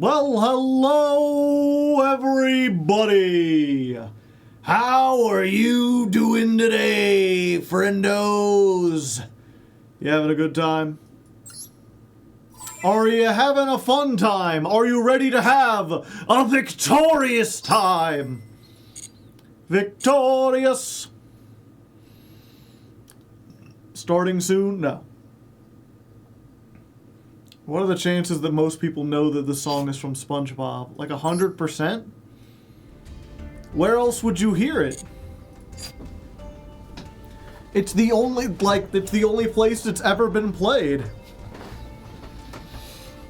Well, hello, everybody. How are you doing today, friendos? You having a good time? Are you having a fun time? Are you ready to have a victorious time? Victorious. Starting soon? No. What are the chances that most people know that the song is from Spongebob? Like 100%? Where else would you hear it? It's the only place it's ever been played.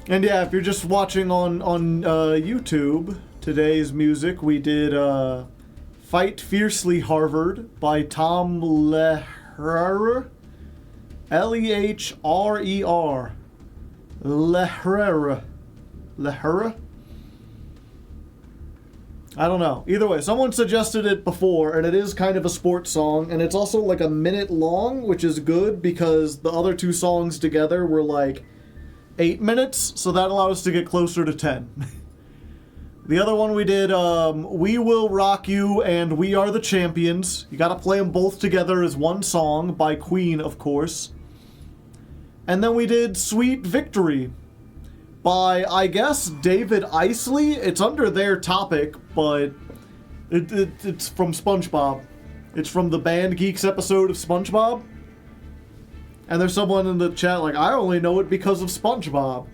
And yeah, if you're just watching on YouTube, today's music, we did Fight Fiercely Harvard by Tom Lehrer. L-E-H-R-E-R. Lehrer. I don't know. Either way, someone suggested it before, and it is kind of a sports song, and it's also like a minute long, which is good because the other two songs together were like 8 minutes, so that allowed us to get closer to 10. The other one we did, We Will Rock You and We Are the Champions. You gotta play them both together as one song, by Queen, of course. And then we did Sweet Victory by, I guess, David Isley. It's under their topic, but it's from SpongeBob. It's from the Band Geeks episode of SpongeBob. And there's someone in the chat like, I only know it because of SpongeBob.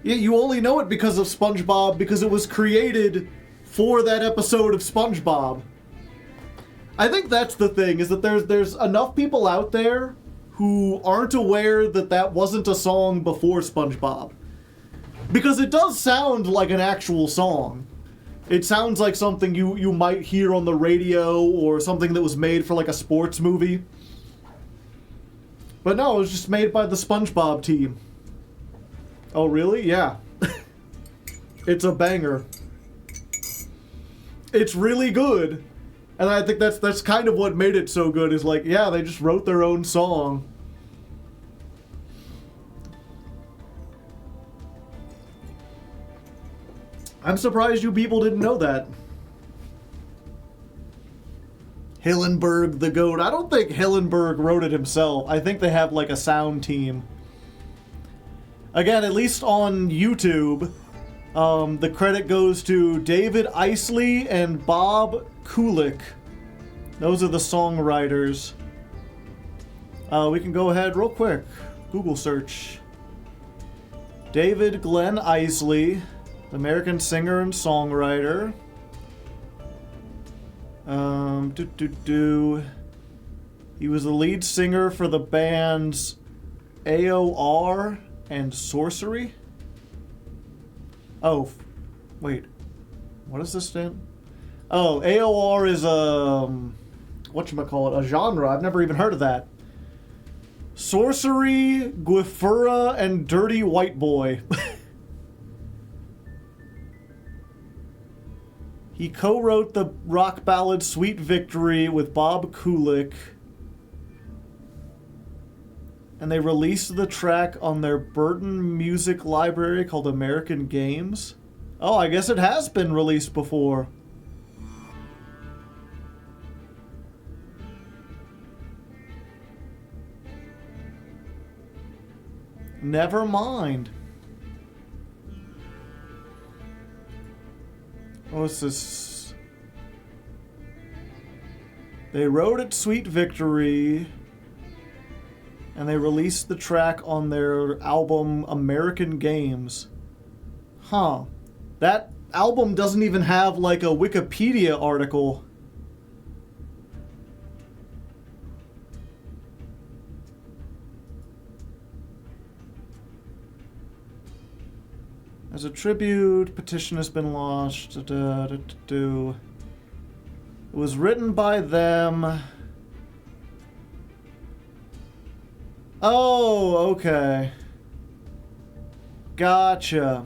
Yeah, you only know it because of SpongeBob because it was created for that episode of SpongeBob. I think that's the thing, is that there's enough people out there who aren't aware that that wasn't a song before SpongeBob. Because it does sound like an actual song. It sounds like something you might hear on the radio or something that was made for like a sports movie. But no, it was just made by the SpongeBob team. Oh, really? Yeah. It's a banger. It's really good. And I think that's kind of what made it so good, is like, yeah, they just wrote their own song. I'm surprised you people didn't know that. Hillenburg the GOAT. I don't think Hillenburg wrote it himself. I think they have like a sound team. Again, at least on YouTube, the credit goes to David Isley and Bob Kulick. Those are the songwriters. We can go ahead real quick. Google search. David Glenn Isley, American singer and songwriter. He was the lead singer for the bands AOR and Sorcery. Oh, wait. What does this stand? Oh, AOR is whatchamacallit, a genre. I've never even heard of that. Sorcery, Guifura, and Dirty White Boy. He co-wrote the rock ballad Sweet Victory with Bob Kulick. And they released the track on their Burton music library called American Games. Oh, I guess it has been released before. Never mind. What's this? They wrote it Sweet Victory, and they released the track on their album American Games. Huh. That album doesn't even have like a Wikipedia article. As a tribute, petition has been launched. It was written by them. Oh, okay. Gotcha.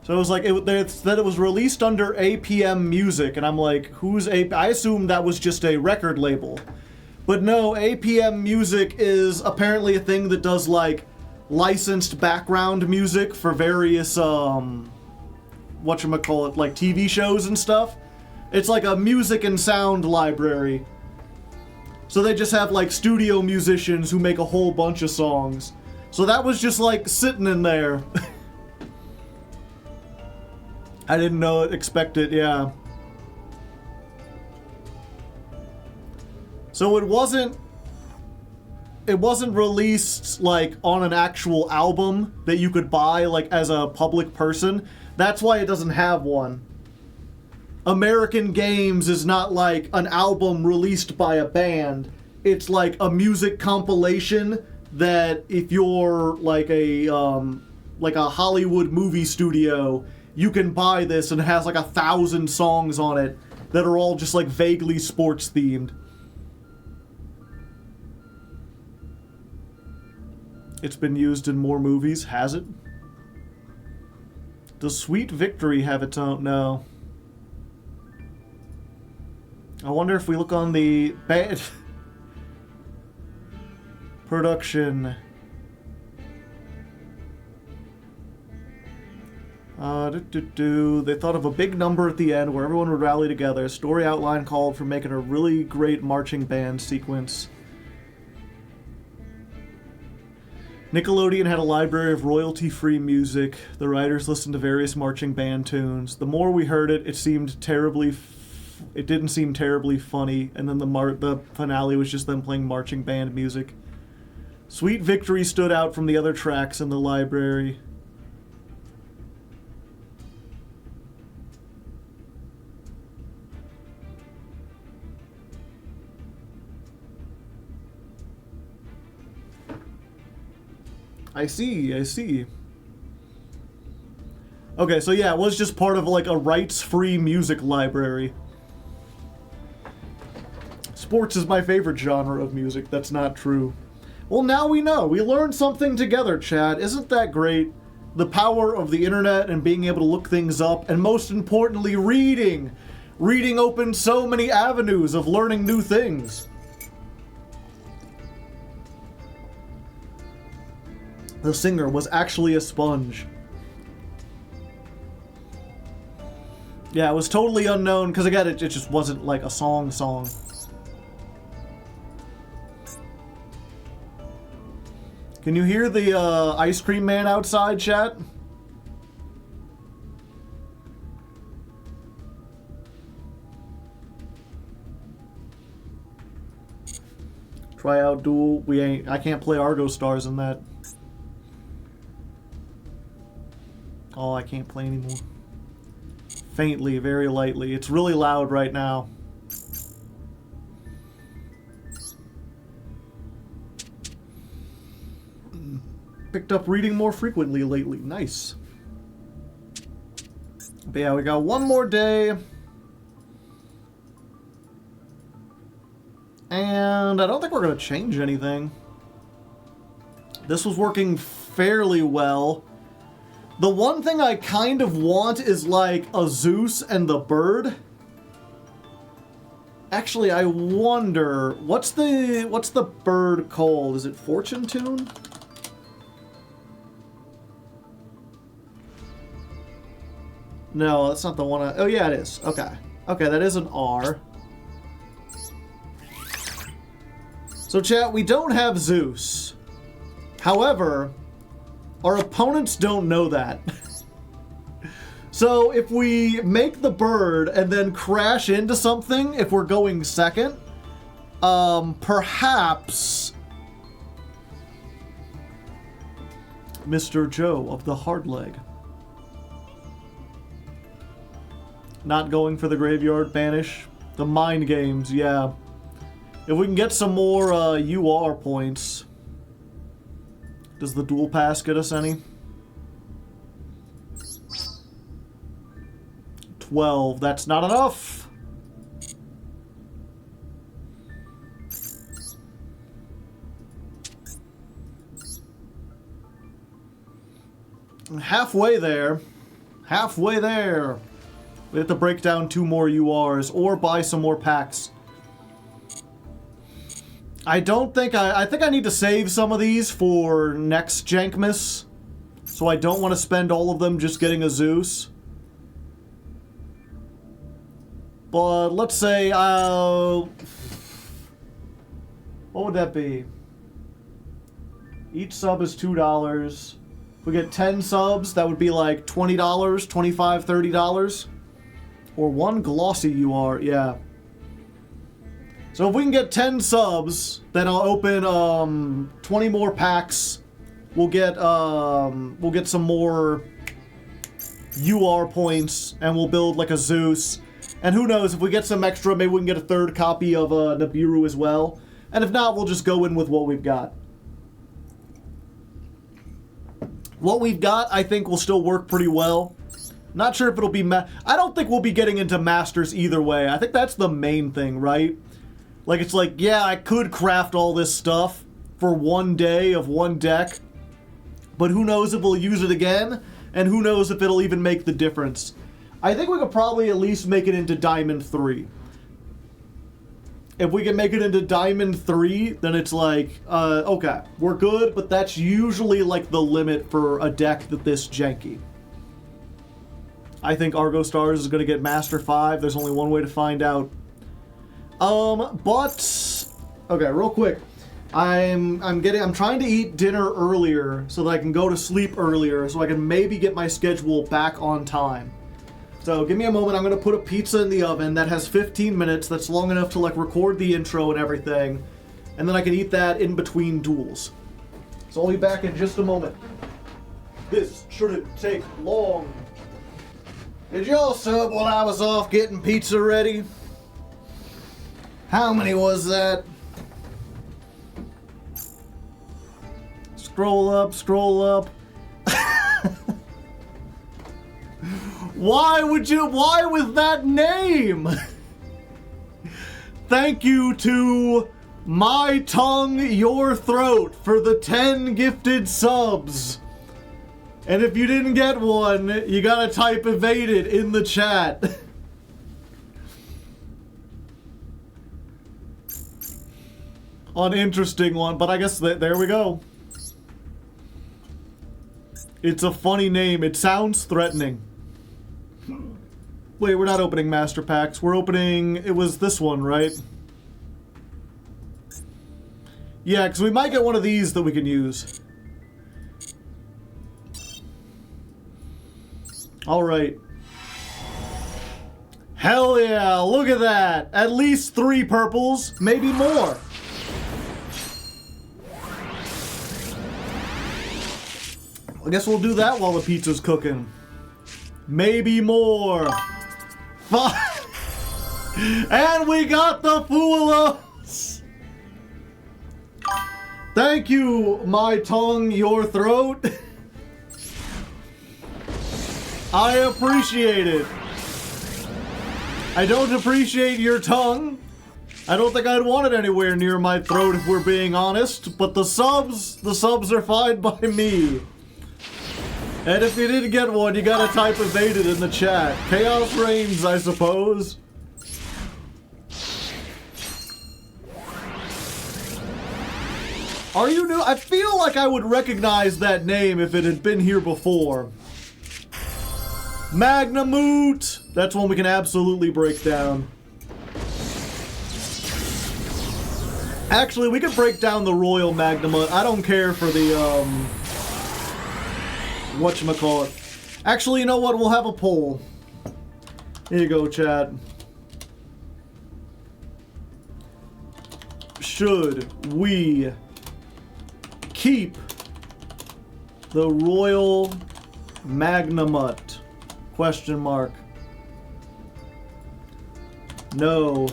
So it was like, they said it was released under APM Music, and I'm like, who's I assumed that was just a record label. But no, APM Music is apparently a thing that does like licensed background music for various, whatchamacallit, like TV shows and stuff. It's like a music and sound library. So they just have like studio musicians who make a whole bunch of songs. So that was just like sitting in there. I didn't expect it, yeah. So it wasn't released like on an actual album that you could buy like as a public person. That's why it doesn't have one. American Games is not like an album released by a band. It's like a music compilation that if you're like a Hollywood movie studio, you can buy this, and it has like 1,000 songs on it that are all just like vaguely sports themed. It's been used in more movies, has it? Does Sweet Victory have its own? No. I wonder if we look on the band production. They thought of a big number at the end where everyone would rally together. Story outline called for making a really great marching band sequence. Nickelodeon had a library of royalty-free music. The writers listened to various marching band tunes. The more we heard it, it didn't seem terribly funny, and then the finale was just them playing marching band music. Sweet Victory stood out from the other tracks in the library. I see. Okay, so yeah, it was just part of like a rights-free music library. Sports is my favorite genre of music. That's not true. Well, now we know. We learned something together, Chad. Isn't that great? The power of the internet and being able to look things up, and most importantly, reading. Reading opens so many avenues of learning new things. The singer was actually a sponge. Yeah, it was totally unknown, because again, it just wasn't like a song. Can you hear the ice cream man outside, chat? Try out duel. I can't play Argostars in that. Oh, I can't play anymore. Faintly, very lightly. It's really loud right now. Picked up reading more frequently lately. Nice. But yeah, we got one more day. And I don't think we're going to change anything. This was working fairly well. The one thing I kind of want is like a Zeus and the bird. Actually, I wonder, what's the bird called? Is it Fortune Tune? No, that's not the one oh yeah, it is. Okay. Okay, that is an R. So chat, we don't have Zeus. However, our opponents don't know that. So if we make the bird and then crash into something, if we're going second, perhaps Mr. Joe of the Hardleg. Not going for the graveyard banish. The mind games, yeah. If we can get some more UR points. Does the duel pass get us any? 12. That's not enough. Halfway there. Halfway there. We have to break down 2 more URs or buy some more packs. I don't think I think I need to save some of these for next Jankmas. So I don't want to spend all of them just getting a Zeus. But let's say, what would that be? Each sub is $2. If we get 10 subs, that would be like $20, $25, $30. Or one glossy you are, yeah. So if we can get 10 subs, then I'll open 20 more packs. We'll get some more UR points, and we'll build like a Zeus. And who knows, if we get some extra, maybe we can get a third copy of Nibiru as well. And if not, we'll just go in with what we've got. What we've got, I think, will still work pretty well. Not sure if it'll be... I don't think we'll be getting into Masters either way. I think that's the main thing, right? Like, it's like, yeah, I could craft all this stuff for one day of one deck. But who knows if we'll use it again? And who knows if it'll even make the difference? I think we could probably at least make it into Diamond 3. If we can make it into Diamond 3, then it's like, okay, we're good, but that's usually like the limit for a deck that this janky. I think Argostars is going to get Master 5. There's only one way to find out. But okay, real quick. I'm trying to eat dinner earlier so that I can go to sleep earlier so I can maybe get my schedule back on time. So give me a moment. I'm going to put a pizza in the oven that has 15 minutes. That's long enough to like record the intro and everything. And then I can eat that in between duels. So I'll be back in just a moment. This shouldn't take long. Did y'all sub while I was off getting pizza ready? How many was that? Scroll up, scroll up. Why with that name? Thank you to My Tongue, Your Throat for the 10 gifted subs. And if you didn't get one, you gotta type evaded in the chat. Uninteresting one, but I guess there we go. It's a funny name. It sounds threatening. Wait, we're not opening Master Packs. We're opening... It was this one, right? Yeah, because we might get one of these that we can use. Alright. Hell yeah, look at that! At least 3 purples, maybe more. I guess we'll do that while the pizza's cooking. Maybe more. And we got the Foolos! Thank you, My Tongue, Your Throat. I appreciate it. I don't appreciate your tongue. I don't think I'd want it anywhere near my throat if we're being honest, but the subs are fine by me. And if you didn't get one, you gotta type evaded in the chat. Chaos reigns, I suppose. Are you new? I feel like I would recognize that name if it had been here before. Magnamoot! That's one we can absolutely break down. Actually, we could break down the Royal Magnamoot. I don't care for the, whatchamacallit. Actually, you know what? We'll have a poll. Here you go, chat. Should we keep the Royal Magnamoot? Question mark. No.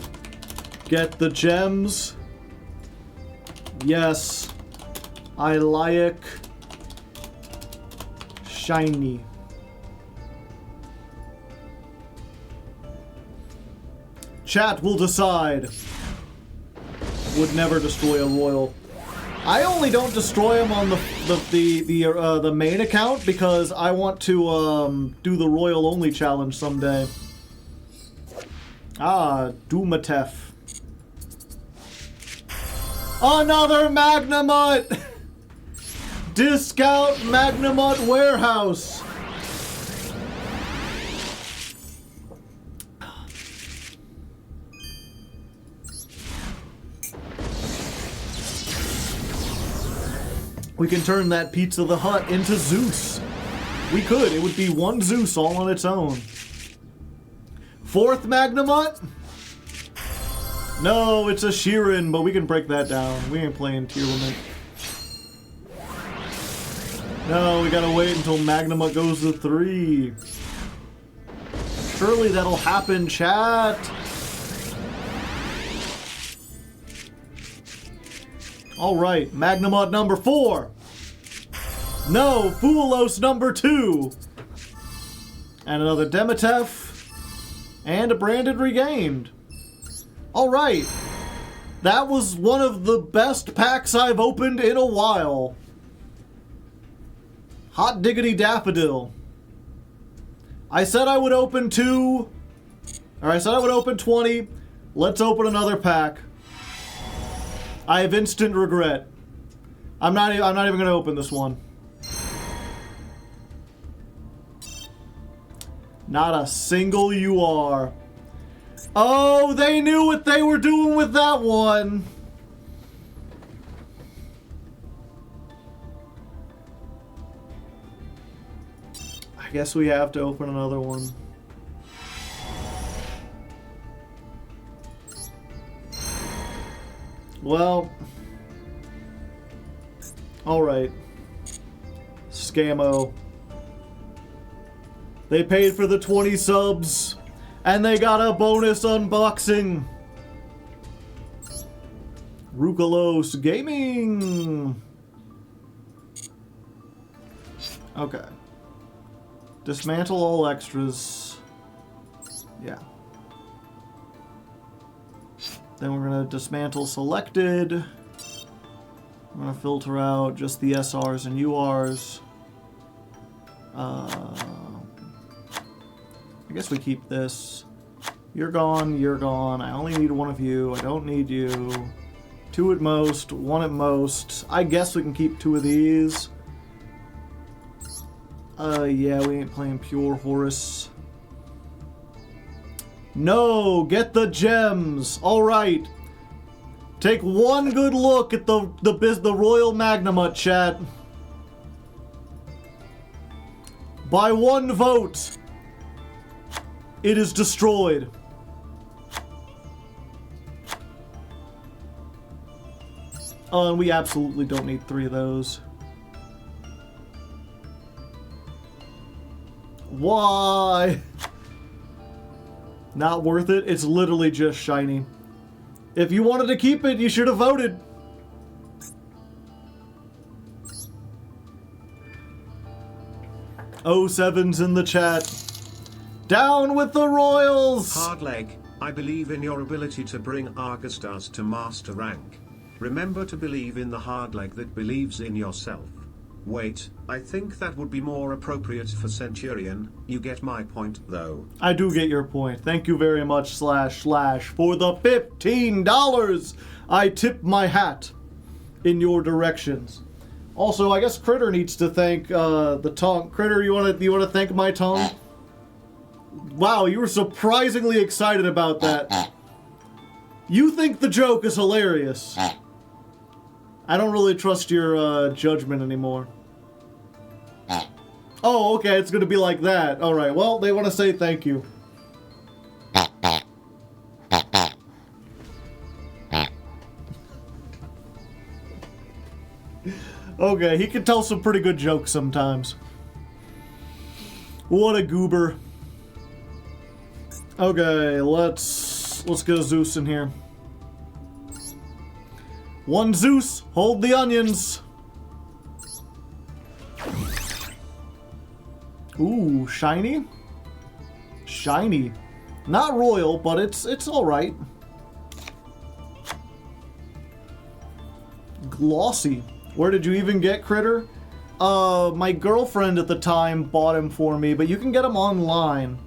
Get the gems? Yes. I like shiny. Chat will decide. Would never destroy a royal. I only don't destroy them on the main account because I want to do the royal only challenge someday. Ah, Dumatef. Another Magnamut! Discount Magnamut Warehouse! We can turn that Pizza the Hut into Zeus. We could. It would be one Zeus all on its own. Fourth Magnamut? No, it's a Sheeran, but we can break that down. We ain't playing tier limit. No, we gotta wait until Magnamut goes to 3. Surely that'll happen, chat. Alright, Magnamut number 4. No, Foolos number 2. And another Demetef. And a Branded Regained. Alright. That was one of the best packs I've opened in a while. Hot diggity daffodil. I said I would open 2. Or I said I would open 20. Let's open another pack. I have instant regret. I'm not even going to open this one. Not a single UR. Oh, they knew what they were doing with that one. I guess we have to open another one. Well, alright. Scammo. They paid for the 20 subs, and they got a bonus unboxing. Rukalos Gaming. Okay. Dismantle all extras. Yeah. Then we're going to dismantle selected. I'm going to filter out just the SRs and URs. I guess we keep this. You're gone, you're gone. I only need one of you. I don't need you. 2 at most, 1 at most. I guess we can keep 2 of these. Yeah, we ain't playing pure Horus. No, get the gems. All right. Take one good look at the Royal Magnamut, chat. By 1 vote, it is destroyed. Oh, and we absolutely don't need 3 of those. Why? Not worth it. It's literally just shiny. If you wanted to keep it, you should have voted. Oh7's in the chat. Down with the Royals! Hardleg, I believe in your ability to bring Argostars to master rank. Remember to believe in the Hardleg that believes in yourself. Wait, I think that would be more appropriate for Centurion. You get my point, though. I do get your point. Thank you very much, / for the $15. I tip my hat in your directions. Also, I guess Critter needs to thank the tongue. Critter, you want to thank my tongue? Wow, you were surprisingly excited about that. You think the joke is hilarious. I don't really trust your judgment anymore. Oh, okay, it's gonna be like that. Alright, well, they want to say thank you. Okay, he can tell some pretty good jokes sometimes. What a goober. Okay, let's get a Zeus in here. 1 Zeus, hold the onions. Ooh, shiny? Shiny. Not royal, but it's alright. Glossy. Where did you even get Critter? My girlfriend at the time bought him for me, but you can get him online.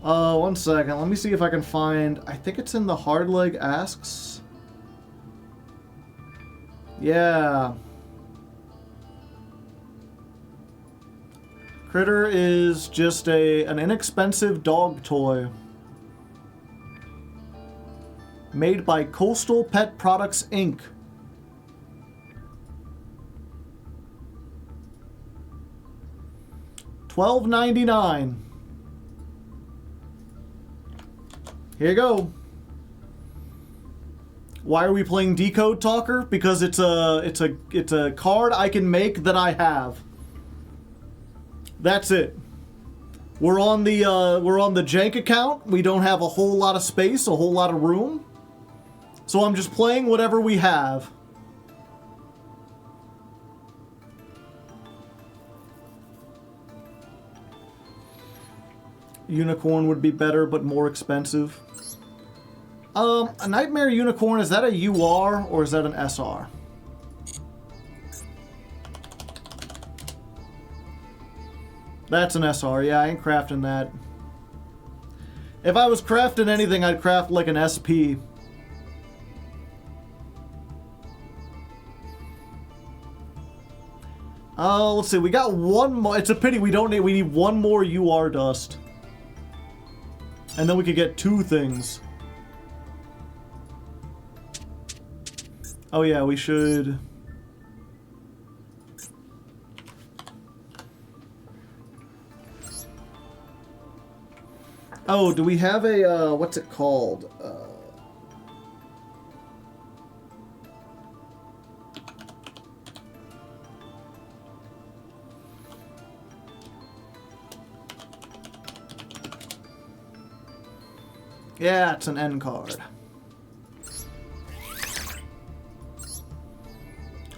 1 second. Let me see if I can find... I think it's in the Hardleg Asks. Yeah. Critter is just an inexpensive dog toy. Made by Coastal Pet Products, Inc. $12.99. Here you go. Why are we playing Decode Talker? Because it's a card I can make that I have. That's it. We're on the jank account. We don't have a whole lot of space, a whole lot of room. So I'm just playing whatever we have. Unicorn would be better, but more expensive. A Nightmare Unicorn, is that a UR or is that an SR? That's an SR. Yeah, I ain't crafting that. If I was crafting anything, I'd craft like an SP. Let's see. We got one more. It's a pity we don't need. We need one more UR dust. And then we could get two things. Oh yeah, we should. Oh, do we have a, what's it called? Yeah, it's an end card.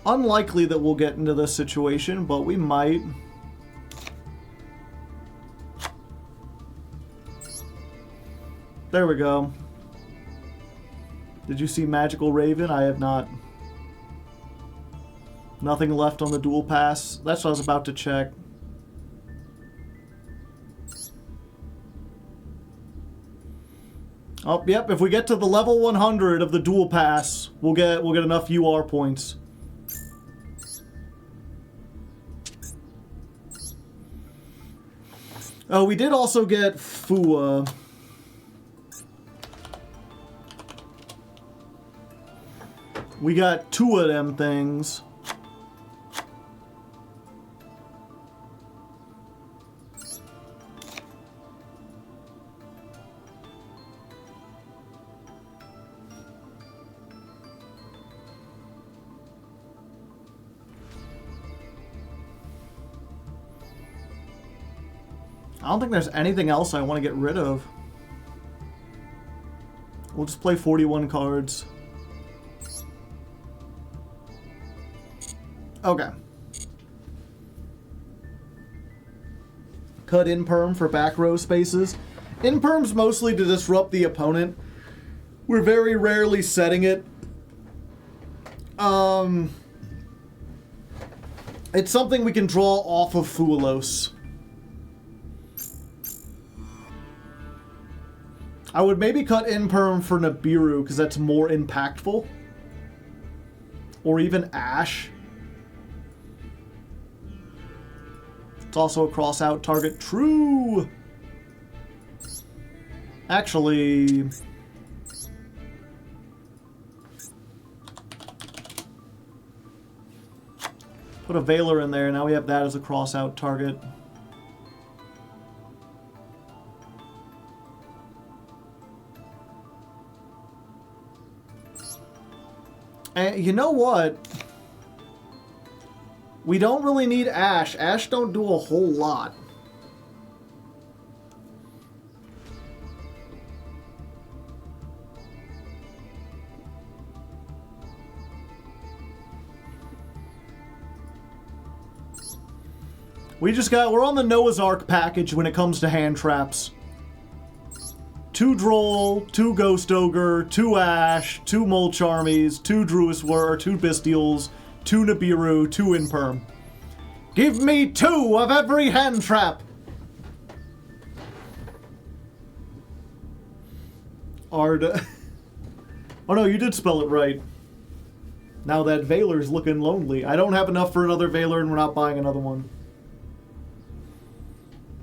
Unlikely that we'll get into this situation, but we might. There we go. Did you see Magical Raven? I have not. Nothing left on the dual pass. That's what I was about to check. Oh, yep, if we get to the level 100 of the dual pass, we'll get enough UR points. Oh, we did also get Fua. We got two of them things. I don't think there's anything else I want to get rid of. We'll just play 41 cards. Okay. Cut Imperm for back row spaces. Imperm's mostly to disrupt the opponent. We're very rarely setting it. It's something we can draw off of Fuelos. I would maybe cut Imperm for Nibiru, because that's more impactful. Or even Ash. It's also a cross-out target. True! Actually... put a Veiler in there, now we have that as a cross-out target. And you know what? We don't really need Ash. Ash don't do a whole lot. We're on the Noah's Ark package when it comes to hand traps. 2 Droll, 2 Ghost Ogre, 2 Ash, 2 Mulch Armies, 2 Druiswur, 2 Bestials, 2 Nibiru, 2 Imperm. Give me 2 of every hand trap! Oh no, you did spell it right. Now that Valor's looking lonely. I don't have enough for another Valor, and we're not buying another one.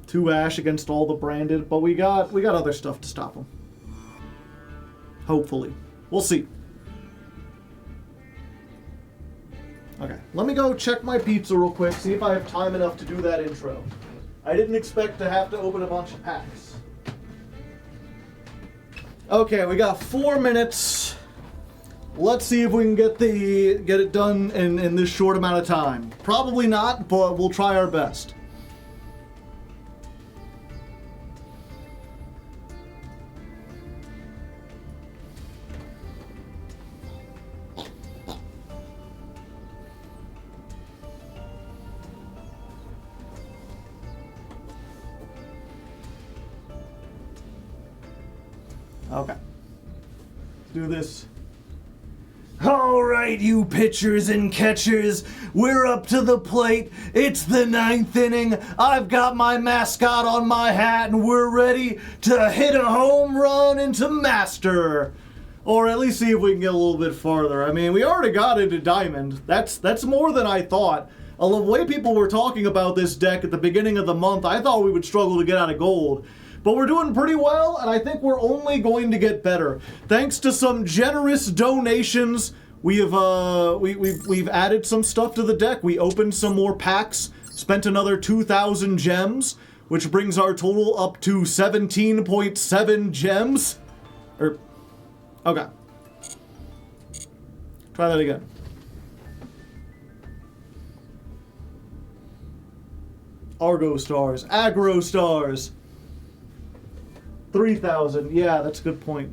2 Ash against all the branded, but we got other stuff to stop them. Hopefully. We'll see. Okay, let me go check my pizza real quick, see if I have time enough to do that intro. I didn't expect to have to open a bunch of packs. Okay, we got 4 minutes. Let's see if we can get it done in this short amount of time. Probably not, but we'll try our best. Okay. Let's do this. Alright, you pitchers and catchers, we're up to the plate. It's the 9th inning. I've got my mascot on my hat, and we're ready to hit a home run into Master. Or at least see if we can get a little bit farther. I mean, we already got into Diamond. That's more than I thought. The way people were talking about this deck at the beginning of the month, I thought we would struggle to get out of Gold. But we're doing pretty well, and I think we're only going to get better. Thanks to some generous donations, we've added some stuff to the deck. We opened some more packs, spent another 2,000 gems, which brings our total up to 17.7 gems. Okay. Try that again. Argostars, Agrostars. 3,000. Yeah, that's a good point.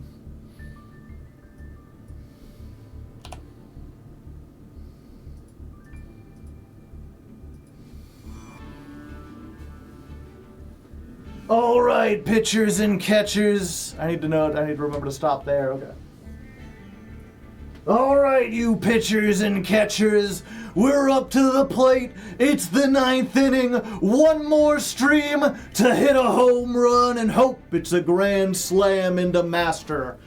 All right, pitchers and catchers. I need to remember to stop there. Okay. All right, you pitchers and catchers. We're up to the plate. It's the 9th inning. One more stream to hit a home run and hope it's a grand slam into Master.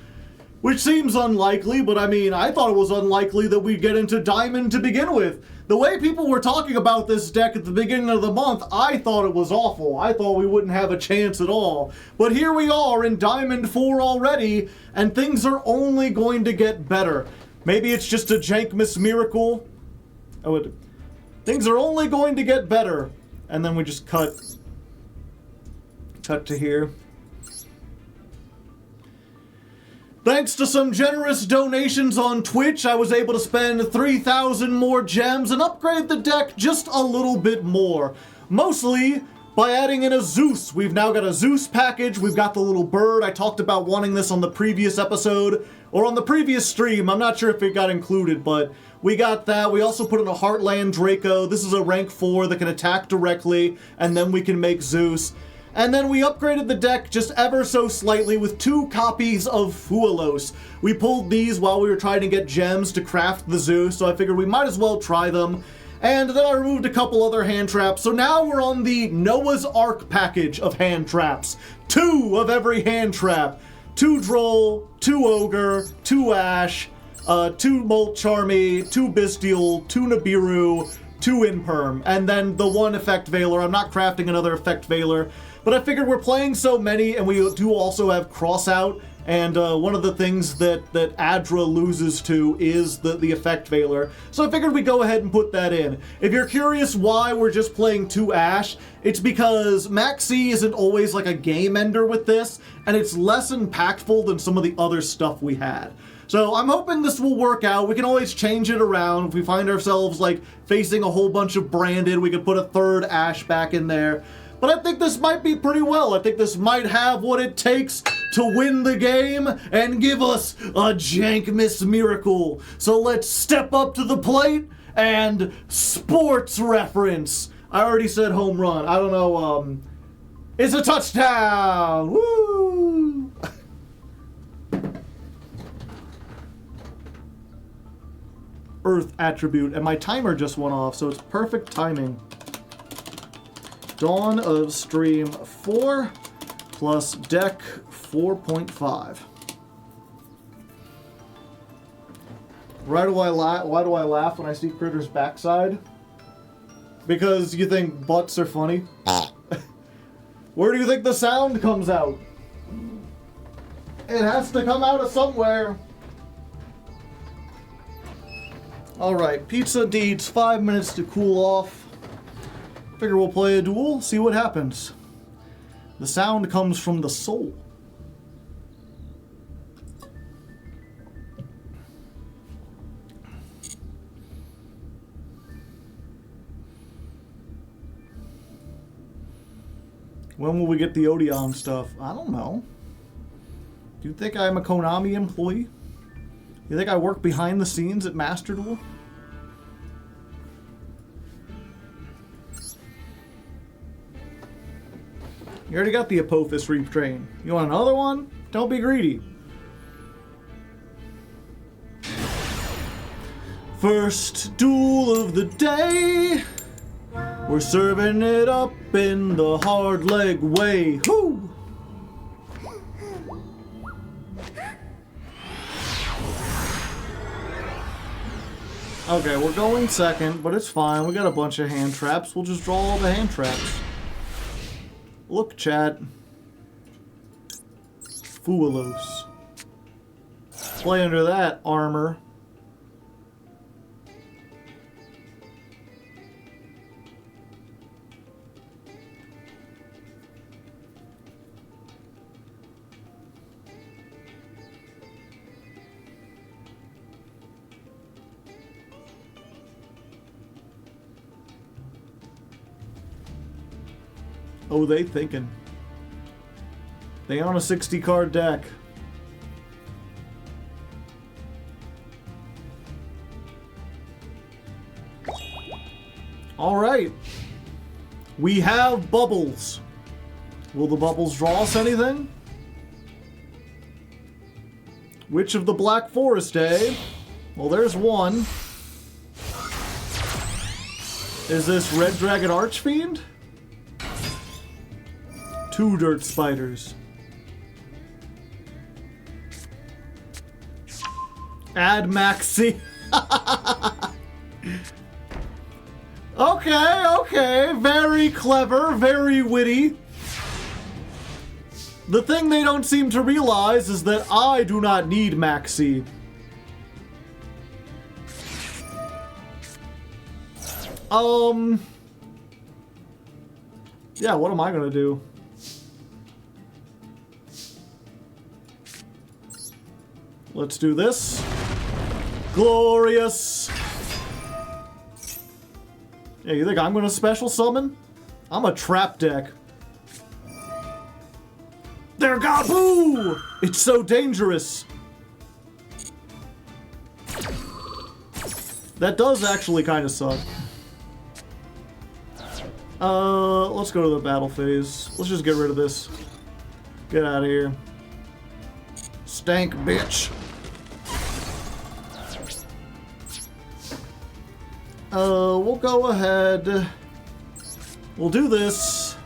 Which seems unlikely, but I mean, I thought it was unlikely that we'd get into Diamond to begin with. The way people were talking about this deck at the beginning of the month, I thought it was awful. I thought we wouldn't have a chance at all. But here we are in Diamond 4 already, and things are only going to get better. Maybe it's just a jank Miss Miracle. Things are only going to get better. And then we just cut to here. Thanks to some generous donations on Twitch, I was able to spend 3,000 more gems and upgrade the deck just a little bit more. Mostly by adding in a Zeus. We've now got a Zeus package. We've got the little bird. I talked about wanting this on the previous episode or on the previous stream. I'm not sure if it got included, but we got that. We also put in a Heartland Draco. This is a rank 4 that can attack directly, and then we can make Zeus. And then we upgraded the deck just ever so slightly with 2 copies of Fuelos. We pulled these while we were trying to get gems to craft the Zeus, so I figured we might as well try them. And then I removed a couple other hand traps, so now we're on the Noah's Ark package of hand traps. 2 of every hand trap. 2 Droll, 2 Ogre, 2 Ash, 2 Molt Charmy, 2 Bestial, 2 Nibiru, 2 Imperm, and then the 1 Effect Veiler. I'm not crafting another Effect Veiler, but I figured we're playing so many, and we do also have Crossout, and one of the things that Adra loses to is the Effect Veiler. So I figured we'd go ahead and put that in. If you're curious why we're just playing 2 Ash, it's because Maxi isn't always like a game ender with this, and it's less impactful than some of the other stuff we had. So I'm hoping this will work out. We can always change it around. If we find ourselves like facing a whole bunch of branded, we could put a 3rd Ash back in there. But I think this might be pretty well. I think this might have what it takes to win the game and give us a jank Miss Miracle. So let's step up to the plate and sports reference. I already said home run. I don't know. It's a touchdown. Woo! Earth attribute, and my timer just went off, so it's perfect timing. Dawn of Stream 4 plus deck 4.5. Why do I laugh when I see Critter's backside? Because you think butts are funny? Where do you think the sound comes out? It has to come out of somewhere. Alright, pizza needs 5 minutes to cool off. Figure we'll play a duel, see what happens. The sound comes from the soul. When will we get the Odeon stuff? I don't know. Do you think I'm a Konami employee? You think I work behind the scenes at Master Duel? You already got the Apophis Reef Train. You want another one? Don't be greedy. First duel of the day. We're serving it up in the Hardleg way. Whoo! Okay, we're going second, but it's fine. We got a bunch of hand traps. We'll just draw all the hand traps. Look, chat. Foolos. Play under that, armor. Oh, they thinking. They own a 60 card deck. Alright. We have bubbles. Will the bubbles draw us anything? Witch of the Black Forest, eh? Well, there's one. Is this Red Dragon Archfiend? 2 dirt spiders. Add Maxi. Okay. Very clever, very witty. The thing they don't seem to realize is that I do not need Maxi. Yeah, what am I gonna do? Let's do this. Glorious. Yeah, you think I'm gonna special summon? I'm a trap deck. There, Gaboo! It's so dangerous. That does actually kind of suck. Let's go to the battle phase. Let's just get rid of this. Get out of here. Stank, bitch. We'll go ahead. We'll do this.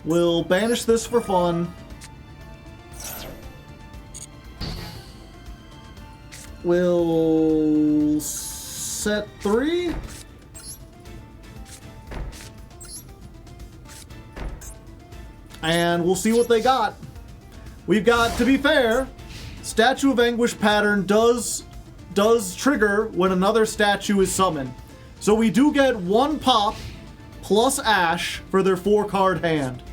We'll banish this for fun. We'll set 3. And we'll see what they got. We've got, to be fair, Statue of Anguish pattern does trigger when another statue is summoned. So we do get 1 pop plus Ash for their 4-card hand.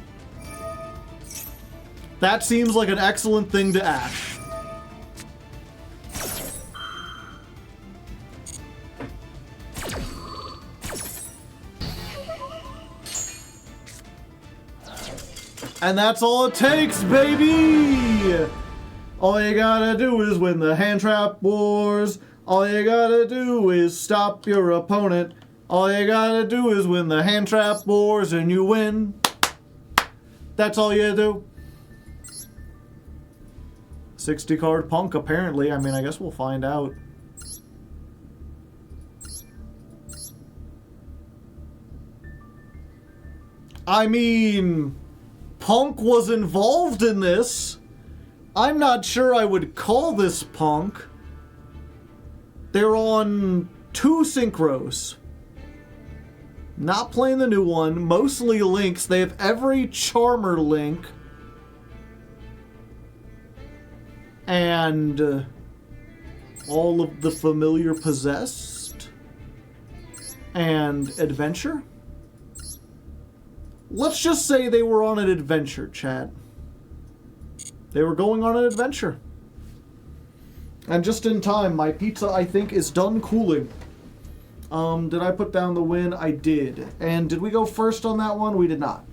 That seems like an excellent thing to Ash. And that's all it takes, baby! All you gotta do is win the hand trap wars. All you gotta do is stop your opponent. All you gotta do is win the hand trap wars and you win. That's all you do. 60 card punk, apparently. I mean, I guess we'll find out. I mean, Punk was involved in this. I'm not sure I would call this Punk. They're on 2 synchros. Not playing the new one. Mostly links. They have every Charmer link. And all of the familiar possessed. And adventure. Let's just say they were on an adventure, chat. They were going on an adventure. And just in time, my pizza, I think, is done cooling. Did I put down the win? I did. And did we go first on that one? We did not.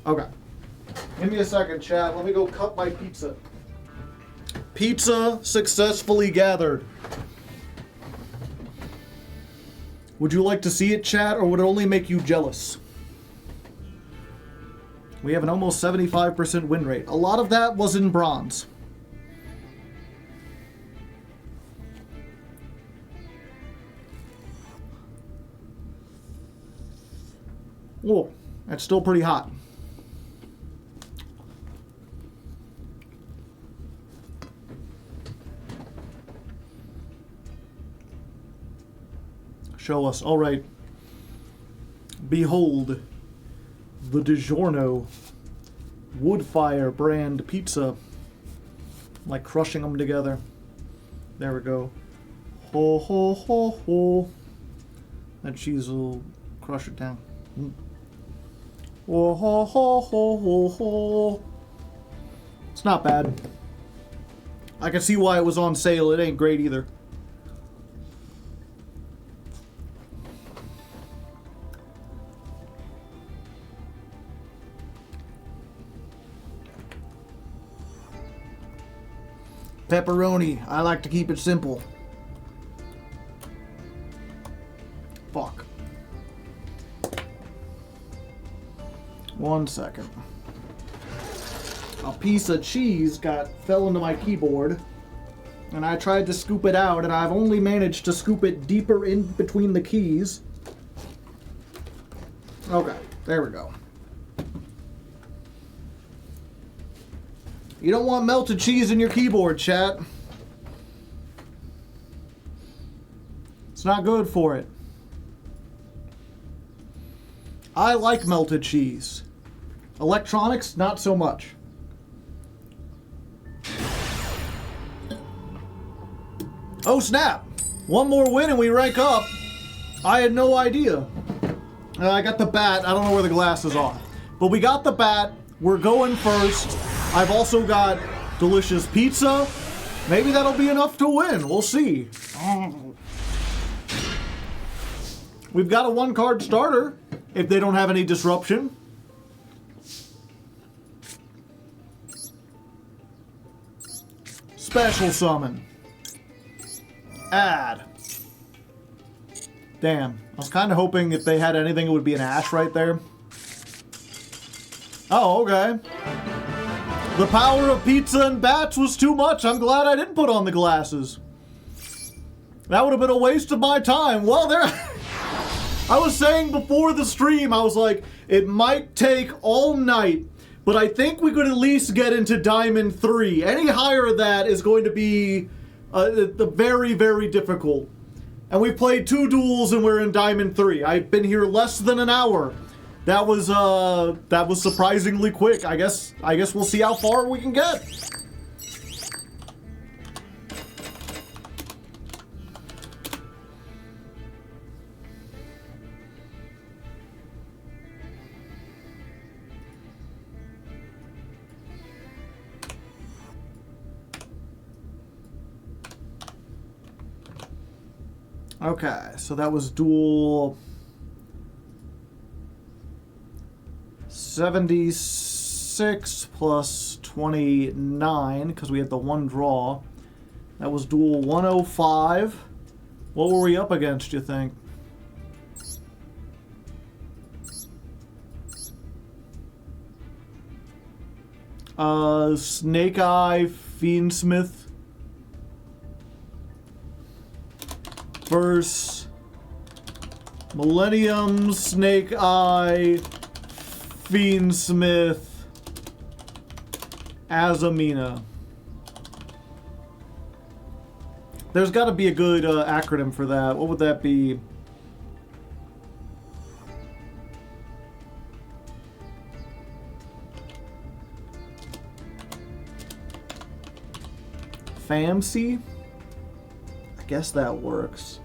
Okay. Give me a second, chat. Let me go cut my pizza. Pizza successfully gathered. Would you like to see it, chat, or would it only make you jealous? We have an almost 75% win rate. A lot of that was in bronze. Whoa, that's still pretty hot. Show us. All right. Behold the DiGiorno Woodfire brand pizza. Like crushing them together. There we go. Ho, ho, ho, ho. That cheese will crush it down. Ho, ho, ho, ho, ho, ho. It's not bad. I can see why it was on sale. It ain't great either. Pepperoni. I like to keep it simple. Fuck. 1 second. A piece of cheese fell into my keyboard, and I tried to scoop it out, and I've only managed to scoop it deeper in between the keys. Okay, there we go. You don't want melted cheese in your keyboard, chat. It's not good for it. I like melted cheese. Electronics, not so much. Oh snap! One more win and we rank up. I had no idea. I got the bat. I don't know where the glasses are. But we got the bat. We're going first. I've also got delicious pizza. Maybe that'll be enough to win. We'll see. We've got a 1-card starter if they don't have any disruption. Special summon. Add. Damn. I was kind of hoping if they had anything, it would be an Ash right there. Oh, okay. The power of pizza and bats was too much. I'm glad I didn't put on the glasses. That would have been a waste of my time. Well, there... I was saying before the stream, I was like, it might take all night, but I think we could at least get into Diamond 3. Any higher than that is going to be very, very difficult. And we played 2 duels and we're in Diamond 3. I've been here less than an hour. That was surprisingly quick. I guess we'll see how far we can get. Okay, so that was duel 76 plus 29, because we had the 1 draw. That was duel 105. What were we up against, you think? Snake Eye Fiendsmith versus Millennium Snake Eye Fiendsmith Azamina. There's got to be a good acronym for that. What would that be? FAMC? I guess that works.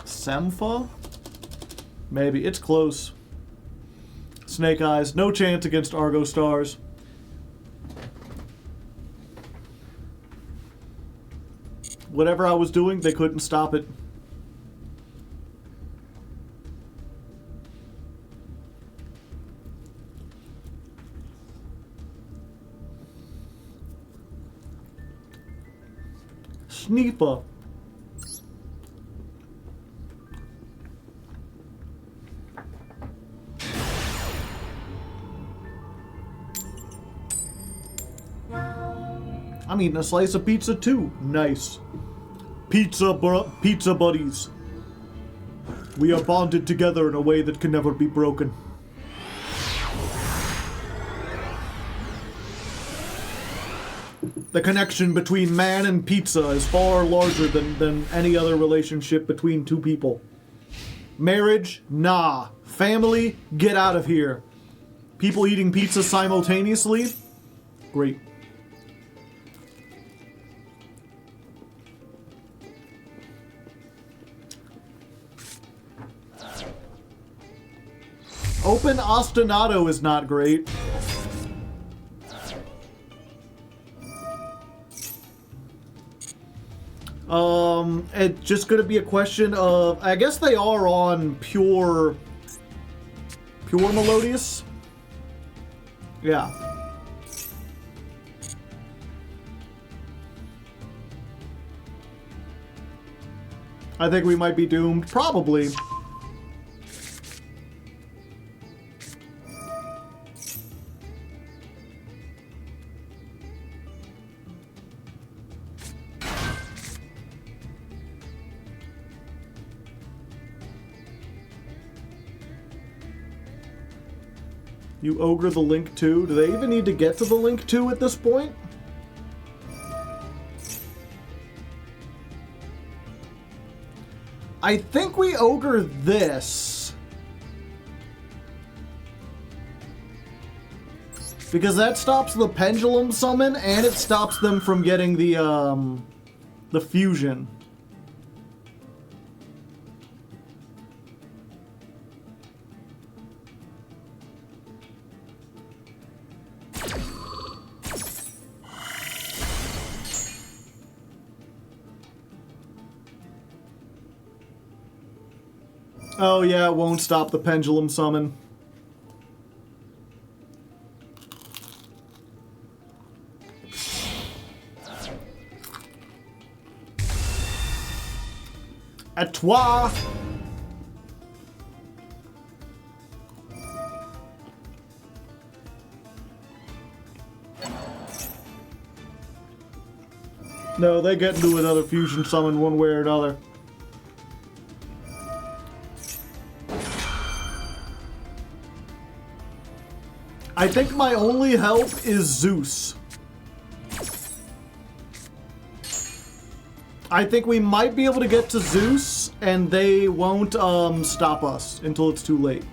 Semfa? Maybe. It's close. Snake Eyes. No chance against Argostars. Whatever I was doing, they couldn't stop it. Sneepa. I'm eating a slice of pizza too. Nice. Pizza buddies. We are bonded together in a way that can never be broken. The connection between man and pizza is far larger than any other relationship between two people. Marriage? Nah. Family? Get out of here. People eating pizza simultaneously? Great. Open ostinato is not great. It's just gonna be a question of, I guess they are on pure melodious. Yeah. I think we might be doomed. Probably. You ogre the Link 2? Do they even need to get to the Link 2 at this point? I think we ogre this. Because that stops the pendulum summon and it stops them from getting the fusion. Oh yeah, it won't stop the pendulum summon. À toi! No, they get into another fusion summon one way or another. I think my only help is Zeus. I think we might be able to get to Zeus, and they won't stop us until it's too late.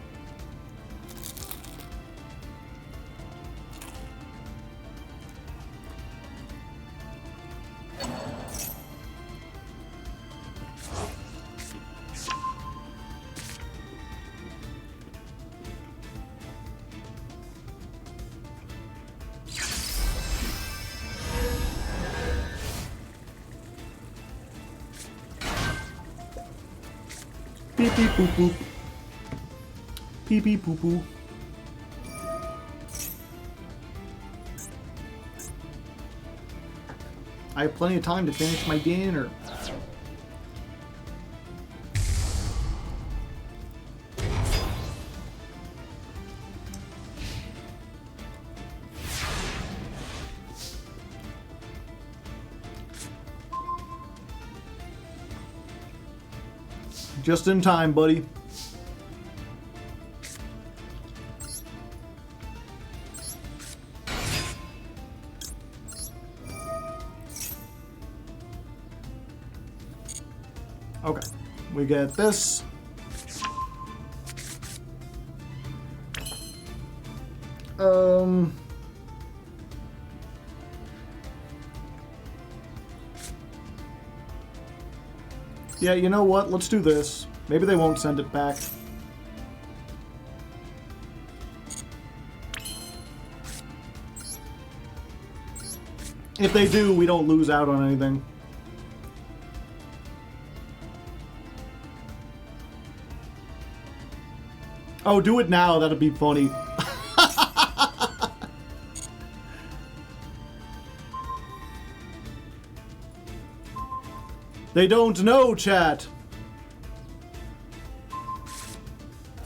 Beep beep boop boop. Pee pee poo poo. I have plenty of time to finish my dinner. Just in time, buddy. Okay. We get this. Yeah, you know what? Let's do this. Maybe they won't send it back. If they do, we don't lose out on anything. Oh, do it now. That'd be funny. They don't know, chat.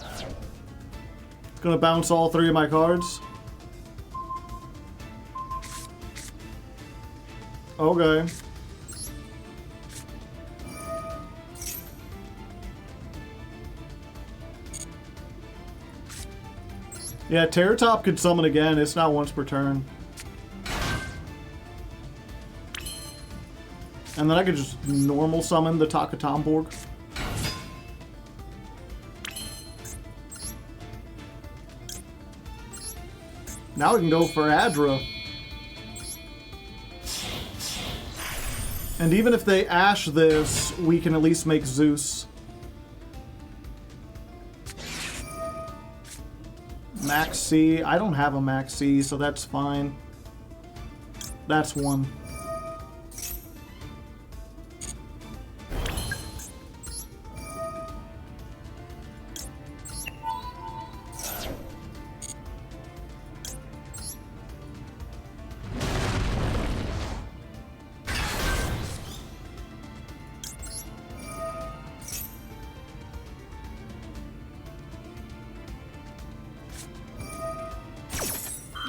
It's gonna bounce all 3 of my cards. Okay. Yeah, Terror Top could summon again. It's not once per turn. And then I could just normal summon the Takatomborg. Now we can go for Adra. And even if they Ash this, we can at least make Zeus. Max C. I don't have a Max C, so that's fine. That's 1.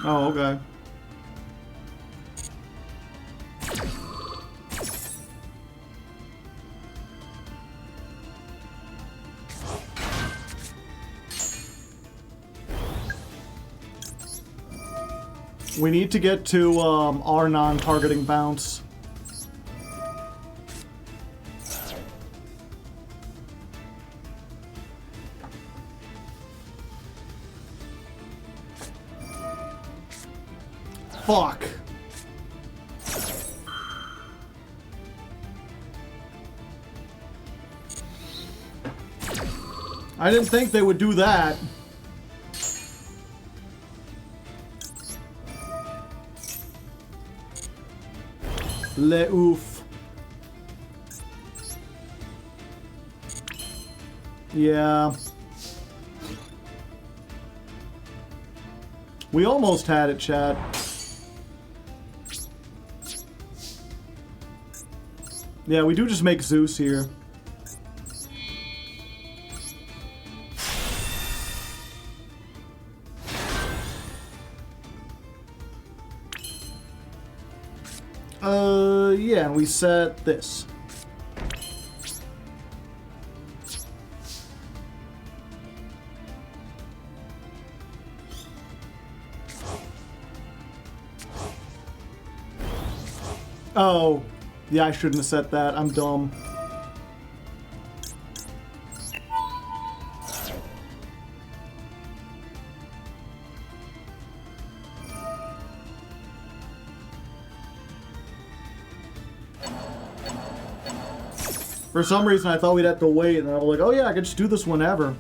Oh, okay. We need to get to our non-targeting bounce. Fuck. I didn't think they would do that. Le ouf. Yeah. We almost had it, chat. Yeah, we do just make Zeus here. Yeah, and we set this. Oh, yeah, I shouldn't have set that. I'm dumb. For some reason, I thought we'd have to wait, and I was like, oh yeah, I could just do this whenever.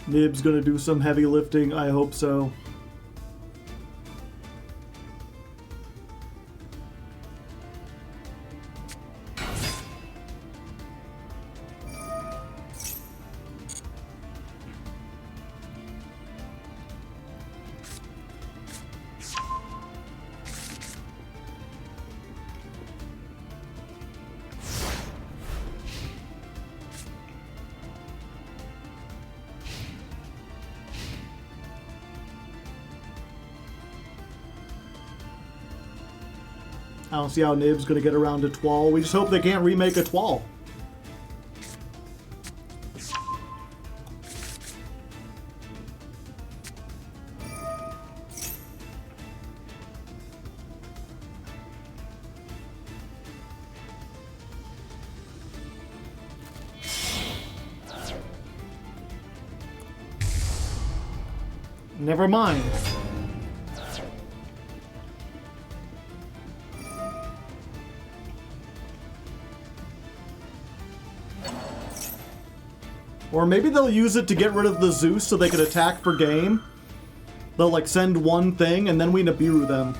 Nib's gonna do some heavy lifting, I hope so. I don't see how Nib's gonna get around to Twal. We just hope they can't remake a Twal. Never mind. Or maybe they'll use it to get rid of the Zeus so they can attack for game. They'll like send one thing and then we Nibiru them.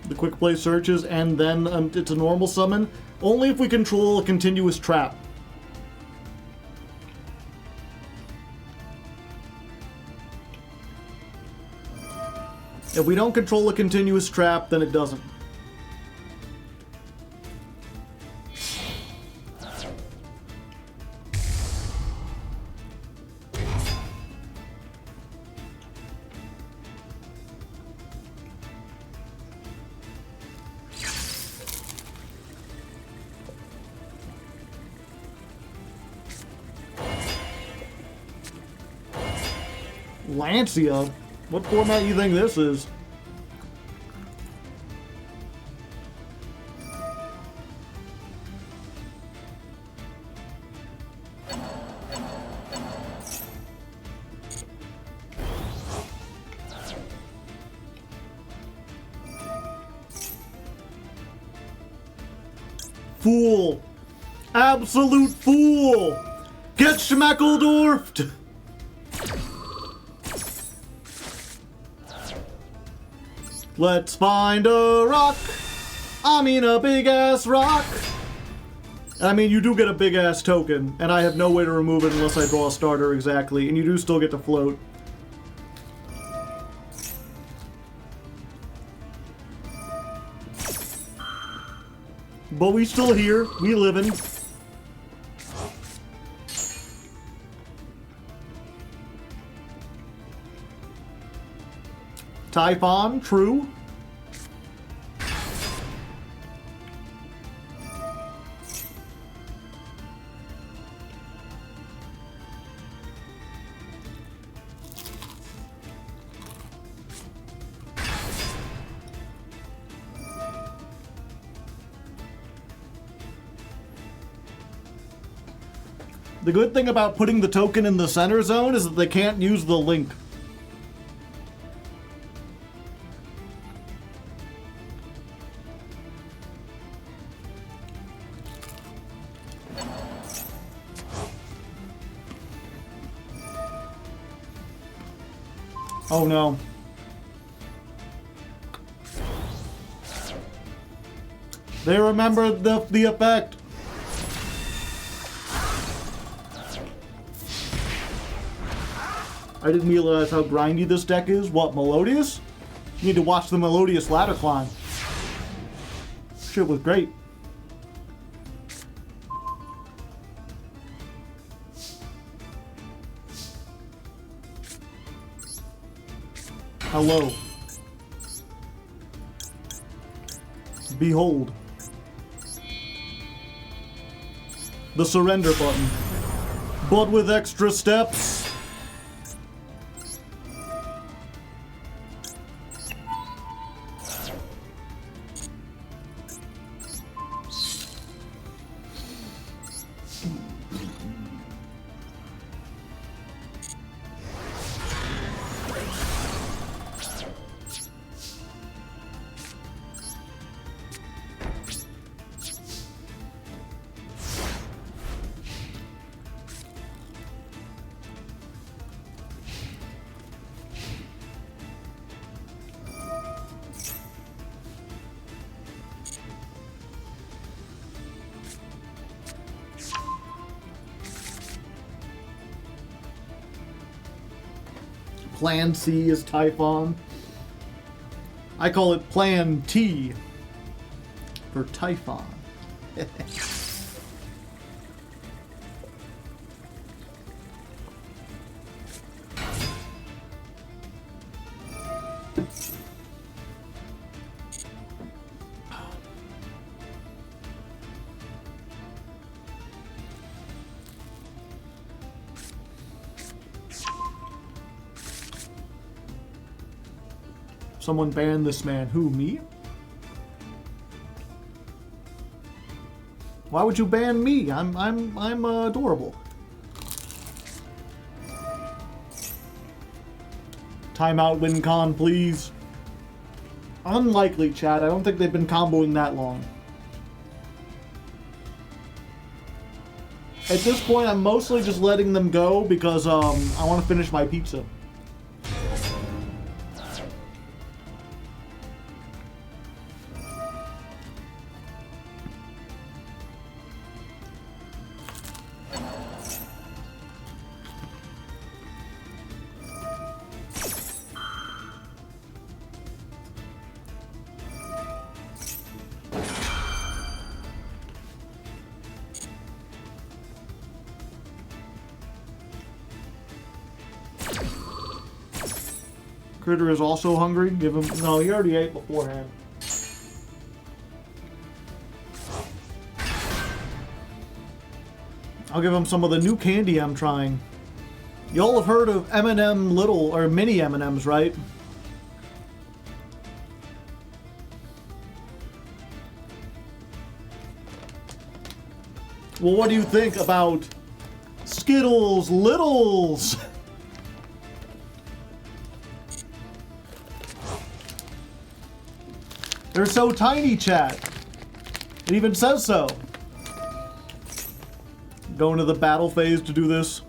The quick play searches, and then it's a normal summon. Only if we control a continuous trap. If we don't control a continuous trap, then it doesn't. Lancia? What format do you think this is? Fool! Absolute fool! Get schmackeldorfed! Let's find a rock. I mean a big-ass rock. I mean, you do get a big-ass token, and I have no way to remove it unless I draw a starter exactly, and you do still get to float. But we still here. We living. Typhon, true. The good thing about putting the token in the center zone is that they can't use the link. Oh no. They remember the effect. I didn't realize how grindy this deck is. What, Melodious? You need to watch the Melodious ladder climb. Shit was great. Hello. Behold. The surrender button. But with extra steps. Plan C is Typhon. I call it Plan T for Typhon. Someone ban this man. Who, me? Why would you ban me? I'm adorable. Timeout WinCon, please. Unlikely, chat. I don't think they've been comboing that long. At this point, I'm mostly just letting them go because I want to finish my pizza. Critter is also hungry. Give him... No, he already ate beforehand. I'll give him some of the new candy I'm trying. Y'all have heard of M&M little or mini M&Ms, right? Well, what do you think about Skittles Littles? They're so tiny, chat. It even says so. Going to the battle phase to do this.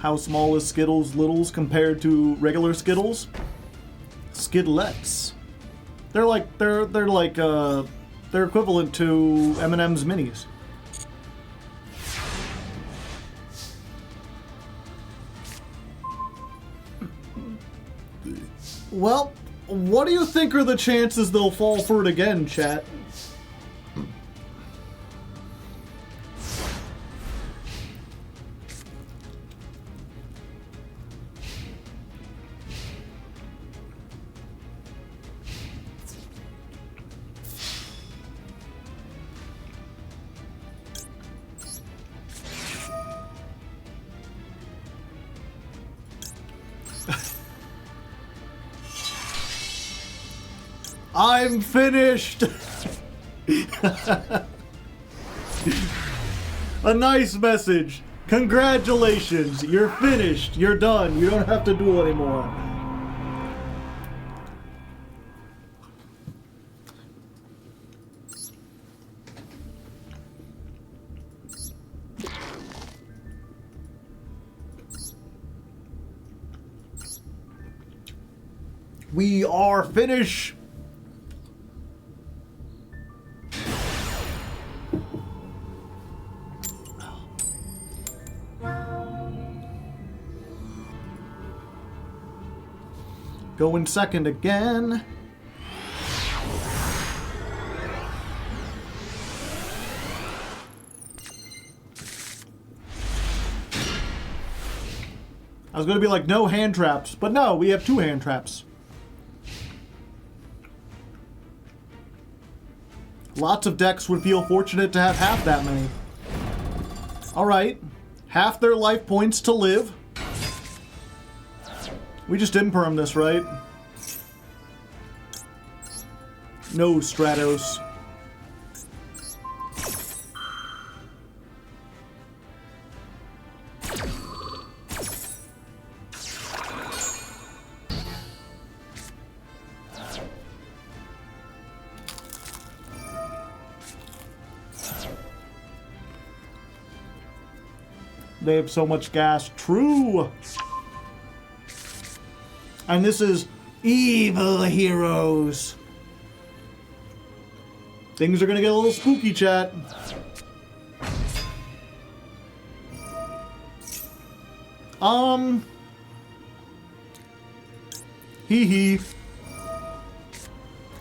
How small is Skittles Littles compared to regular Skittles? Skidlets. They're equivalent to M&M's minis. Well, what do you think are the chances they'll fall for it again, chat? I'm finished! A nice message. Congratulations, you're finished. You're done. You don't have to do anymore. We are finished. Going second again. I was going to be like, no hand traps, but no, we have 2 hand traps. Lots of decks would feel fortunate to have half that many. Alright, half their life points to live. We just imperm this, right? No, Stratos. they have so much gas. True. And this is evil heroes. Things are gonna get a little spooky, chat. Hee hee.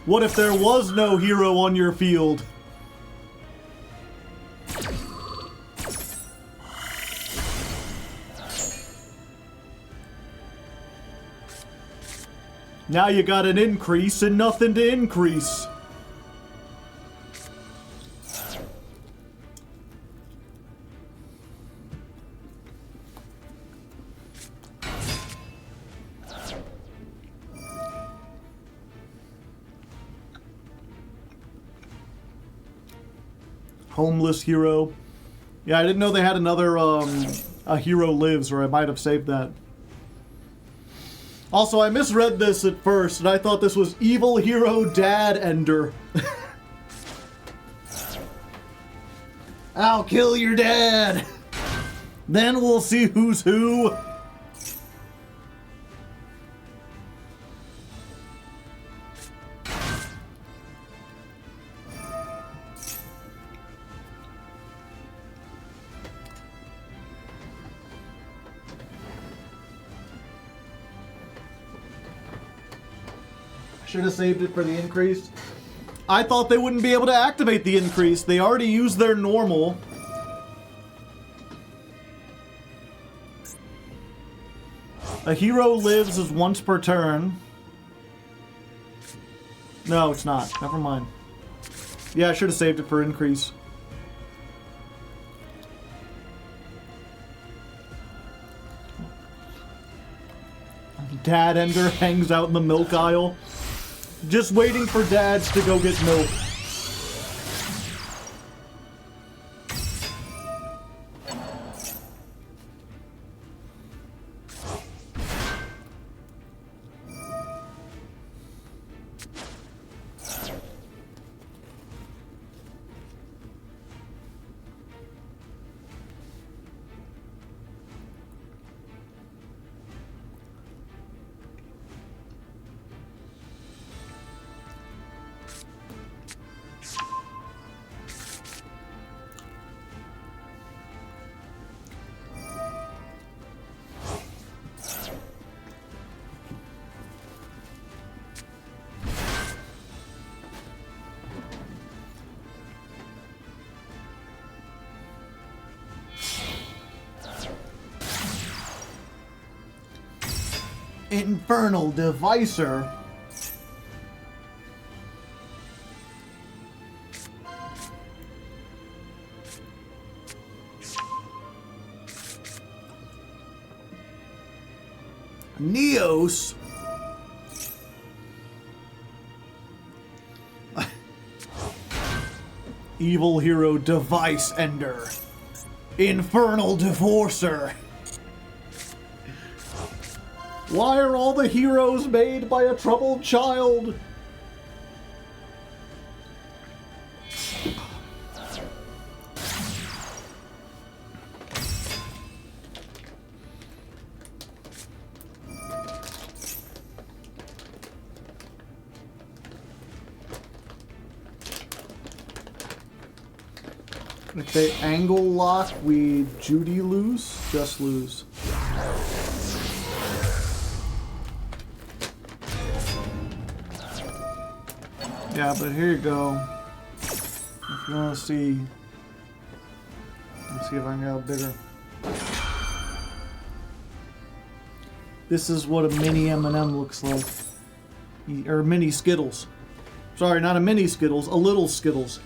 What if there was no hero on your field? Now you got an increase and nothing to increase. Homeless hero. Yeah, I didn't know they had another, a hero lives, or I might have saved that. Also, I misread this at first, and I thought this was Evil Hero Dad Ender. I'll kill your dad! Then we'll see who's who. Should have saved it for the increase. I thought they wouldn't be able to activate the increase. They already used their normal. A hero lives as once per turn. No, it's not. Never mind. Yeah, I should have saved it for increase. Dad Ender hangs out in the milk aisle. Just waiting for dads to go get milk. Infernal Devicer. Neos. Evil Hero Device Ender. Infernal Divorcer. Why are all the heroes made by a troubled child? If they angle lock, we Judy lose? Just lose. Yeah, but here you go. If you want to see... Let's see if I can get it bigger. This is what a mini M&M looks like. Or mini Skittles. Sorry, not a mini Skittles, a little Skittles.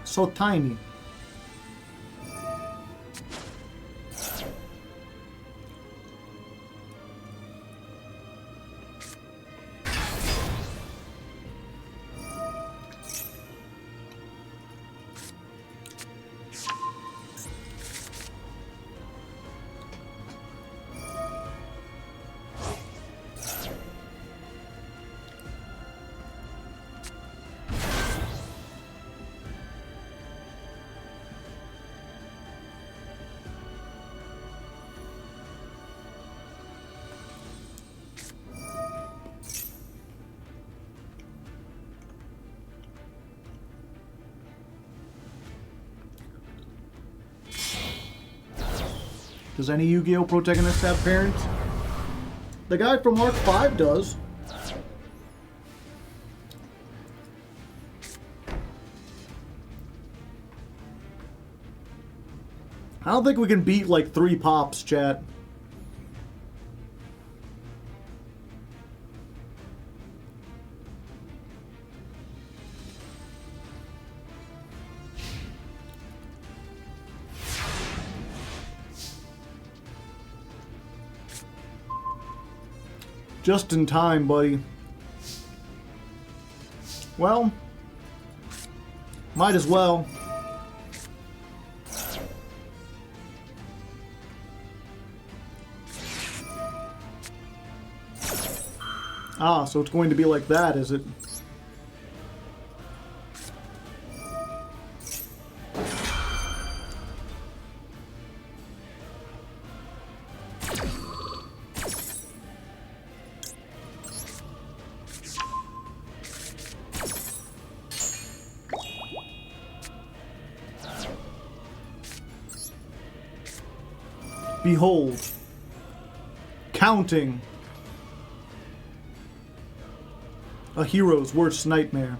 So tiny. Does any Yu-Gi-Oh! Protagonist have parents? The guy from Arc 5 does. I don't think we can beat like 3 pops, chat. Just in time, buddy. Well, might as well. Ah, so it's going to be like that, is it? Behold. Counting. A hero's worst nightmare.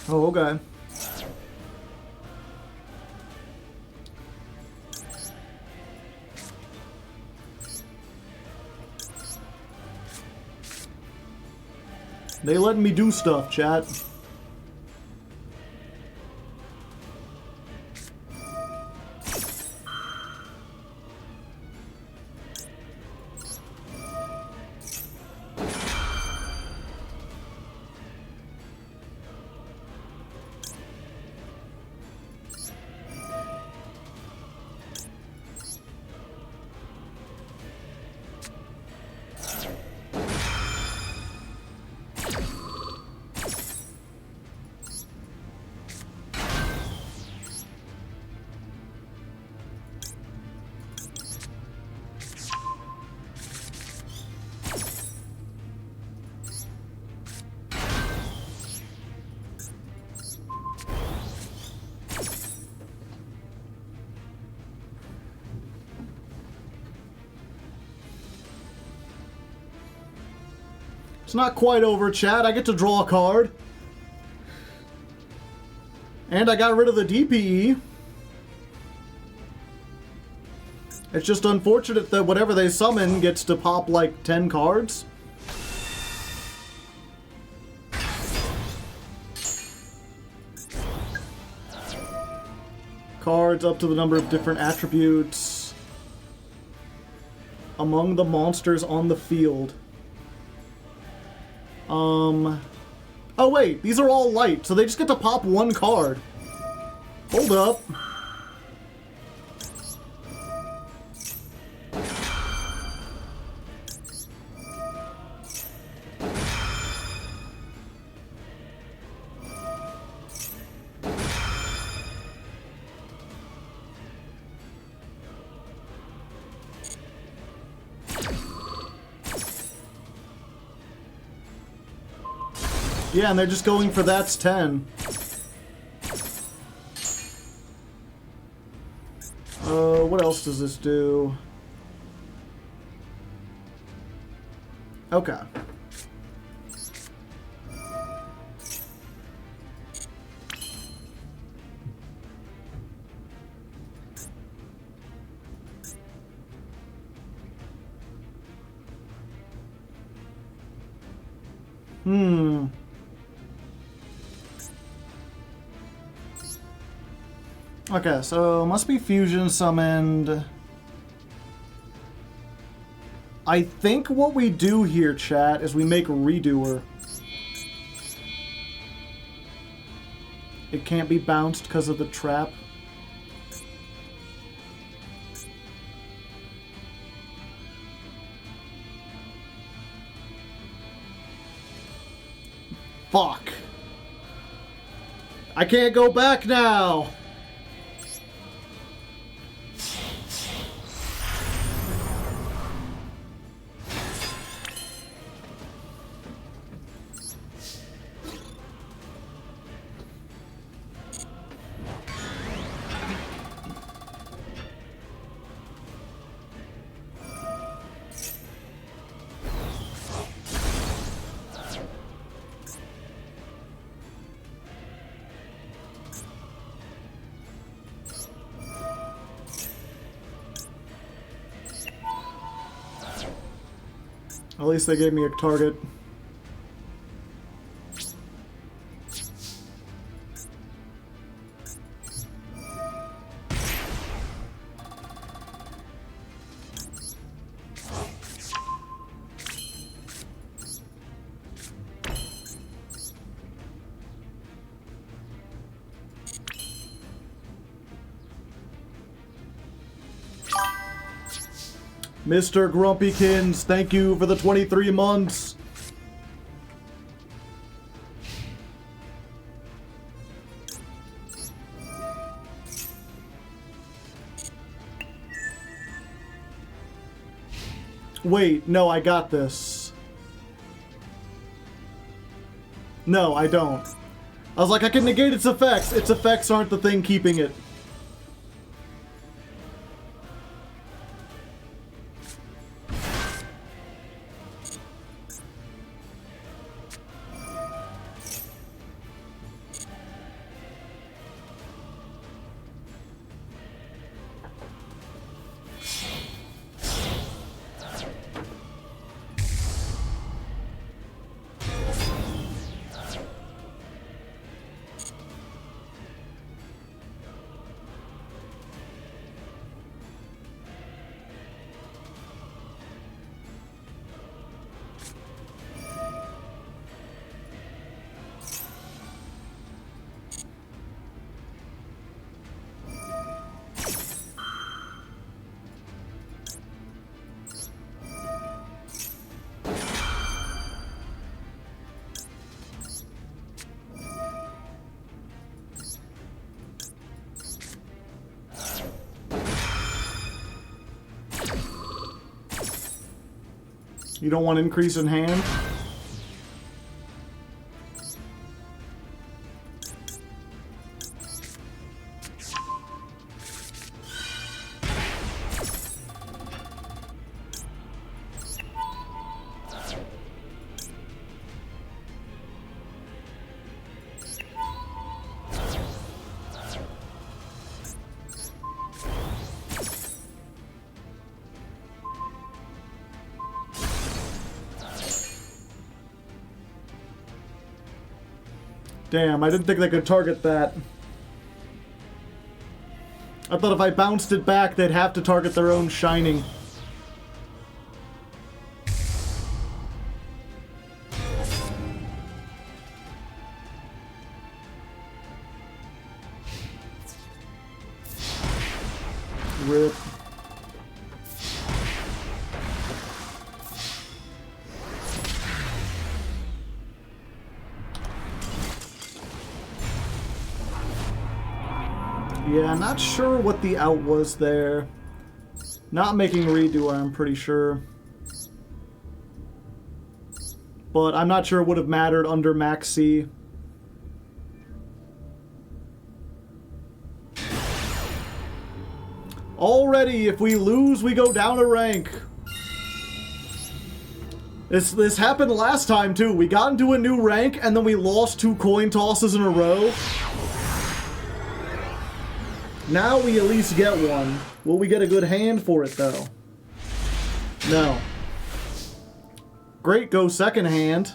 Oh, okay. They letting me do stuff, chat. It's not quite over, chat. I get to draw a card. And I got rid of the DPE. It's just unfortunate that whatever they summon gets to pop like 10 cards. Cards up to the number of different attributes among the monsters on the field. Oh wait, these are all light, so they just get to pop 1 card. Hold up. Yeah, and they're just going for that's 10. What else does this do? Okay. Okay, so must be fusion summoned. I think what we do here, chat, is we make Redoer. It can't be bounced because of the trap. Fuck. I can't go back now. At least they gave me a target. Mr. Grumpykins, thank you for the 23 months. Wait, no, I got this. No, I don't. I was like, I can negate its effects. Its effects aren't the thing keeping it. You don't want increase in hand? Damn, I didn't think they could target that. I thought if I bounced it back, they'd have to target their own Shining. Rip. Yeah, I'm not sure what the out was there. Not making redo, I'm pretty sure. But I'm not sure it would have mattered under Max C. Already, if we lose, we go down a rank. This happened last time, too. We got into a new rank, and then we lost 2 coin tosses in a row. Now we at least get one. Will we get a good hand for it, though? No. Great, go second hand.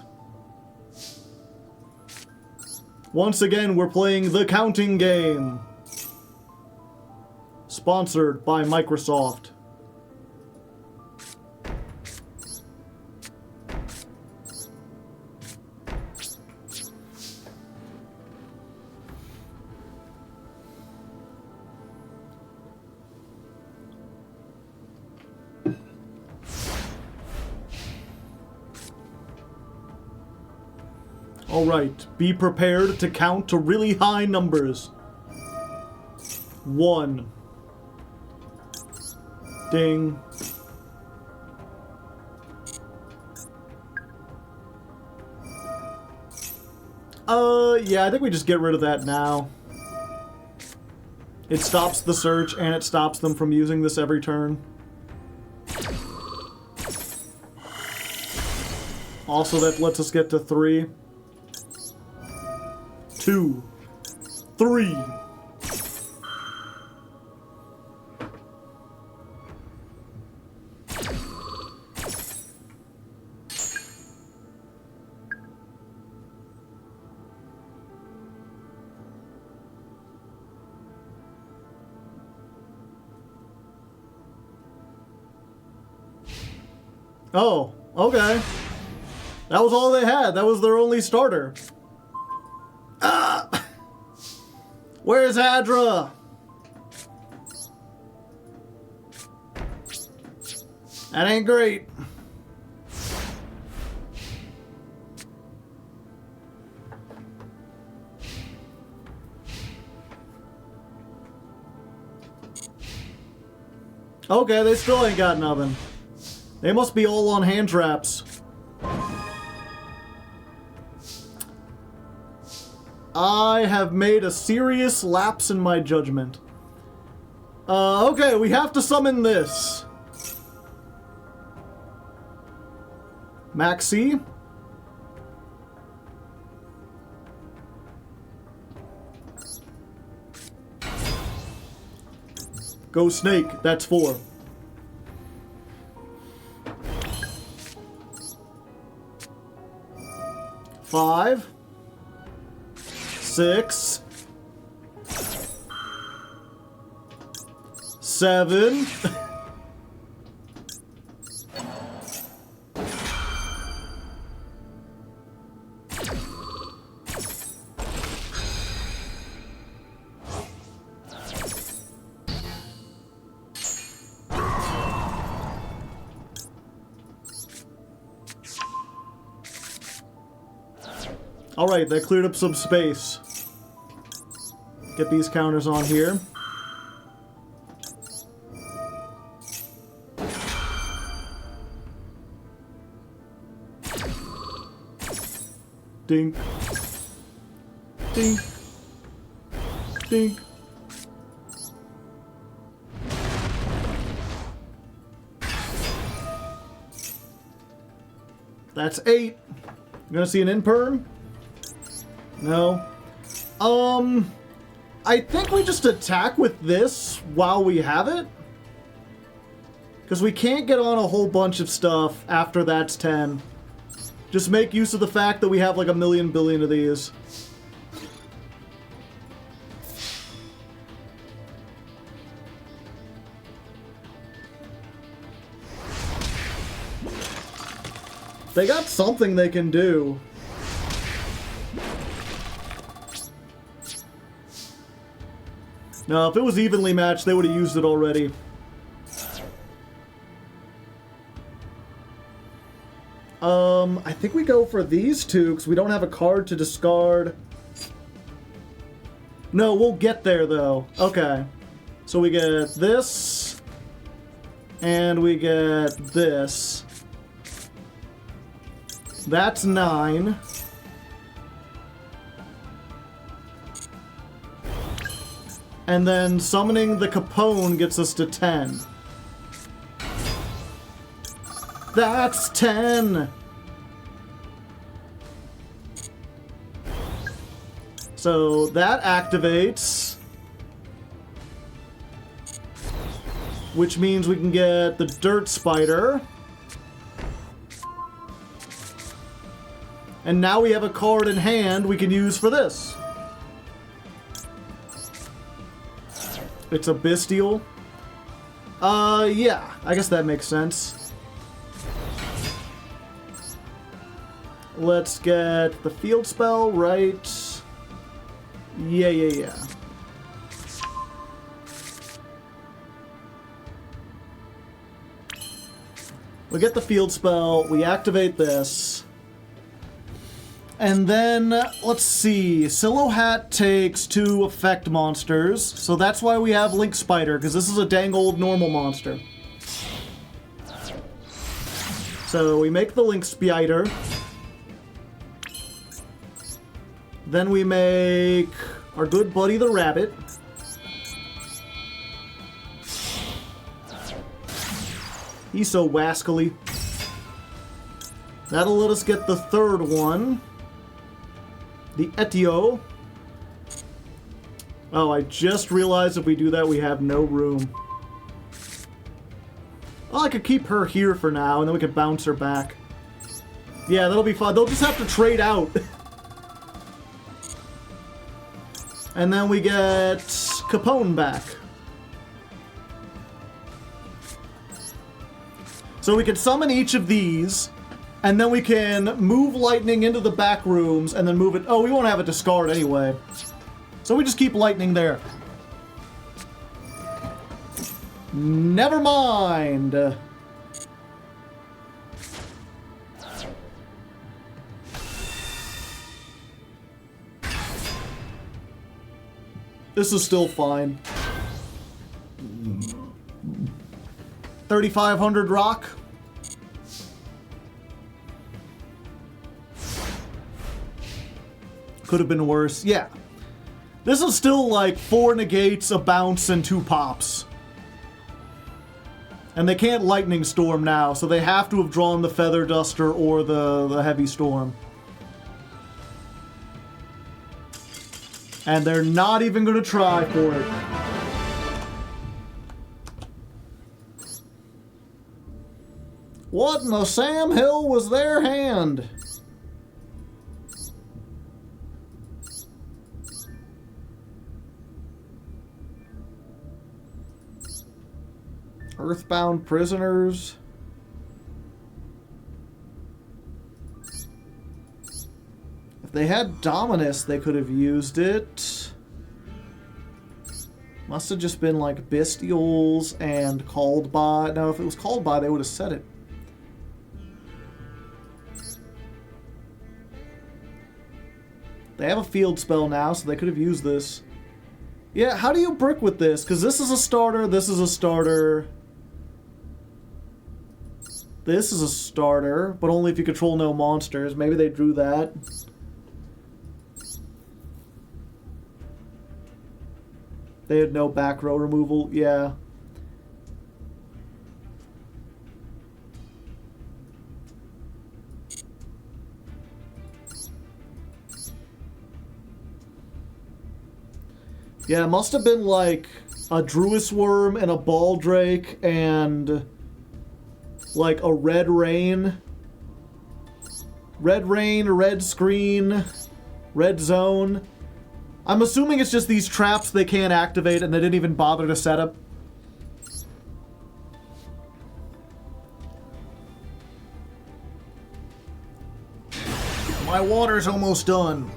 Once again, we're playing the counting game. Sponsored by Microsoft. Alright, be prepared to count to really high numbers. 1. Ding. Yeah, I think we just get rid of that now. It stops the search, and it stops them from using this every turn. Also, that lets us get to 3. 2, 3. Oh, okay. That was all they had. That was their only starter. Ah! Where's Hadra? That ain't great. Okay, they still ain't got nothing. They must be all on hand traps. I have made a serious lapse in my judgment. Okay, we have to summon this. Maxi. Go Snake, that's 4. Five, 6, 7. Alright, that cleared up some space. Get these counters on here. Dink. Dink. Dink. That's 8. You gonna see an imperm? No. I think we just attack with this while we have it. Because we can't get on a whole bunch of stuff after that's 10. Just make use of the fact that we have like a million billion of these. They got something they can do. No, if it was evenly matched, they would have used it already. I think we go for these two, because we don't have a card to discard. No, we'll get there, though. Okay. So we get this. And we get this. That's 9. And then summoning the Capone gets us to 10. That's 10! So that activates. Which means we can get the Dirt Spider. And now we have a card in hand we can use for this. It's a bestial. Yeah, I guess that makes sense. Let's get the field spell, right? Yeah. We get the field spell, we activate this. And then, let's see, Silo Hat takes 2 effect monsters, so that's why we have Link Spider, because this is a dang old normal monster. So we make the Link Spider. Then we make our good buddy the rabbit. He's so wascally. That'll let us get the third one. The Etio. Oh, I just realized if we do that, we have no room. Well, I could keep her here for now, and then we could bounce her back. Yeah, that'll be fun. They'll just have to trade out. And then we get Capone back. So we can summon each of these, and then we can move Lightning into the back rooms, and then move it... Oh, we won't have a discard anyway. So we just keep Lightning there. Never mind. This is still fine. 3,500 rock. Could have been worse. Yeah. This is still like 4 negates, a bounce, and 2 pops. And they can't Lightning Storm now, so they have to have drawn the Feather Duster or the Heavy Storm. And they're not even going to try for it. What in the Sam Hill was their hand? Earthbound prisoners. If they had Dominus, they could have used it. Must have just been like Bestials and Called By. No, if it was Called By, they would have said it. They have a field spell now, so they could have used this. Yeah, how do you brick with this? Because this is a starter, this is a starter. This is a starter, but only if you control no monsters. Maybe they drew that. They had no back row removal. Yeah. Yeah, it must have been like a Druis Worm and a Baldrake and like a Red Rain. Red Rain, Red Screen, Red Zone. I'm assuming it's just these traps they can't activate and they didn't even bother to set up. My water's almost done.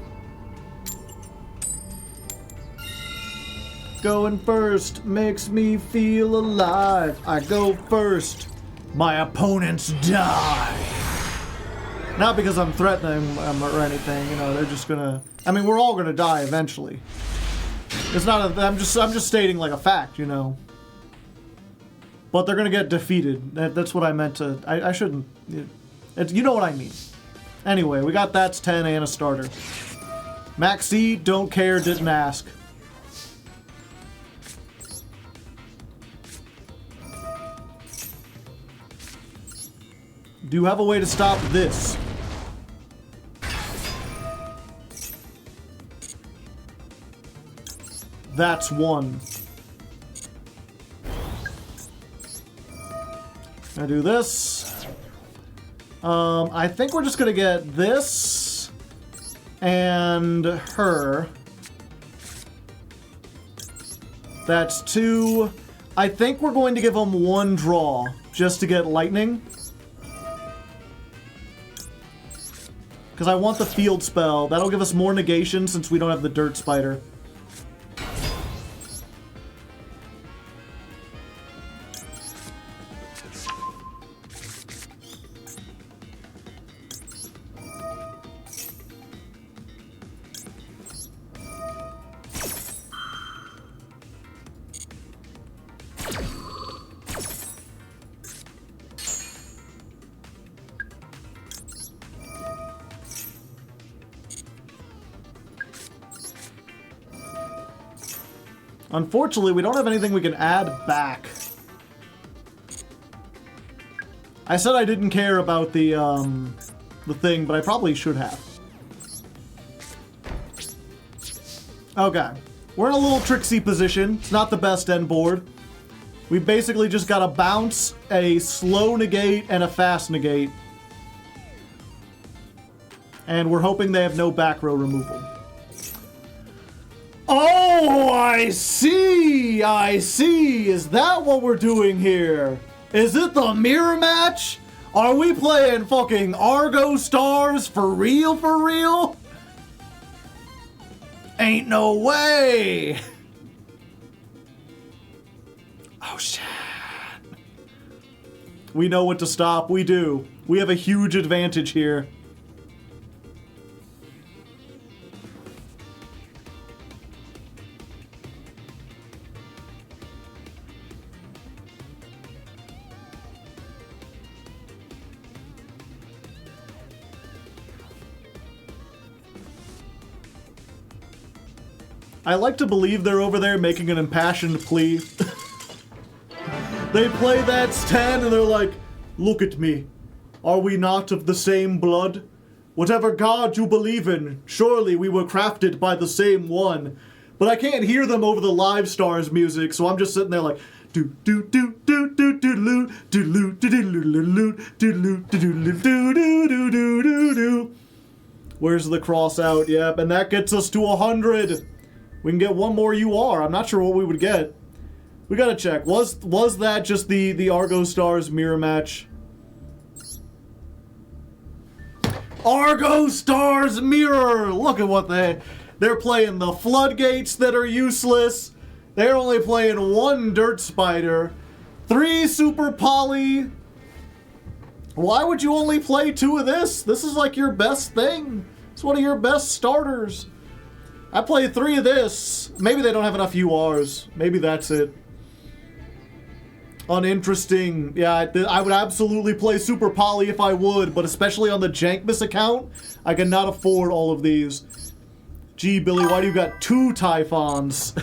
Going first makes me feel alive. I go first. My opponents die. Not because I'm threatening them or anything, you know, they're just gonna... I mean, we're all gonna die eventually. It's not a... I'm just stating like a fact, you know. But they're gonna get defeated. That's what I meant to... I shouldn't... you know what I mean. Anyway, we got that's 10 and a starter. Maxi, don't care, didn't ask. Do you have a way to stop this? That's 1. I do this. I think we're just gonna get this and her. That's 2. I think we're going to give them 1 draw, just to get lightning. Because I want the field spell. That'll give us more negation since we don't have the dirt spider. Unfortunately, we don't have anything we can add back. I said I didn't care about the thing, but I probably should have. Okay. We're in a little tricksy position. It's not the best end board. We basically just got a bounce, a slow negate, and a fast negate. And we're hoping they have no back row removal. Oh, I see! I see! Is that what we're doing here? Is it the mirror match? Are we playing fucking Argostars for real, for real? Ain't no way! Oh, shit. We know what to stop. We do. We have a huge advantage here. I like to believe they're over there making an impassioned plea. They play that stand and they're like, look at me. Are we not of the same blood? Whatever god you believe in, surely we were crafted by the same one. But I can't hear them over the live stars music, so I'm just sitting there like, do do do do do do do do do do do do do do do do. Where's the cross out? Yep, and that gets us to 100. We can get one more UR. I'm not sure what we would get. We gotta check. Was that just the Argostars mirror match? Argostars mirror! Look at what they're playing the floodgates that are useless. They're only playing 1 dirt spider, 3 super poly. Why would you only play 2 of this? This is like your best thing. It's one of your best starters. I played 3 of this. Maybe they don't have enough URs. Maybe that's it. Uninteresting. Yeah, I would absolutely play Super Poly if I would, but especially on the Jankmas account, I cannot afford all of these. Gee, Billy, why do you got 2 Typhons?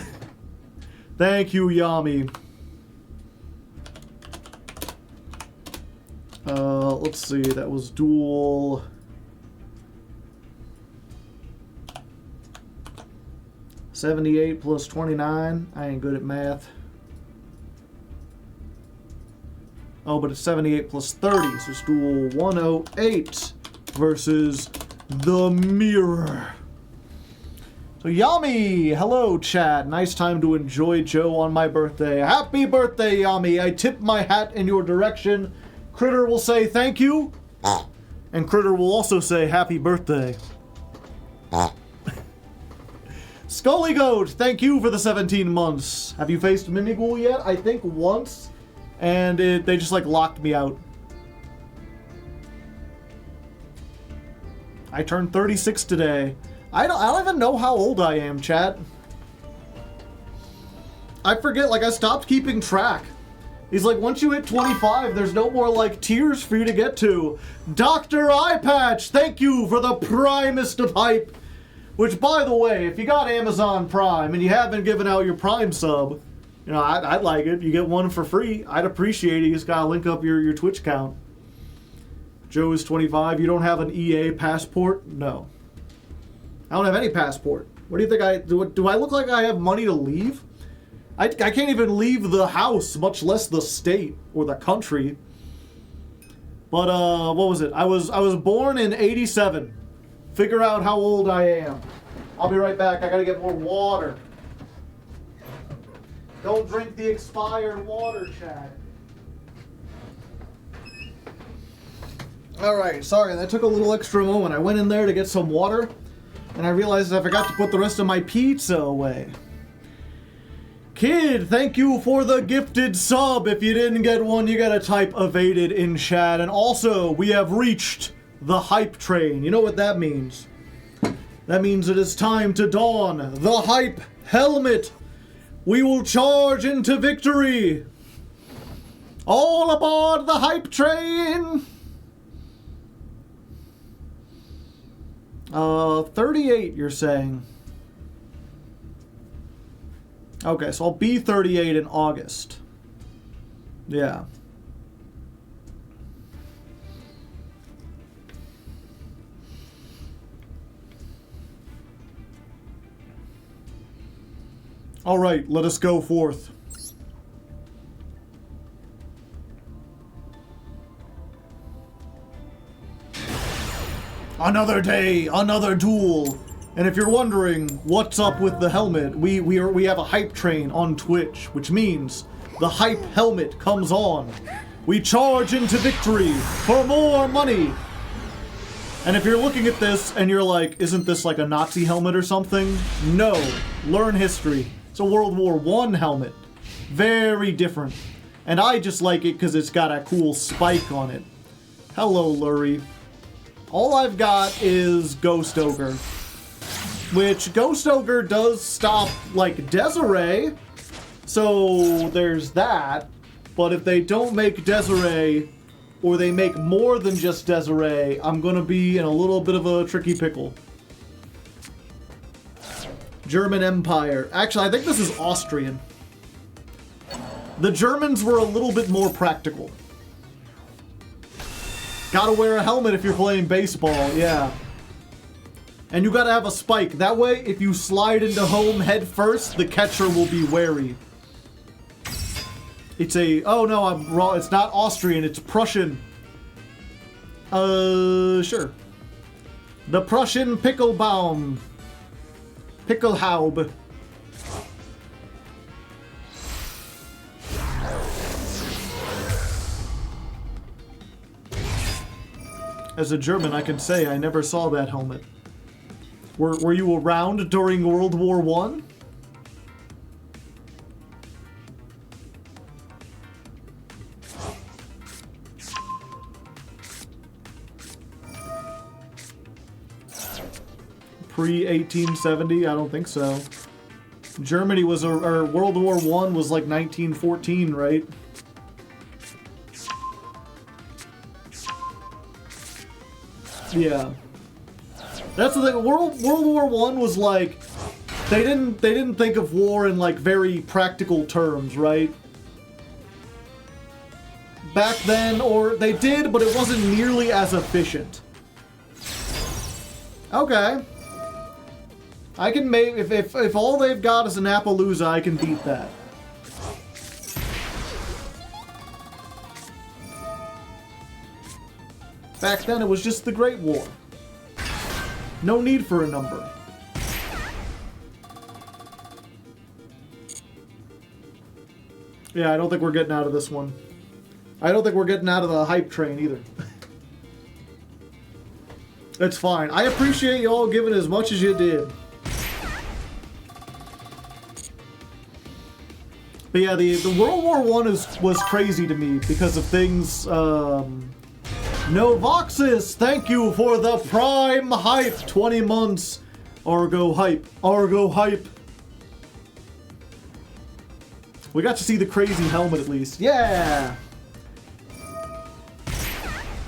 Thank you, Yami. Let's see. That was duel. $78 plus $29. I ain't good at math. Oh, but it's 78 plus 30. So it's duel 108 versus the mirror. So Yami, hello chat. Nice time to enjoy Joe on my birthday. Happy birthday, Yami. I tip my hat in your direction. Critter will say thank you. And Critter will also say happy birthday. Scully Goat, thank you for the 17 months. Have you faced Mimighoul yet? I think once. And they just like locked me out. I turned 36 today. I don't even know how old I am, chat. I forget, like I stopped keeping track. He's like, once you hit 25, there's no more like tiers for you to get to. Dr. Eyepatch, thank you for the primest of hype. Which, by the way, if you got Amazon Prime and you haven't given out your Prime sub, you know, I'd like it. You get one for free. I'd appreciate it. You just gotta link up your Twitch account. Joe is 25. You don't have an EA passport? No. I don't have any passport. What do you think I do? Do I look like I have money to leave? I can't even leave the house, much less the state or the country. But what was it? I was born in 87. Figure out how old I am. I'll be right back. I gotta get more water. Don't drink the expired water, chat. Alright, sorry, that took a little extra moment. I went in there to get some water, and I realized I forgot to put the rest of my pizza away. Kid, thank you for the gifted sub. If you didn't get one, you gotta type evaded in chat. And also, we have reached the hype train. You know what that means? That means it is time to don the hype helmet. We will charge into victory. All aboard the hype train. 38, you're saying. Okay, so I'll be 38 in August. Yeah. All right, let us go forth. Another day, another duel. And if you're wondering what's up with the helmet, we have a hype train on Twitch, which means the hype helmet comes on. We charge into victory for more money. And if you're looking at this and you're like, isn't this like a Nazi helmet or something? No, learn history. It's a World War I helmet. Very different. And I just like it because it's got a cool spike on it. Hello, Lurie. All I've got is Ghost Ogre. Which, Ghost Ogre does stop, like, Desiree. So, there's that. But if they don't make Desiree, or they make more than just Desiree, I'm gonna be in a little bit of a tricky pickle. German Empire. Actually, I think this is Austrian. The Germans were a little bit more practical. Gotta wear a helmet if you're playing baseball, yeah. And you gotta have a spike. That way, if you slide into home head first, the catcher will be wary. It's a... Oh no, I'm wrong. It's not Austrian, it's Prussian. Sure. The Prussian Pickelbaum. Pickelhaube. As a German, I can say I never saw that helmet. Were you around during World War I? Pre-1870? I don't think so. Germany was, or World War I was like 1914, right? Yeah. That's the thing. World War I was like, they didn't think of war in like very practical terms, right? Back then, or they did, but it wasn't nearly as efficient. Okay. I can make, if all they've got is an Appaloosa, I can beat that. Back then, it was just the Great War. No need for a number. Yeah, I don't think we're getting out of this one. I don't think we're getting out of the hype train either. It's fine. I appreciate you all giving as much as you did. But yeah, the World War I was crazy to me because of things, Novoxis, thank you for the Prime Hype, 20 months. Argo Hype, Argo Hype. We got to see the crazy helmet at least. Yeah!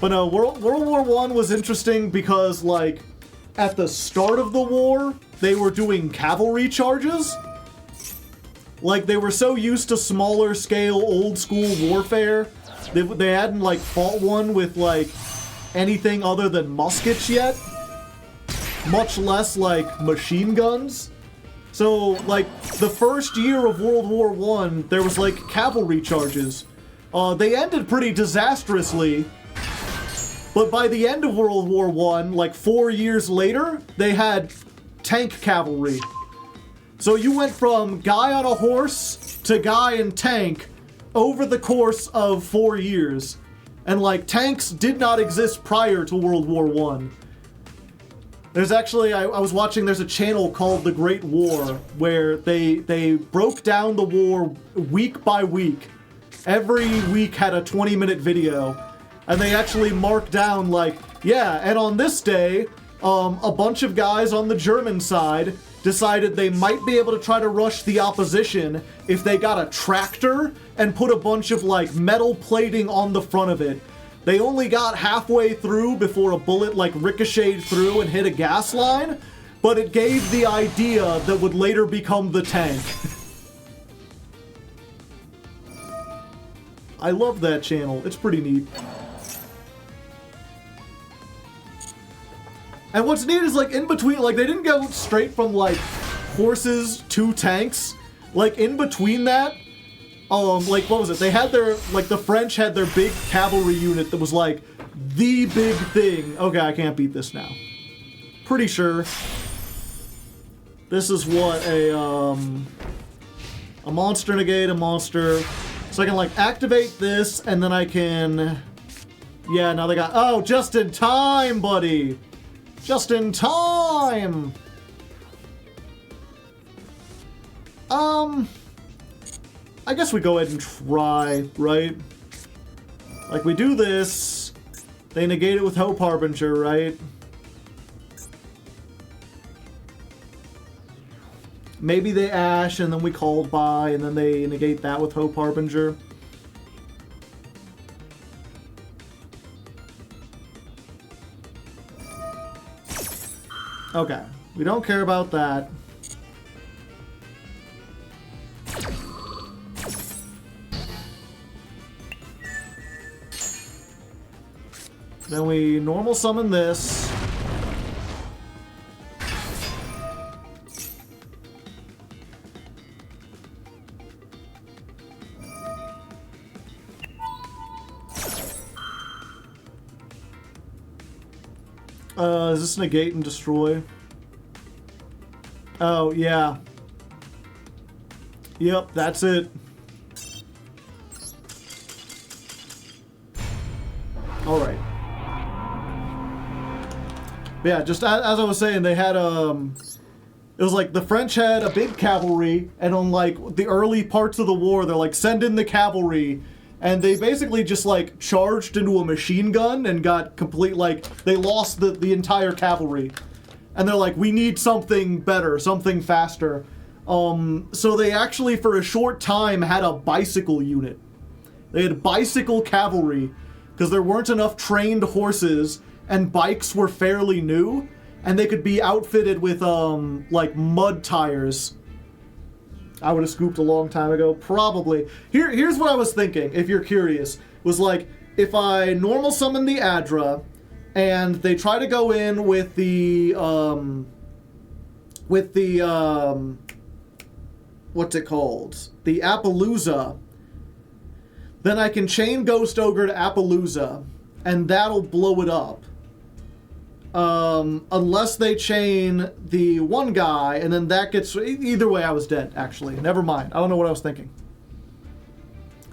But no, World War I was interesting because, like, at the start of the war, they were doing cavalry charges. Like, they were so used to smaller scale, old school warfare. They hadn't, like, fought one with, like, anything other than muskets yet. Much less, like, machine guns. So, like, the first year of World War I, there was, like, cavalry charges. They ended pretty disastrously. But by the end of World War I, like 4 years later, they had tank cavalry. So you went from guy on a horse to guy in tank over the course of 4 years. And, like, tanks did not exist prior to World War I. There's actually, I was watching, there's a channel called The Great War, where they broke down the war week by week. Every week had a 20-minute video. And they actually marked down, like, yeah, and on this day, a bunch of guys on the German side decided they might be able to try to rush the opposition if they got a tractor and put a bunch of, like, metal plating on the front of it. They only got halfway through before a bullet, like, ricocheted through and hit a gas line, but it gave the idea that would later become the tank. I love that channel. It's pretty neat. And what's neat is, like, in between, like, they didn't go straight from, like, horses to tanks. Like, in between that, like, what was it? They had their, like, the French had their big cavalry unit that was, like, the big thing. Okay, I can't beat this now. Pretty sure. This is what a monster negate, a monster. So I can, like, activate this, and then I can... Yeah, now they got... Oh, just in time, buddy! Just in time! I guess we go ahead and try, right? Like, we do this, they negate it with Hope Harbinger, right? Maybe they Ash, and then we called by, and then they negate that with Hope Harbinger. Okay, we don't care about that. Then we normal summon this. Is this negate and destroy? Oh, yeah. Yep, that's it. Alright. Yeah, just as I was saying, they had, it was like the French had a big cavalry, and on, like, the early parts of the war, they're like, send in the cavalry. And they basically just, like, charged into a machine gun and got complete, like, they lost the entire cavalry. And they're like, we need something better, something faster. So they actually, for a short time, had a bicycle unit. They had bicycle cavalry, because there weren't enough trained horses, and bikes were fairly new, and they could be outfitted with, like, mud tires. I would have scooped a long time ago, probably. Here's what I was thinking, if you're curious, was like, if I normal summon the Adra, and they try to go in with the, what's it called? The Appaloosa, then I can chain Ghost Ogre to Appaloosa, and that'll blow it up. Unless they chain the one guy, and then that gets... Either way, I was dead, actually. Never mind. I don't know what I was thinking.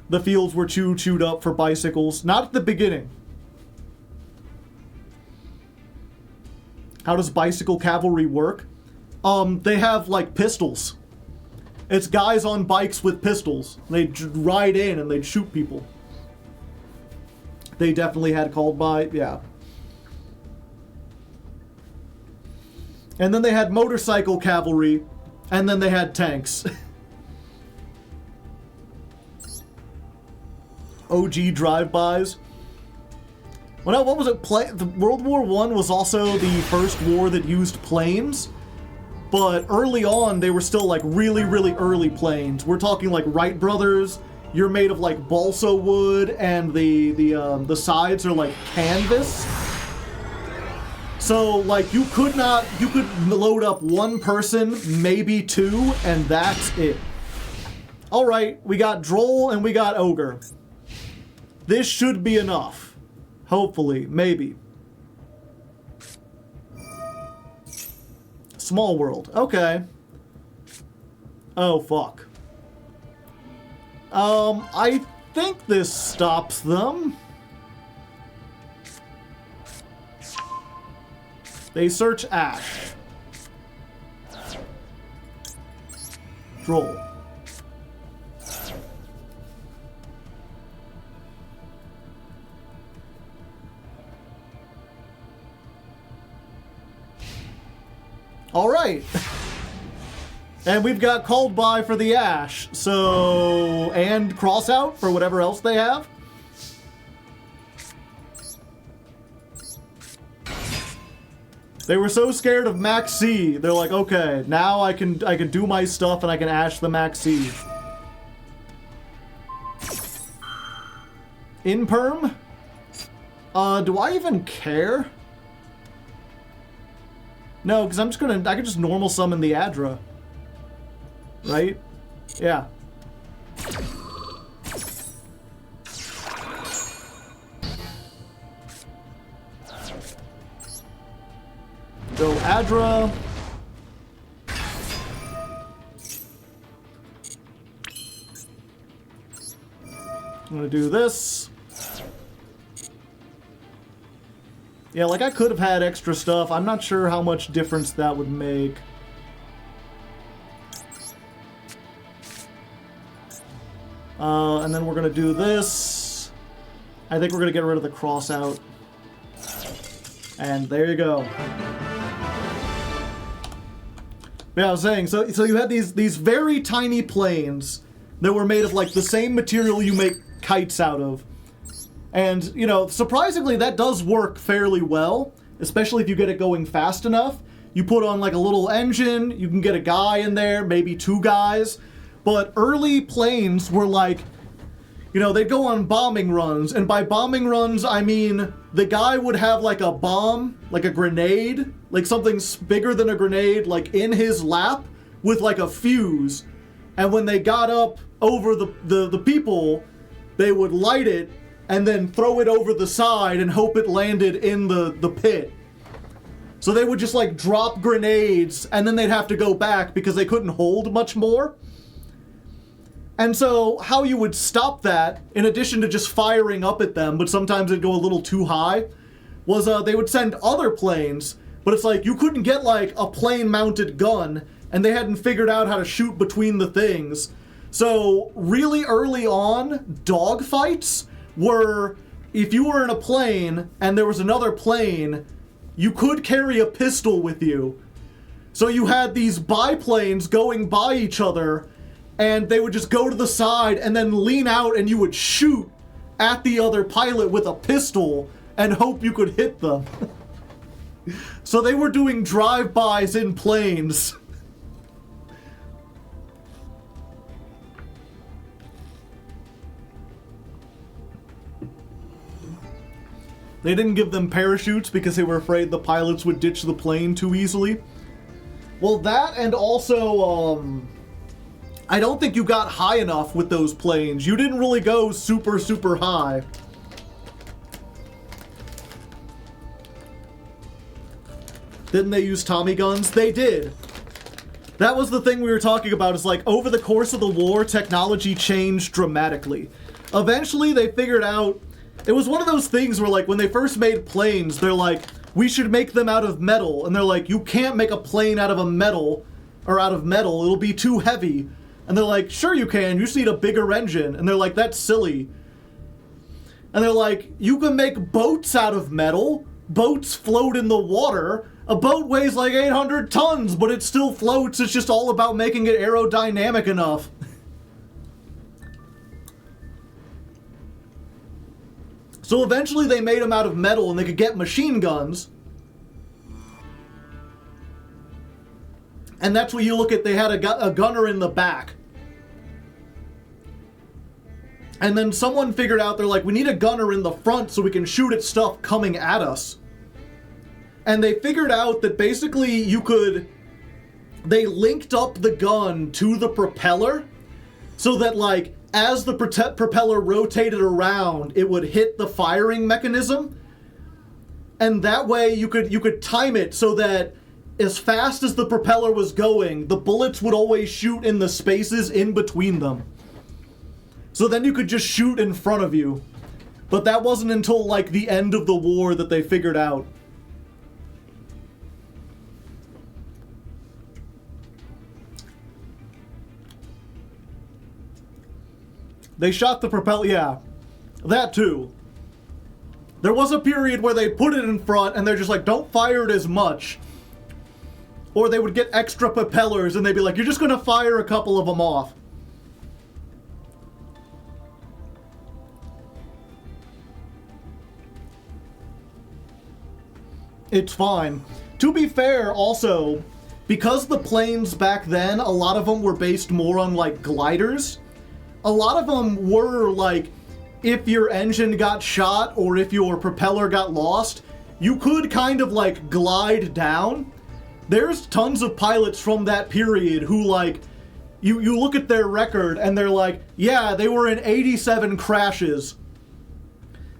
The fields were chewed up for bicycles. Not at the beginning. How does bicycle cavalry work? They have, like, pistols. It's guys on bikes with pistols. They'd ride in and they'd shoot people. They definitely had called by... Yeah. And then they had motorcycle cavalry, and then they had tanks. OG drive-bys. Well, what was it? World War I was also the first war that used planes, but early on they were still like really, really early planes. We're talking like Wright brothers. You're made of like balsa wood, and the sides are like canvas. So, like, you could load up one person, maybe two, and that's it. Alright, we got Droll and we got Ogre. This should be enough. Hopefully, maybe. Small world, okay. Oh, fuck. I think this stops them. They search Ash. Droll. All right. And we've got called by for the Ash. So, and cross out for whatever else they have. They were so scared of Max C. They're like, okay, now I can do my stuff and I can Ash the Max C. Imperm? Do I even care? No, because I can just normal summon the Adra. Right? Yeah. So, Adra. I'm gonna do this. Yeah, like I could have had extra stuff. I'm not sure how much difference that would make. And then we're gonna do this. I think we're gonna get rid of the cross out. And there you go. Yeah, I was saying, so you had these very tiny planes that were made of like the same material you make kites out of. And, you know, surprisingly that does work fairly well, especially if you get it going fast enough. You put on like a little engine, you can get a guy in there, maybe two guys. But early planes were like, you know, they'd go on bombing runs, and by bombing runs, I mean the guy would have like a bomb, like a grenade, like something bigger than a grenade, like in his lap with like a fuse. And when they got up over the people, they would light it and then throw it over the side and hope it landed in the pit. So they would just like drop grenades and then they'd have to go back because they couldn't hold much more. And so how you would stop that, in addition to just firing up at them, but sometimes it'd go a little too high, was they would send other planes, but it's like you couldn't get like a plane-mounted gun, and they hadn't figured out how to shoot between the things. So really early on, dogfights were, if you were in a plane and there was another plane, you could carry a pistol with you. So you had these biplanes going by each other, and they would just go to the side and then lean out and you would shoot at the other pilot with a pistol and hope you could hit them. So they were doing drive-bys in planes. They didn't give them parachutes because they were afraid the pilots would ditch the plane too easily. Well, that and also, I don't think you got high enough with those planes. You didn't really go super, super high. Didn't they use Tommy guns? They did. That was the thing we were talking about, is like, over the course of the war, technology changed dramatically. Eventually, they figured out, it was one of those things where, like, when they first made planes, they're like, we should make them out of metal. And they're like, you can't make a plane out of a metal, or out of metal, it'll be too heavy. And they're like, sure you can, you just need a bigger engine. And they're like, that's silly. And they're like, you can make boats out of metal. Boats float in the water. A boat weighs like 800 tons, but it still floats. It's just all about making it aerodynamic enough. So eventually they made them out of metal and they could get machine guns. And that's what you look at, they had a gunner in the back. And then someone figured out, they're like, we need a gunner in the front so we can shoot at stuff coming at us. And they figured out that basically they linked up the gun to the propeller so that, like, as the propeller rotated around, it would hit the firing mechanism. And that way you could time it so that as fast as the propeller was going, the bullets would always shoot in the spaces in between them. So then you could just shoot in front of you. But that wasn't until, like, the end of the war that they figured out. They shot the propeller, yeah. That too. There was a period where they put it in front and they're just like, don't fire it as much. Or they would get extra propellers and they'd be like, you're just gonna fire a couple of them off. It's fine. To be fair, also, because the planes back then, a lot of them were based more on, like, gliders. A lot of them were, like, if your engine got shot or if your propeller got lost, you could kind of, like, glide down. There's tons of pilots from that period who, like, you look at their record and they're like, yeah, they were in 87 crashes.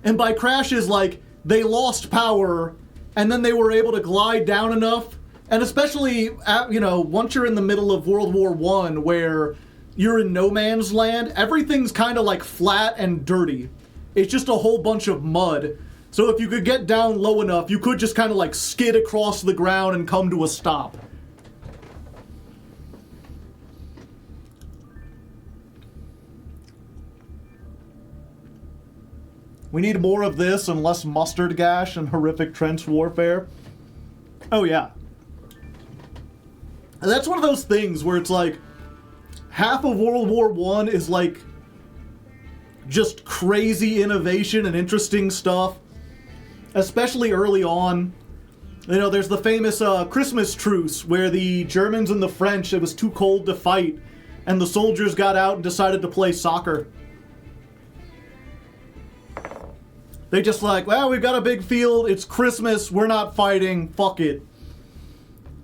And by crashes, like, they lost power and then they were able to glide down enough. And especially, you know, once you're in the middle of World War I, where you're in no man's land, everything's kind of like flat and dirty. It's just a whole bunch of mud. So if you could get down low enough, you could just kind of like skid across the ground and come to a stop. We need more of this and less mustard gas and horrific trench warfare. Oh yeah. And that's one of those things where it's like, half of World War I is like just crazy innovation and interesting stuff, especially early on. You know, there's the famous Christmas truce where the Germans and the French, it was too cold to fight, and the soldiers got out and decided to play soccer. They just like, well, we've got a big field, it's Christmas, we're not fighting, fuck it.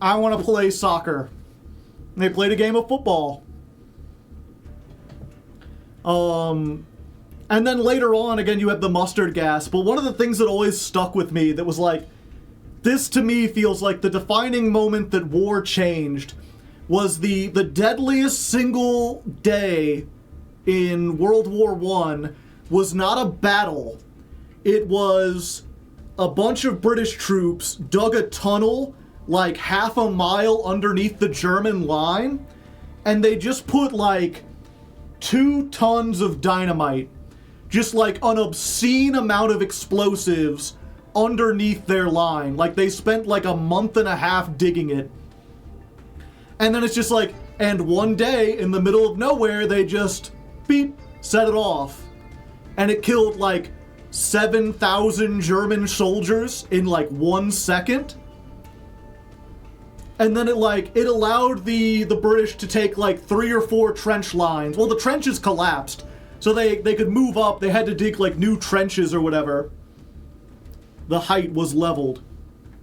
I want to play soccer. And they played a game of football. And then later on, again, you have the mustard gas. But one of the things that always stuck with me that was like, this to me feels like the defining moment that war changed was the deadliest single day in World War I was not a battle. It was a bunch of British troops dug a tunnel like half a mile underneath the German line, and they just put like 2 tons of dynamite, just like an obscene amount of explosives underneath their line. Like they spent like a month and a half digging it. And then it's just like, and one day in the middle of nowhere, they just beep, set it off. And it killed like 7,000 German soldiers in like 1 second. And then it allowed the British to take like 3 or 4 trench lines. Well, the trenches collapsed, so they could move up. They had to dig like new trenches or whatever. The height was leveled.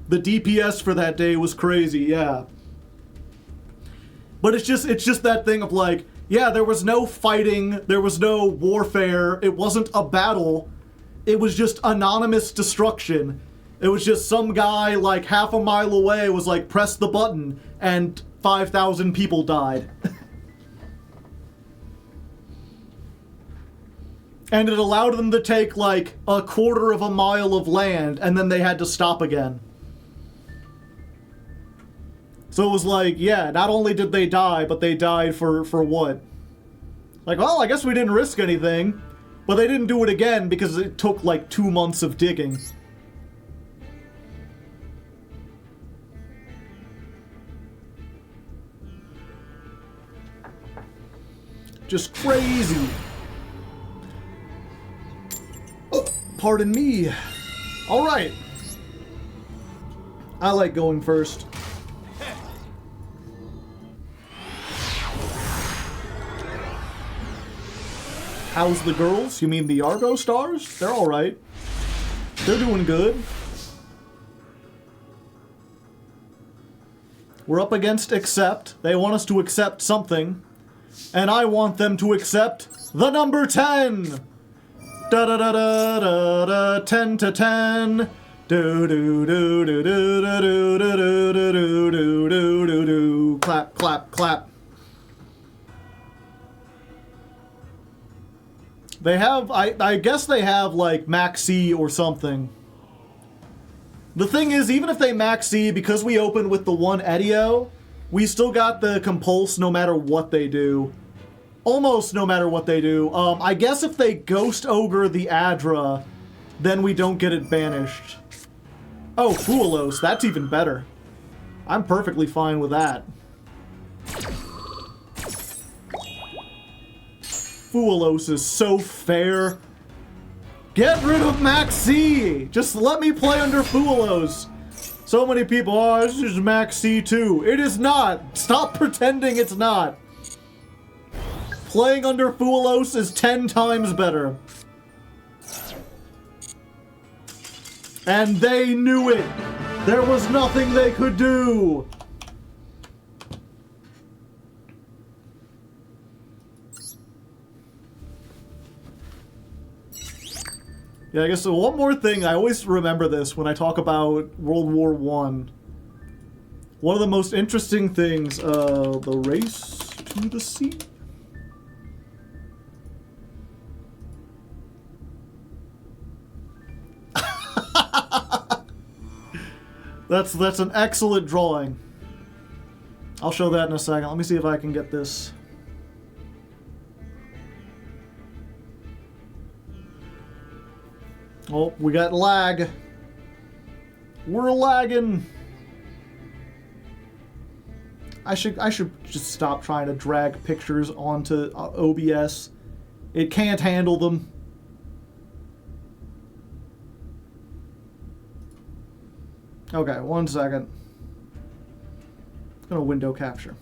The DPS for that day was crazy, yeah. But it's just that thing of like, yeah, there was no fighting, there was no warfare, it wasn't a battle, it was just anonymous destruction. It was just some guy like half a mile away was like, press the button, and 5,000 people died. And it allowed them to take like a quarter of a mile of land, and then they had to stop again. So it was like, yeah, not only did they die, but they died for what? Like, well, I guess we didn't risk anything. But they didn't do it again because it took like 2 months of digging. Just crazy. Oh, pardon me. All right. I like going first. How's the girls? You mean the Argostars? They're all right. They're doing good. We're up against accept. They want us to accept something. And I want them to accept the number 10. Da da da da da da. 10 to 10. Do do do do do do do do do do do do do do. Clap, clap, clap. They have, I guess they have like Max C or something. The thing is, even if they Max C, because we open with the one Edio, we still got the Compulse no matter what they do. Almost no matter what they do. I guess if they Ghost Ogre the Adra, then we don't get it banished. Oh, Fuelos, that's even better. I'm perfectly fine with that. Fuelos is so fair. Get rid of Max C! Just let me play under Fuelos. So many people, oh, this is Max C too. It is not. Stop pretending it's not. Playing under Fuelos is 10 times better. And they knew it! There was nothing they could do! Yeah, I guess so. One more thing, I always remember this when I talk about World War I. One of the most interesting things, the race to the sea? That's an excellent drawing. I'll show that in a second. Let me see if I can get this. Oh, we got lag. We're lagging. I should just stop trying to drag pictures onto OBS. It can't handle them. Okay, 1 second. I'm gonna window capture.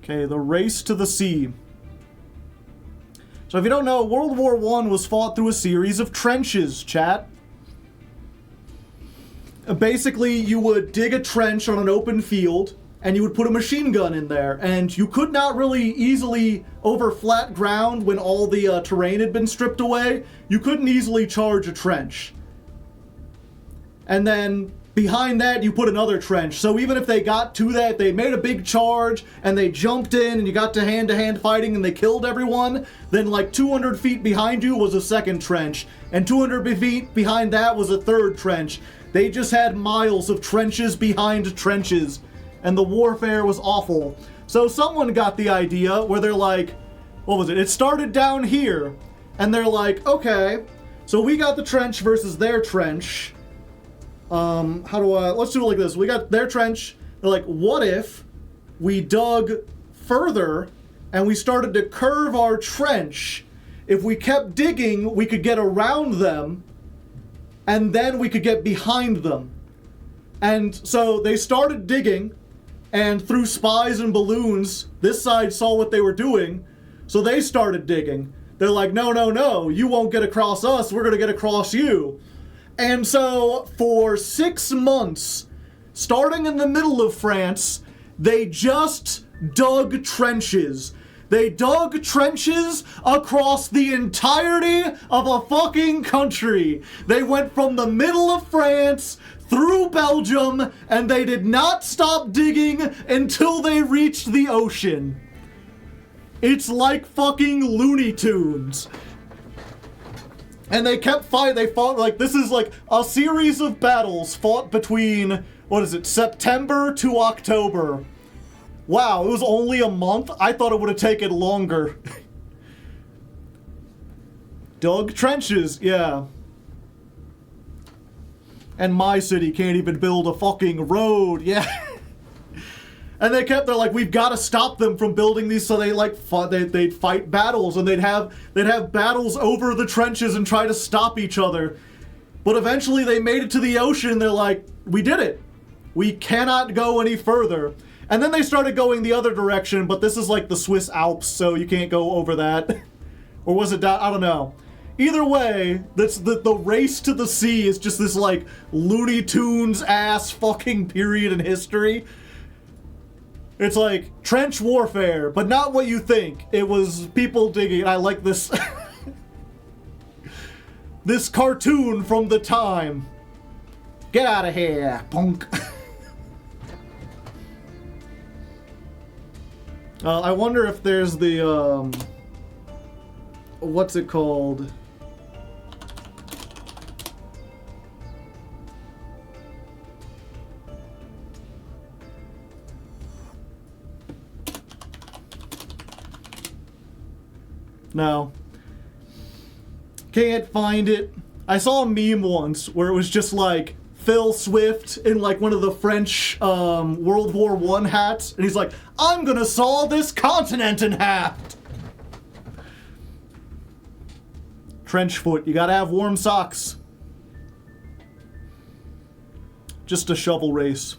Okay, the race to the sea. So if you don't know, World War I was fought through a series of trenches, chat. Basically, you would dig a trench on an open field, and you would put a machine gun in there, and you could not really easily, over flat ground when all the terrain had been stripped away, you couldn't easily charge a trench. And then behind that, you put another trench. So even if they got to that, they made a big charge, and they jumped in, and you got to hand fighting, and they killed everyone, then like 200 feet behind you was a second trench, and 200 feet behind that was a third trench. They just had miles of trenches behind trenches, and the warfare was awful. So someone got the idea where they're like, what was it? It started down here, and they're like, okay, so we got the trench versus their trench. Let's do it like this. We got their trench. They're like, what if we dug further and we started to curve our trench? If we kept digging, we could get around them, and then we could get behind them. And so they started digging, and through spies and balloons, this side saw what they were doing, so they started digging. They're like, no, no, no, you won't get across us, we're gonna get across you. And so, for 6 months, starting in the middle of France, they just dug trenches. They dug trenches across the entirety of a fucking country. They went from the middle of France through Belgium, and they did not stop digging until they reached the ocean. It's like fucking Looney Tunes. And they kept fighting. They fought, like, this is like a series of battles fought between, what is it, September to October. Wow, it was only a month? I thought it would have taken longer. Dug trenches, yeah. And my city can't even build a fucking road, yeah. And they're like, we've got to stop them from building these, so they like they'd fight battles, and they'd have battles over the trenches and try to stop each other. But eventually they made it to the ocean, and they're like, we did it. We cannot go any further. And then they started going the other direction, but this is like the Swiss Alps, so you can't go over that. Or was it I don't know. Either way, that's the race to the sea is just this like Looney Tunes ass fucking period in history. It's like trench warfare, but not what you think. It was people digging. I like this. This cartoon from the time. Get out of here, punk. I wonder if there's the, what's it called? No. Can't find it. I saw a meme once where it was just like Phil Swift in like one of the French World War I hats, and he's like, I'm gonna saw this continent in half. Trench foot, you gotta have warm socks. Just a shovel race.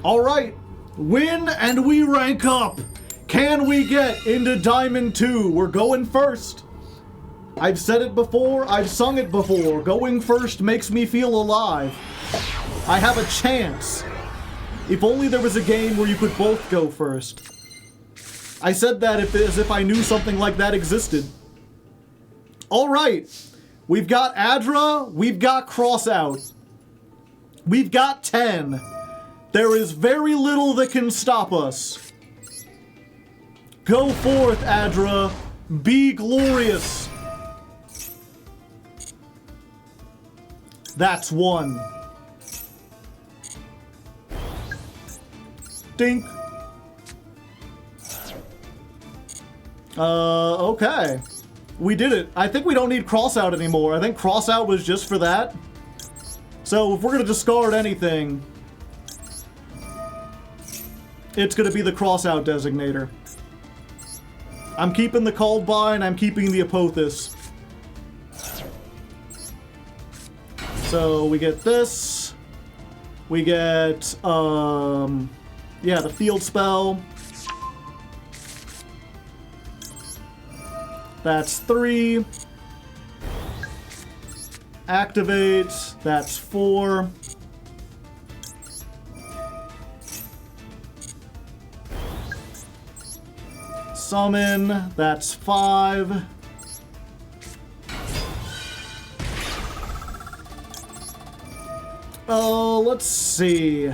Alright, win and we rank up. Can we get into Diamond 2? We're going first. I've said it before, I've sung it before. Going first makes me feel alive. I have a chance. If only there was a game where you could both go first. I said that as if I knew something like that existed. Alright. We've got Adra, we've got Crossout. We've got 10. There is very little that can stop us. Go forth, Adra. Be glorious. That's 1. Dink. Okay. We did it. I think we don't need Crossout anymore. I think Crossout was just for that. So if we're gonna discard anything, it's gonna be the Crossout designator. I'm keeping the Caldbine, I'm keeping the Apophis. So we get this. We get, yeah, the field spell. That's 3. Activate, that's 4. Summon, that's 5. Let's see.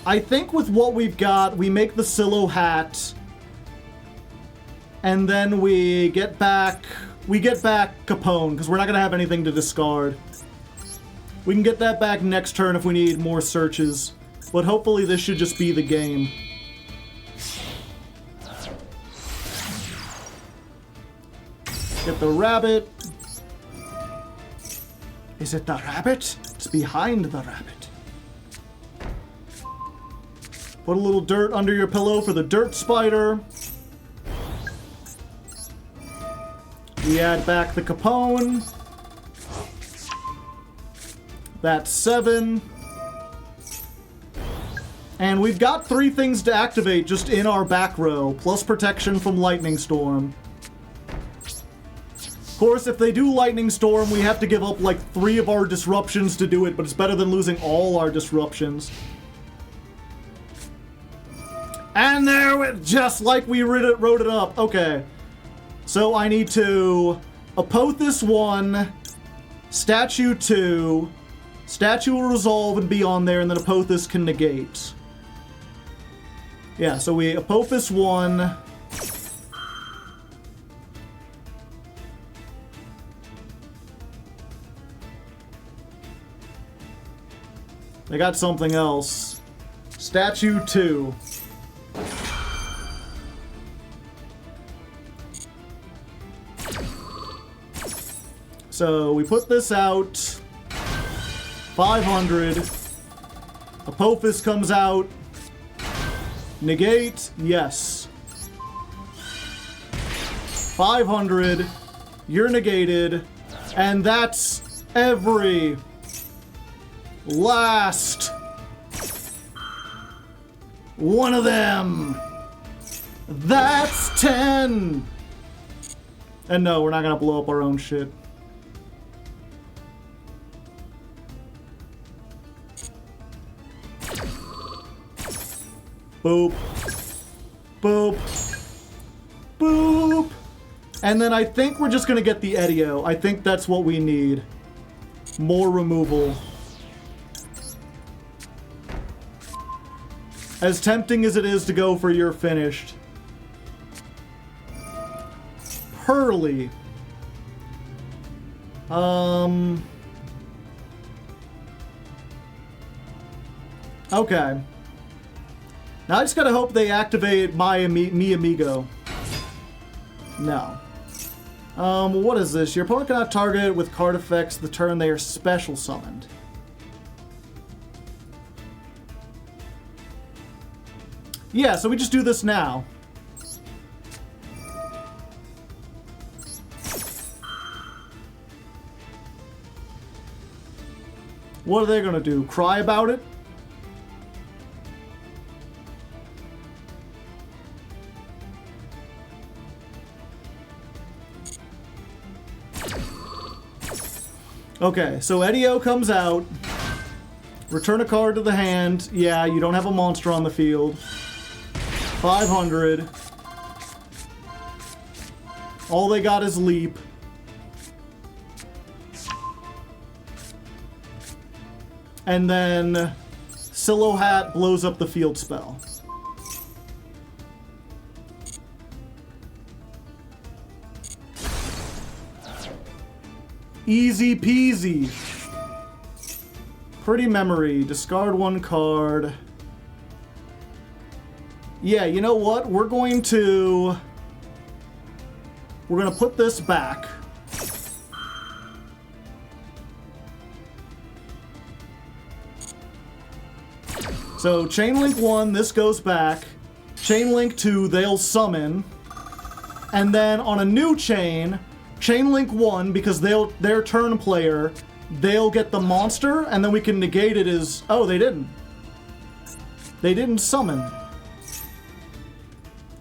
I think with what we've got, we make the Silo hat. And then we get back Capone, because we're not going to have anything to discard. We can get that back next turn if we need more searches. But hopefully this should just be the game. Get the rabbit. Is it the rabbit? It's behind the rabbit. Put a little dirt under your pillow for the dirt spider. We add back the Capone. That's 7. And we've got 3 things to activate just in our back row, plus protection from Lightning Storm. Of course, if they do Lightning Storm, we have to give up like 3 of our disruptions to do it, but it's better than losing all our disruptions. And there, just like we wrote it up. Okay. So I need to Apophis 1, Statue 2, Statue will resolve and be on there, and then Apophis can negate. Yeah, so we Apophis 1. I got something else. Statue 2. So we put this out. 500. Apophis comes out. Negate, yes. 500. You're negated. And that's every last one of them. That's 10. And no, we're not gonna blow up our own shit. Boop. Boop. Boop. And then I think we're just going to get the Edio. I think that's what we need. More removal. As tempting as it is to go for you're finished. Hurley. Okay. Now I just gotta hope they activate Mi Amigo. No. What is this? Your opponent cannot target with card effects the turn they are special summoned. Yeah, so we just do this now. What are they gonna do? Cry about it? Okay, so Edio comes out. Return a card to the hand. Yeah, you don't have a monster on the field. 500. All they got is leap. And then Silo Hat blows up the field spell. Easy peasy. Pretty memory. Discard one card. Yeah, you know what? We're gonna put this back. So Chain Link 1, this goes back. Chain Link 2, they'll summon. And then on a new chain, Chain Link 1, because their turn player, they'll get the monster, and then we can negate it as... Oh, they didn't. They didn't summon.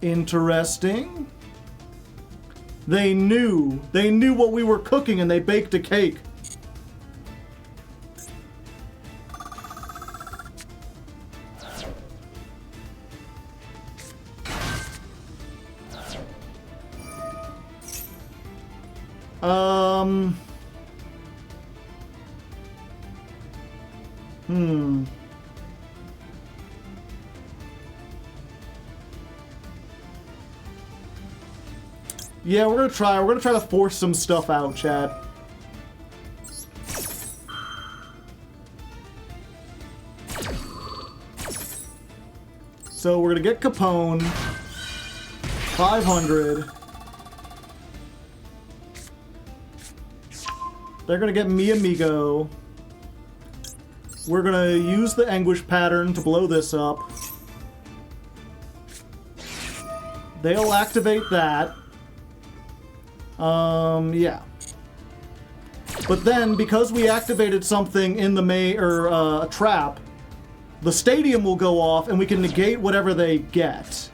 Interesting. They knew. They knew what we were cooking, and they baked a cake. Yeah, we're gonna try to force some stuff out, chat. So we're gonna get Capone. 500. They're gonna get Mi Amigo. We're gonna use the Anguish pattern to blow this up. They'll activate that. Yeah. But then, because we activated something in the a trap, the stadium will go off and we can negate whatever they get.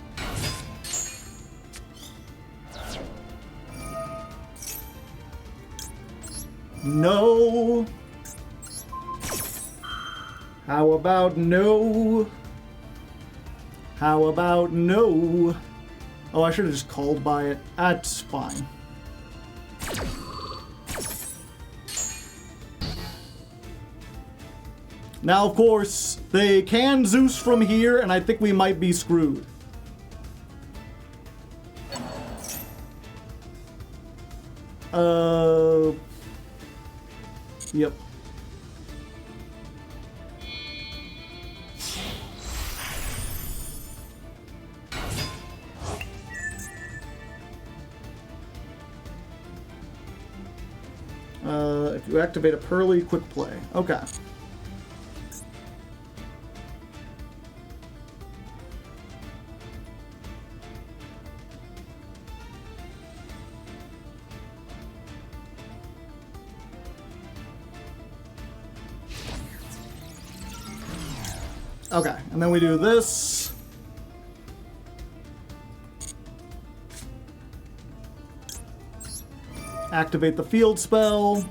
No. How about no? How about no? Oh, I should have just called by it. That's fine. Now, of course, they can Zeus from here, and I think we might be screwed. Yep. If you activate a Pearly, quick play. Okay. Okay, and then we do this. Activate the field spell.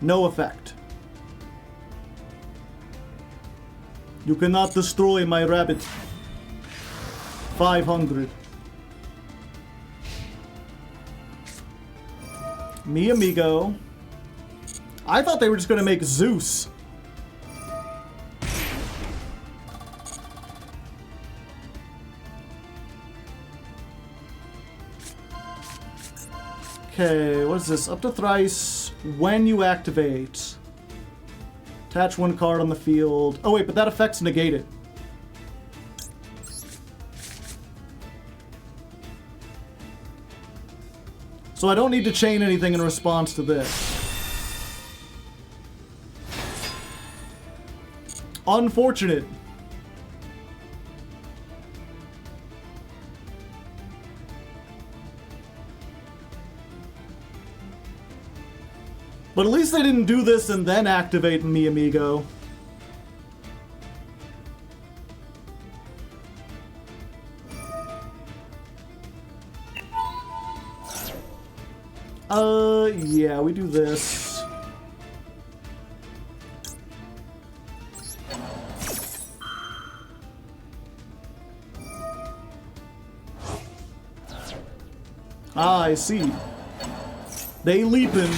No effect. You cannot destroy my rabbit. 500. Mi amigo. I thought they were just gonna make Zeus. Okay, what is this? Up to thrice when you activate. Attach one card on the field. Oh wait, but that effect's negated. So I don't need to chain anything in response to this. Unfortunate. But at least they didn't do this and then activate Mi Amigo. Yeah, we do this. Ah, I see. They leapin'.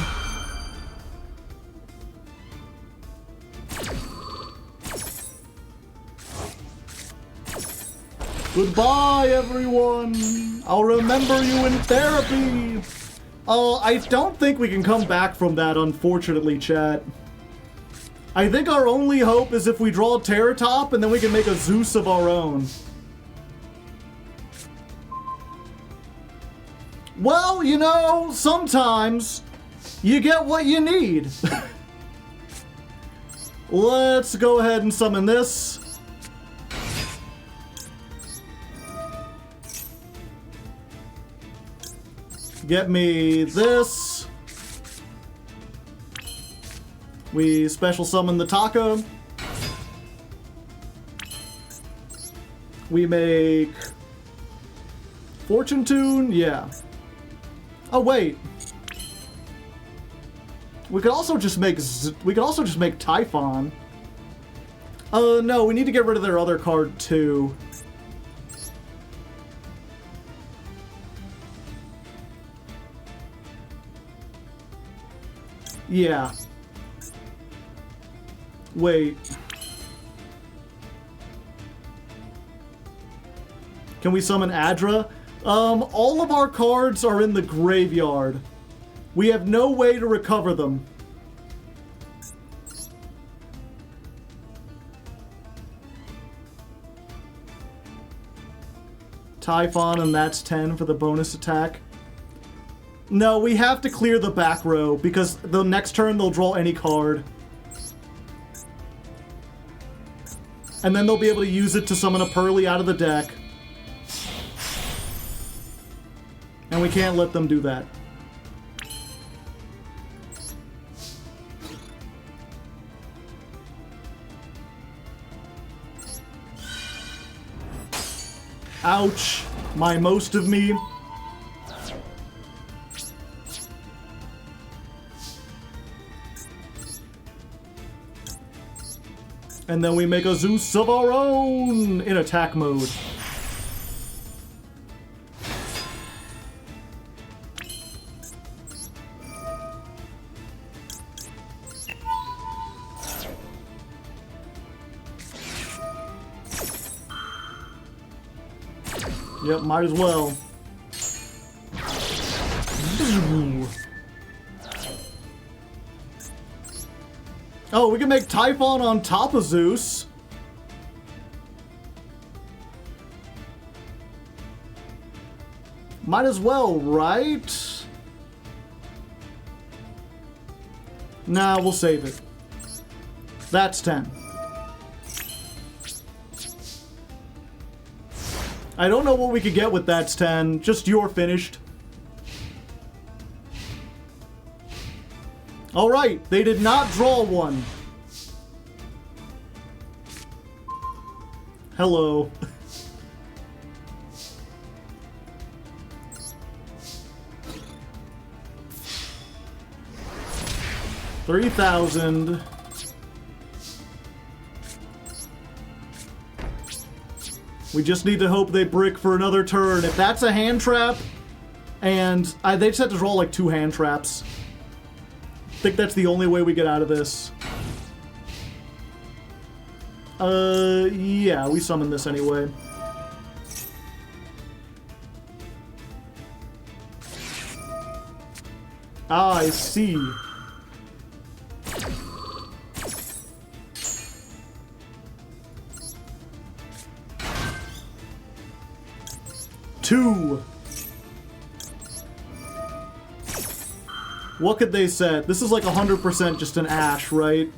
Goodbye, everyone. I'll remember you in therapy. I don't think we can come back from that, unfortunately, chat. I think our only hope is if we draw Terror Top and then we can make a Zeus of our own. Well, you know, sometimes you get what you need. Let's go ahead and summon this. Get me this. We special summon the Taco. We make Fortune Tune, yeah. Oh wait. We could also just make Typhon. No, we need to get rid of their other card too. Yeah. Wait. Can we summon Adra? All of our cards are in the graveyard. We have no way to recover them. Typhon, and that's 10 for the bonus attack. No, we have to clear the back row, because the next turn they'll draw any card. And then they'll be able to use it to summon a Pearly out of the deck. And we can't let them do that. Ouch. My most of me. And then we make a Zeus of our own in attack mode. Yep, might as well. Oh, we can make Typhon on top of Zeus. Might as well, right? Nah, we'll save it. That's 10. I don't know what we could get with that's 10. Just you're finished. Alright, they did not draw one. Hello. 3,000. We just need to hope they brick for another turn. If that's a hand trap, and they just have to draw like 2 hand traps. I think that's the only way we get out of this. Yeah, we summon this anyway. Ah, I see. Two. What could they set? This is like 100% just an Ash, right?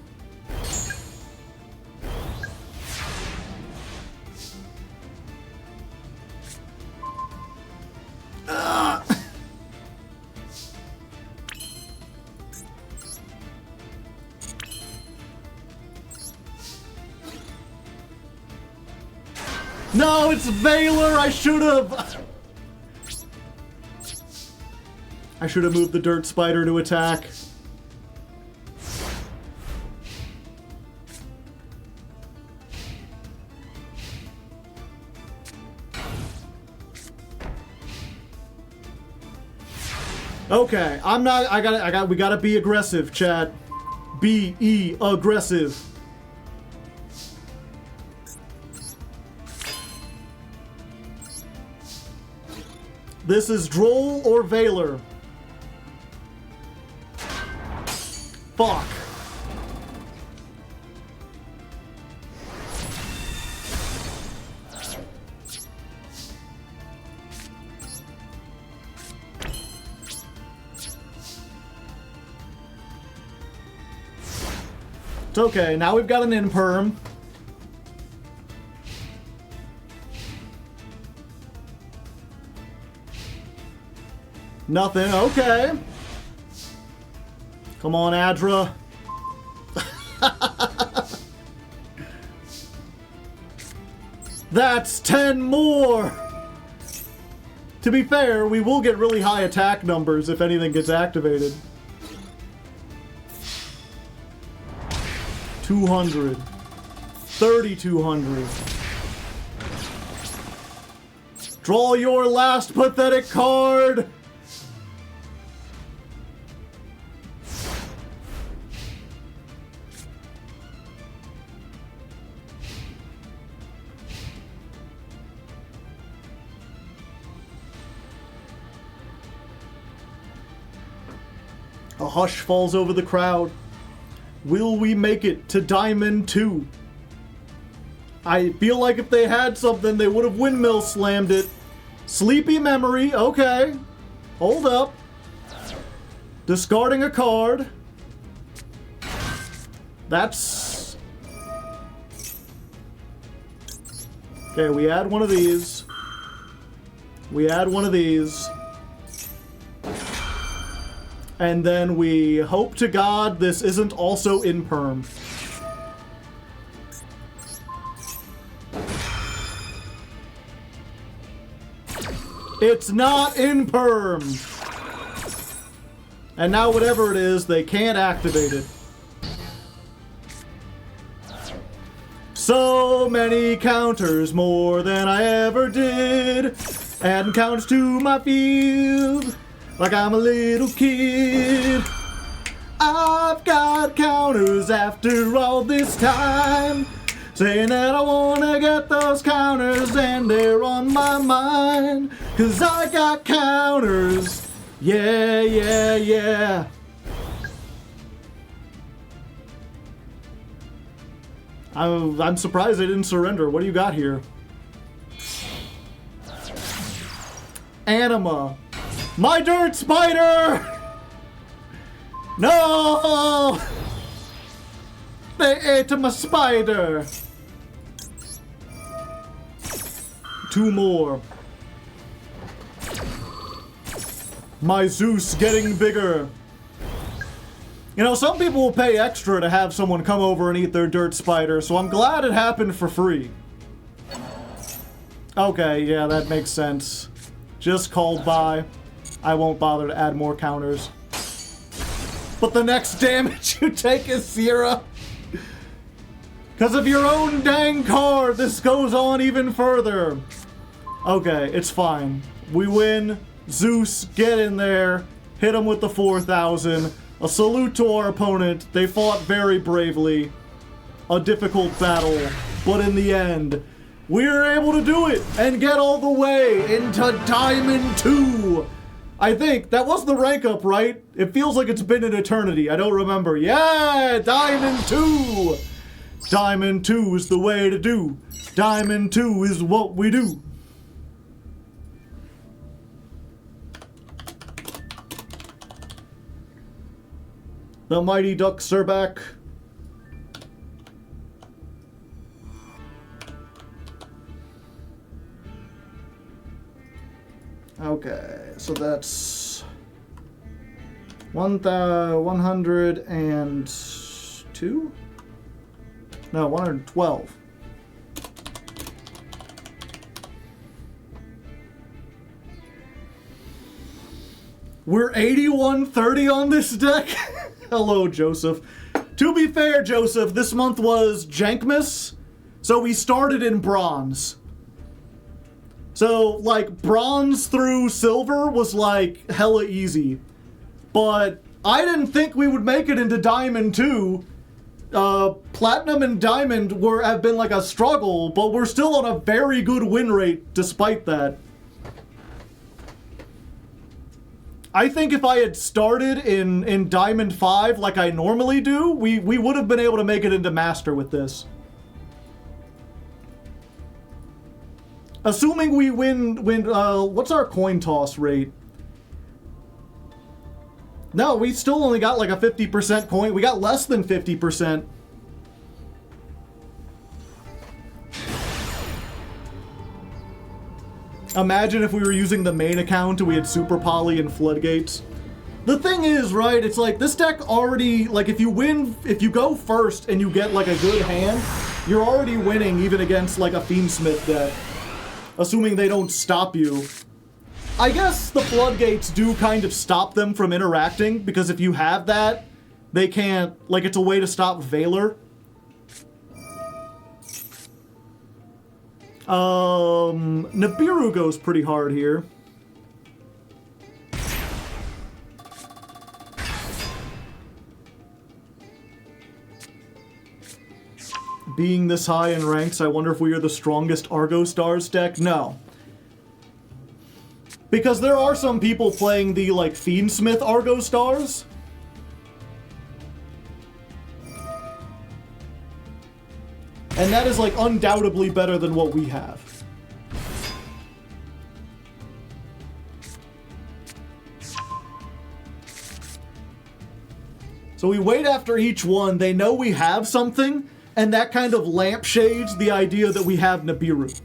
No, it's Valor! I should have moved the Dirt Spider to attack. Okay, we gotta be aggressive, chat. B-E, aggressive. This is Droll or Valor. Fuck. It's okay, now we've got an imperm. Nothing, okay. Come on, Adra. That's 10 more! To be fair, we will get really high attack numbers if anything gets activated. 200. 3,200. Draw your last pathetic card! A hush falls over the crowd. Will we make it to Diamond 2? I feel like if they had something, they would have windmill slammed it. Sleepy Memory, okay. Hold up. Discarding a card. That's... Okay, we add one of these. We add one of these. And then we hope to God this isn't also imperm. It's not imperm! And now whatever it is, they can't activate it. So many counters, more than I ever did. Adding counters to my field. Like I'm a little kid. I've got counters after all this time. Saying that I wanna get those counters and they're on my mind. 'Cause I got counters. Yeah, yeah, yeah. I'm surprised they didn't surrender. What do you got here? Anima. My Dirt Spider! No! They ate my spider! 2 more. My Zeus getting bigger. You know, some people will pay extra to have someone come over and eat their Dirt Spider, so I'm glad it happened for free. Okay, yeah, that makes sense. Just called by. I won't bother to add more counters. but the next damage you take is 0. Because of your own dang card, this goes on even further. Okay, it's fine. We win. Zeus, get in there. Hit him with the 4,000. A salute to our opponent. They fought very bravely. A difficult battle. But in the end, we were able to do it and get all the way into Diamond 2. I think that was the rank up, right? It feels like it's been an eternity. I don't remember. Yeah, Diamond 2. Diamond 2 is the way to do. Diamond 2 is what we do. The Mighty Ducks are back. Okay, so that's 102? No, 112. We're 81-30 on this deck? Hello, Joseph. To be fair, Joseph, this month was Jankmas, so we started in bronze. So, like, bronze through silver was, like, hella easy. But I didn't think we would make it into Diamond 2. Platinum and Diamond have been, like, a struggle, but we're still on a very good win rate despite that. I think if I had started in Diamond 5 like I normally do, we would have been able to make it into Master with this. Assuming we win, what's our coin toss rate? No, we still only got like a 50% coin. We got less than 50%. Imagine if we were using the main account and we had Super Poly and Floodgates. The thing is, right, it's like this deck already, like if you go first and you get like a good hand, you're already winning even against like a Fiendsmith deck. Assuming they don't stop you. I guess the Floodgates do kind of stop them from interacting, because if you have that, they can't, like it's a way to stop Valor. Nibiru goes pretty hard here. Being this high in ranks, I wonder if we are the strongest Argostars deck? No. Because there are some people playing the, like, Fiendsmith Argostars. And that is, like, undoubtedly better than what we have. So we wait after each one, they know we have something, and that kind of lampshades the idea that we have Nibiru.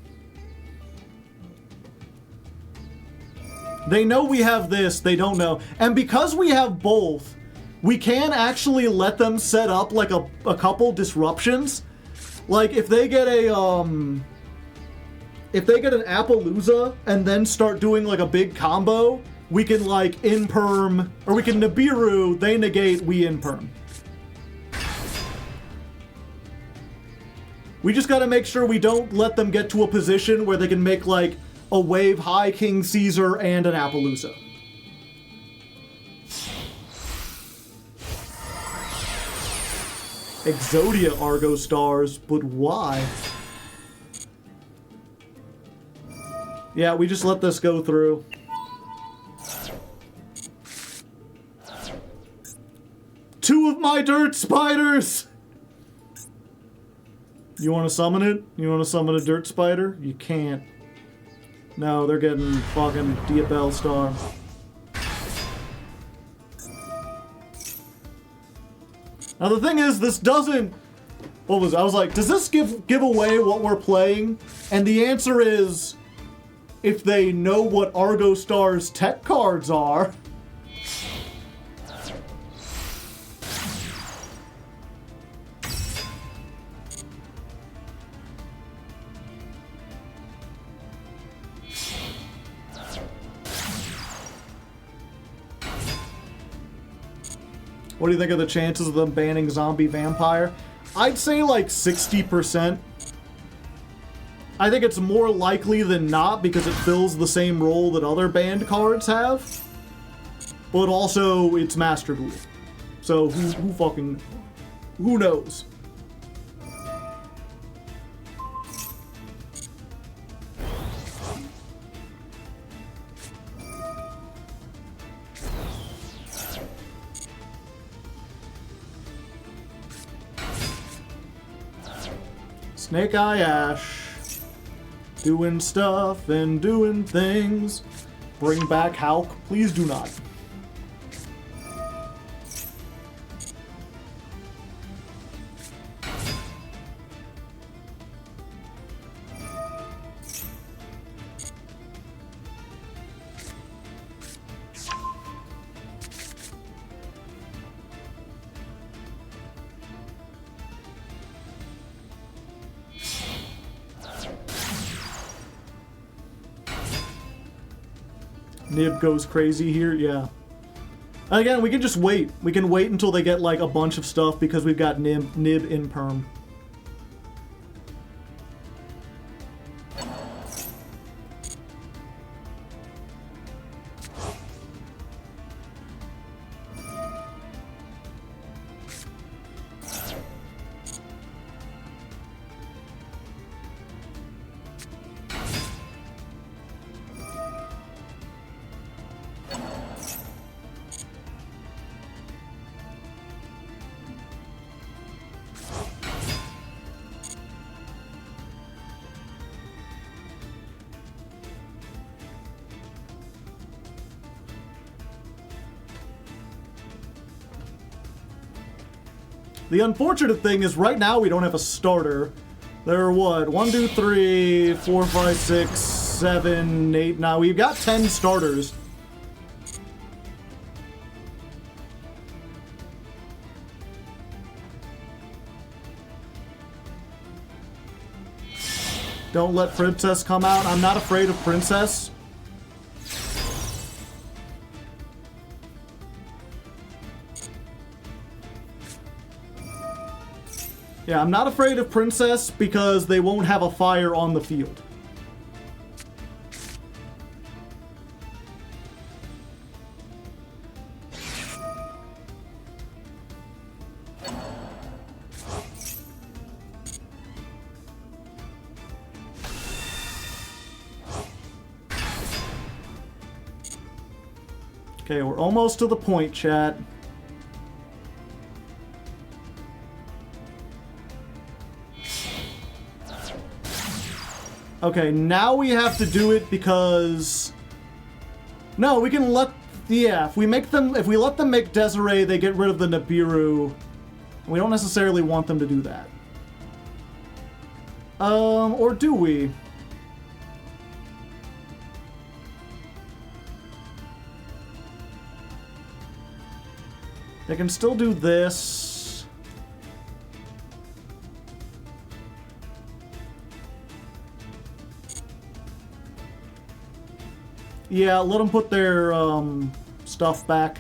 They know we have this, they don't know. And because we have both, we can actually let them set up like a couple disruptions. Like if they get an Appaloosa and then start doing like a big combo, we can like imperm, or we can Nibiru, they negate, we imperm. We just gotta make sure we don't let them get to a position where they can make like a wave high King Caesar and an Appaloosa. Exodia Argostars, but why? Yeah, we just let this go through. Two of my dirt spiders! You want to summon it? You want to summon a dirt spider? You can't. No, they're getting fucking Diabell Star. Now the thing is, this doesn't... I was like, does this give away what we're playing? And the answer is, if they know what Argostars tech cards are... What do you think of the chances of them banning Zombie Vampire? I'd say like 60%. I think it's more likely than not because it fills the same role that other banned cards have. But also, it's Master Duel. So, who knows? Snake Eye Ash. Doing stuff and doing things. Bring back Hulk. Please do not. Nib goes crazy here, yeah. Again, we can just wait. We can wait until they get like a bunch of stuff because we've got Nib in perm. The unfortunate thing is right now we don't have a starter. There are what? 1, 2, 3, 4, 5, 6, 7, 8. Now we've got 10 starters. Don't let Princess come out. I'm not afraid of Princess. Yeah, I'm not afraid of Princess because they won't have a fire on the field. Okay, we're almost to the point, chat. Okay, now we have to do it because... No, we can let... Yeah, if we let them make Desiree, they get rid of the Nibiru. We don't necessarily want them to do that. Or do we? They can still do this. Yeah, let them put their stuff back.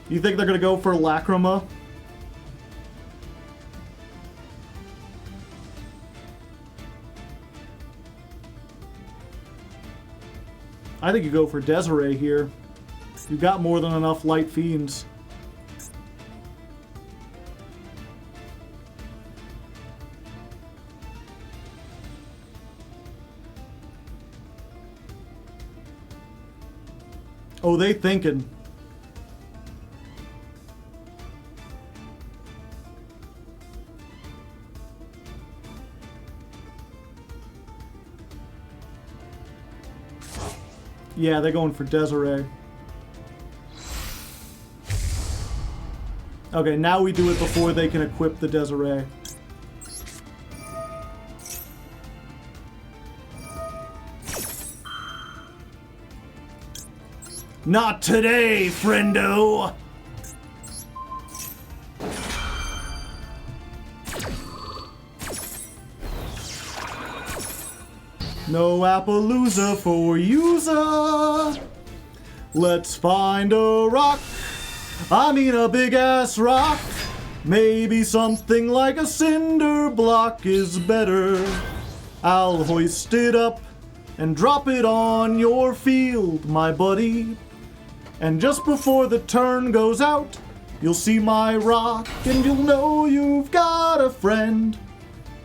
You think they're gonna go for Lacrima? I think you go for Desiree here. You've got more than enough light fiends. Oh, they thinking. Yeah, they're going for Desiree. Okay, now we do it before they can equip the Desiree. Not today, friendo! No Appaloosa for user. Let's find a rock. I mean a big ass rock. Maybe something like a cinder block is better. I'll hoist it up and drop it on your field, my buddy. And just before the turn goes out, you'll see my rock, and you'll know you've got a friend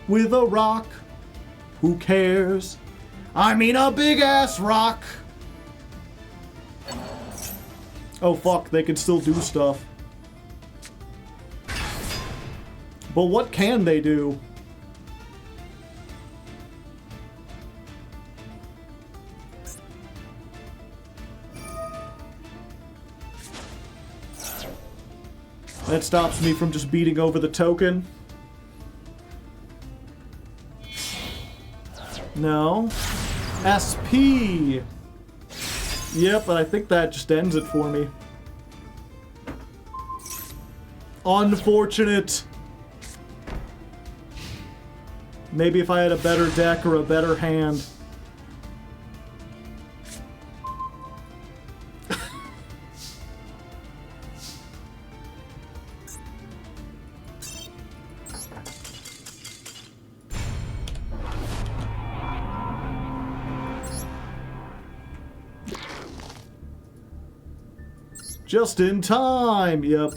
with a rock. Who cares? I mean a big ass rock. Oh fuck, they can still do stuff. But what can they do? That stops me from just beating over the token. No. SP! Yep, but I think that just ends it for me. Unfortunate. Maybe if I had a better deck or a better hand. Just in time, yep.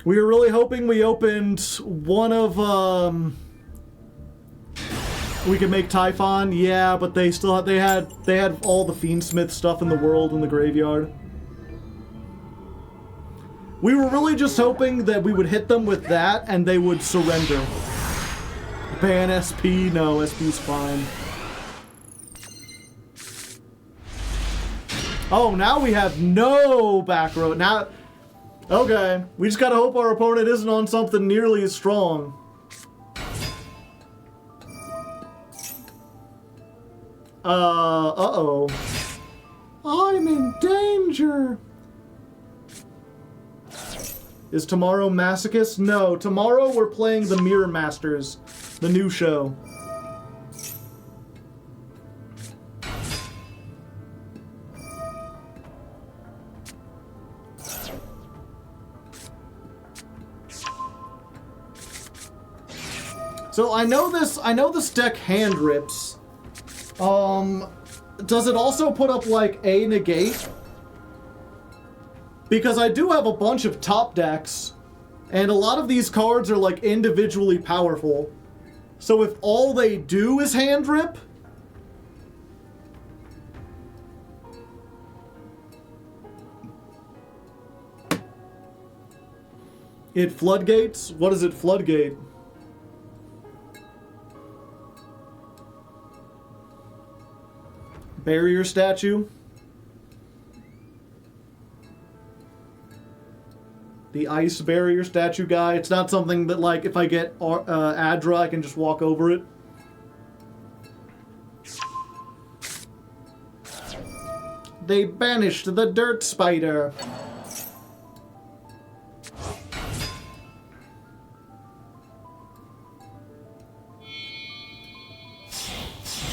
We were really hoping we opened one of, we could make Typhon, yeah, but they still had, they had all the Fiendsmith stuff in the world in the graveyard. We were really just hoping that we would hit them with that and they would surrender. Ban SP, no, SP's fine. Oh, now we have no back row. Now, okay. We just gotta hope our opponent isn't on something nearly as strong. Uh-oh. I'm in danger. Is tomorrow Masochist? No, tomorrow we're playing the Mirror Masters, the new show. So I know this deck hand rips. Does it also put up like a negate? Because I do have a bunch of top decks, and a lot of these cards are like individually powerful. So if all they do is hand rip, it floodgates? What is it floodgate? Barrier statue. The ice barrier statue guy. It's not something that, like, if I get Adra, I can just walk over it. They banished the dirt spider.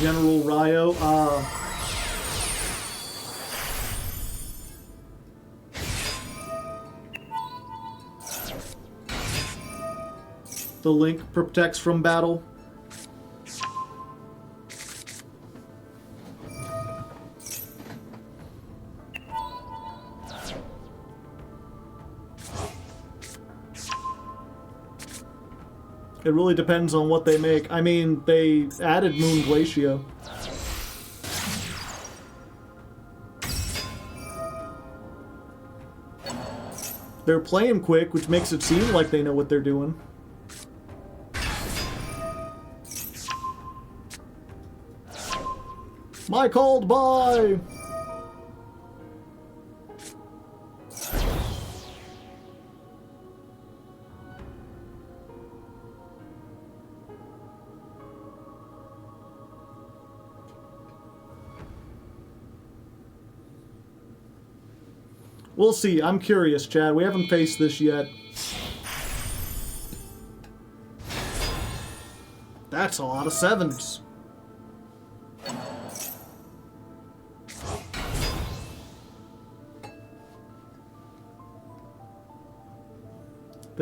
General Ryo. The link protects from battle. It really depends on what they make. I mean, they added Moon Glacier. They're playing quick, which makes it seem like they know what they're doing. My called by! We'll see. I'm curious, Chad. We haven't faced this yet. That's a lot of sevens.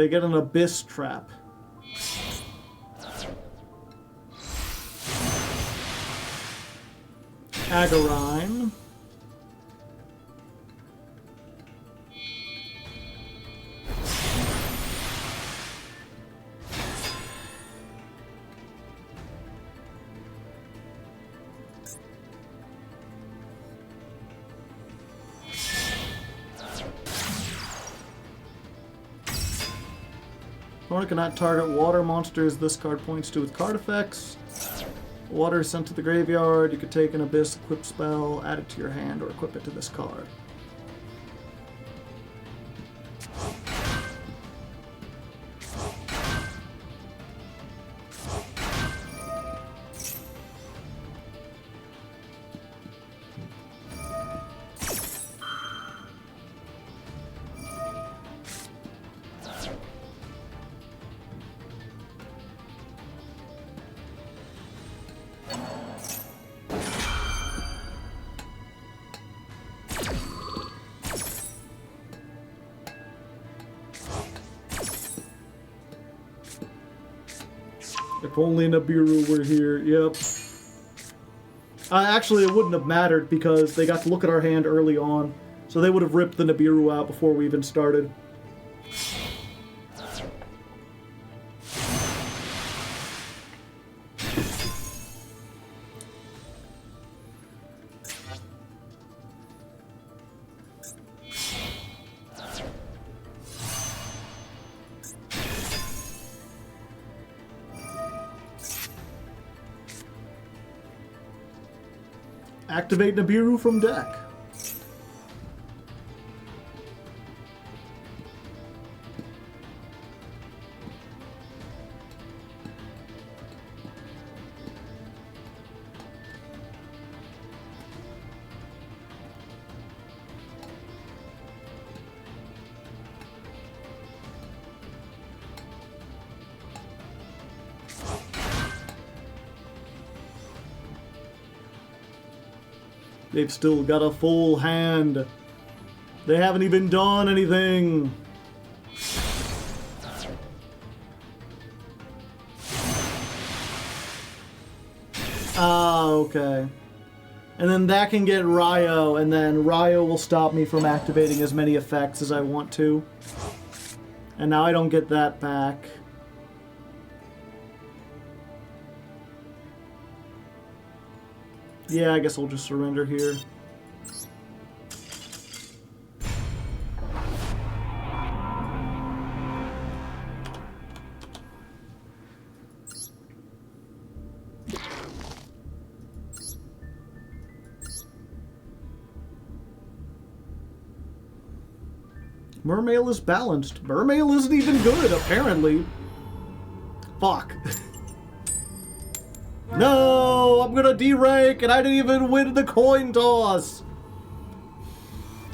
They get an Abyss Trap. Agarine. Opponent cannot target water monsters this card points to with card effects. Water is sent to the graveyard. You could take an Abyss equip spell, add it to your hand, or equip it to this card. If only Nibiru were here. Yep. Actually, it wouldn't have mattered because they got to look at our hand early on. So they would have ripped the Nibiru out before we even started. Activate Nibiru from deck. They've still got a full hand. They haven't even done anything. Ah, okay. And then that can get Ryo, and then Ryo will stop me from activating as many effects as I want to. And now I don't get that back. Yeah, I guess I'll just surrender here. Mermail is balanced. Mermail isn't even good, apparently. Fuck. No, I'm gonna derank, and I didn't even win the coin toss.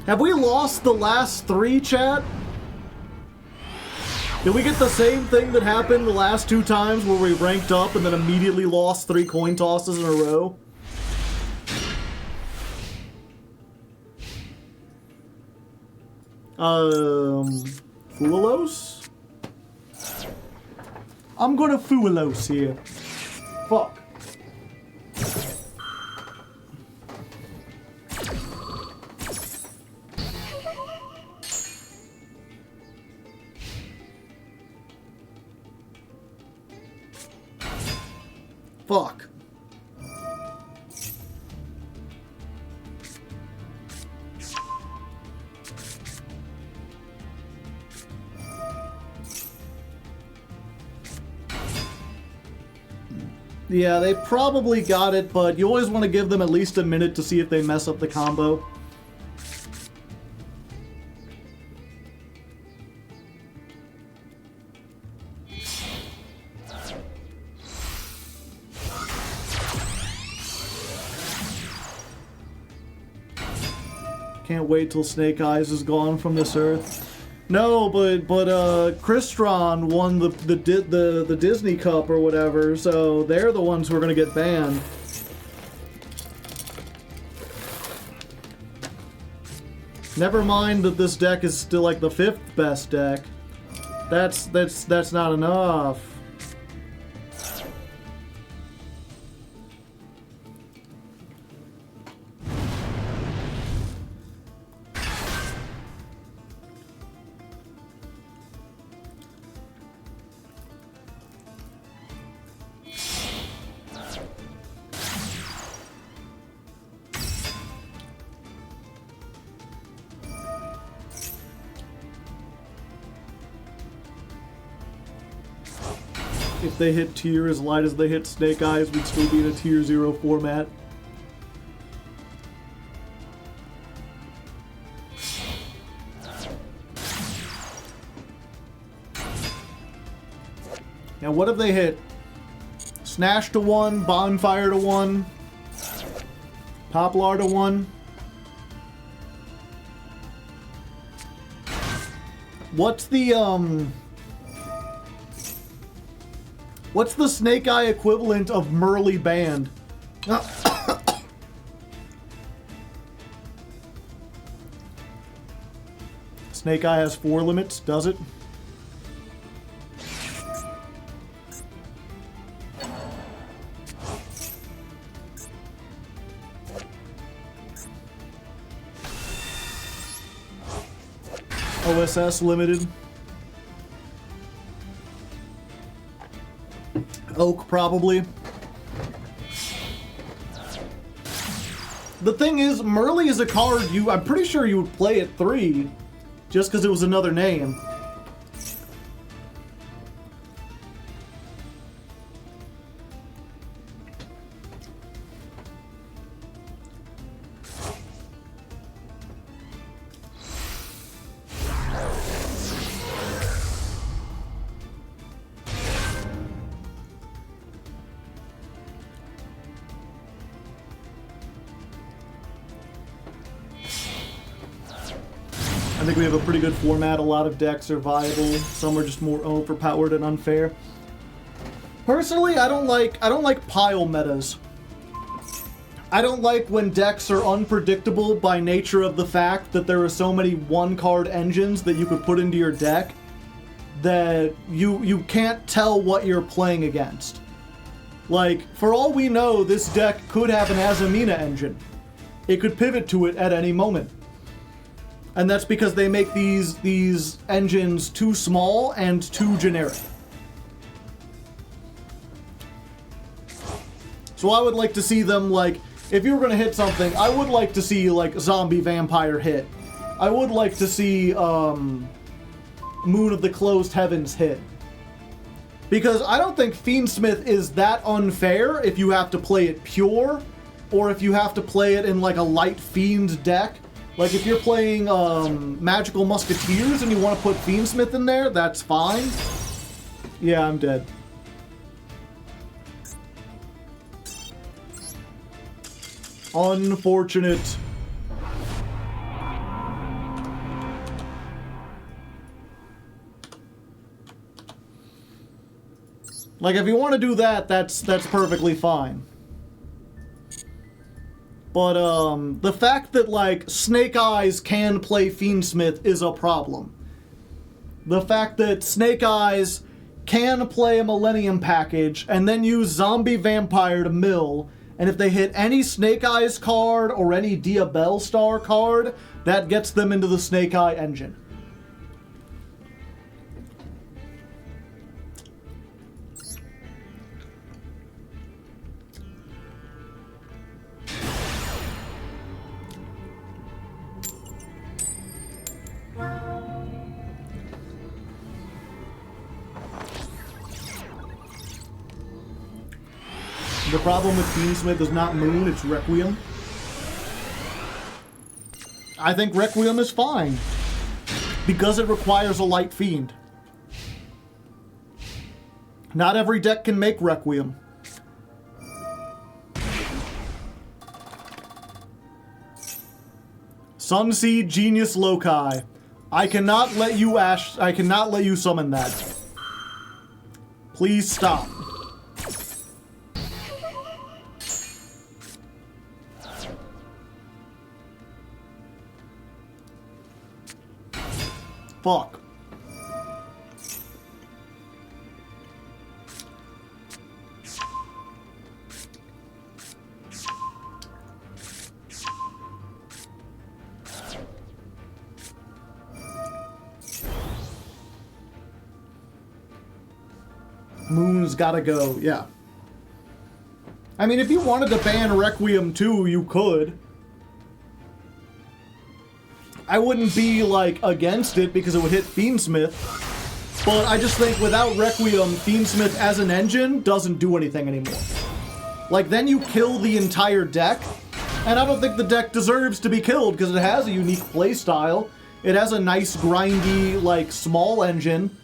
Have we lost the last three, chat? Did we get the same thing that happened the last two times where we ranked up and then immediately lost 3 coin tosses in a row? Fuelos? I'm gonna Fuelos here. Fuck. Fuck. Yeah, they probably got it, but you always want to give them at least a minute to see if they mess up the combo. Can't wait till Snake Eyes is gone from this earth. No, but Crystron won the Disney Cup or whatever, so they're the ones who are gonna get banned. Never mind that this deck is still like the 5th best deck. That's not enough. If they hit tier as light as they hit Snake Eyes, we'd still be in a tier 0 format. Now what if they hit Snash to 1, Bonfire to 1, Poplar to 1? What's the Snake Eye equivalent of Merly Band? Snake Eye has 4 limits, does it? OSS limited. Oak, probably. The thing is, Merly is a card I'm pretty sure you would play at 3, just because it was another name. I think we have a pretty good format. A lot of decks are viable. Some are just more overpowered and unfair. Personally, I don't like pile metas. I don't like when decks are unpredictable by nature of the fact that there are so many one-card engines that you could put into your deck that you can't tell what you're playing against. Like, for all we know, this deck could have an Azamina engine. It could pivot to it at any moment. And that's because they make these engines too small and too generic. So I would like to see them, like, if you were going to hit something, I would like to see, like, Zombie Vampire hit. I would like to see Moon of the Closed Heavens hit. Because I don't think Fiendsmith is that unfair if you have to play it pure, or if you have to play it in, like, a light Fiend deck. Like, if you're playing Magical Musketeers and you want to put Fiendsmith in there, that's fine. Yeah, I'm dead. Unfortunate. Like, if you want to do that, that's perfectly fine. But, the fact that, like, Snake Eyes can play Fiendsmith is a problem. The fact that Snake Eyes can play a Millennium package and then use Zombie Vampire to mill, and if they hit any Snake Eyes card or any Diabell Star card, that gets them into the Snake Eye engine. The problem with Fiendsmith is not Moon, it's Requiem. I think Requiem is fine, because it requires a light Fiend. Not every deck can make Requiem. Sunseed Genius Loci. I cannot let you summon that. Please stop. Fuck. Moon's gotta go, yeah. I mean, if you wanted to ban Requiem too, you could. I wouldn't be, like, against it because it would hit Fiendsmith. But I just think without Requiem, Fiendsmith as an engine doesn't do anything anymore. Like, then you kill the entire deck, and I don't think the deck deserves to be killed because it has a unique playstyle. It has a nice, grindy, like, small engine.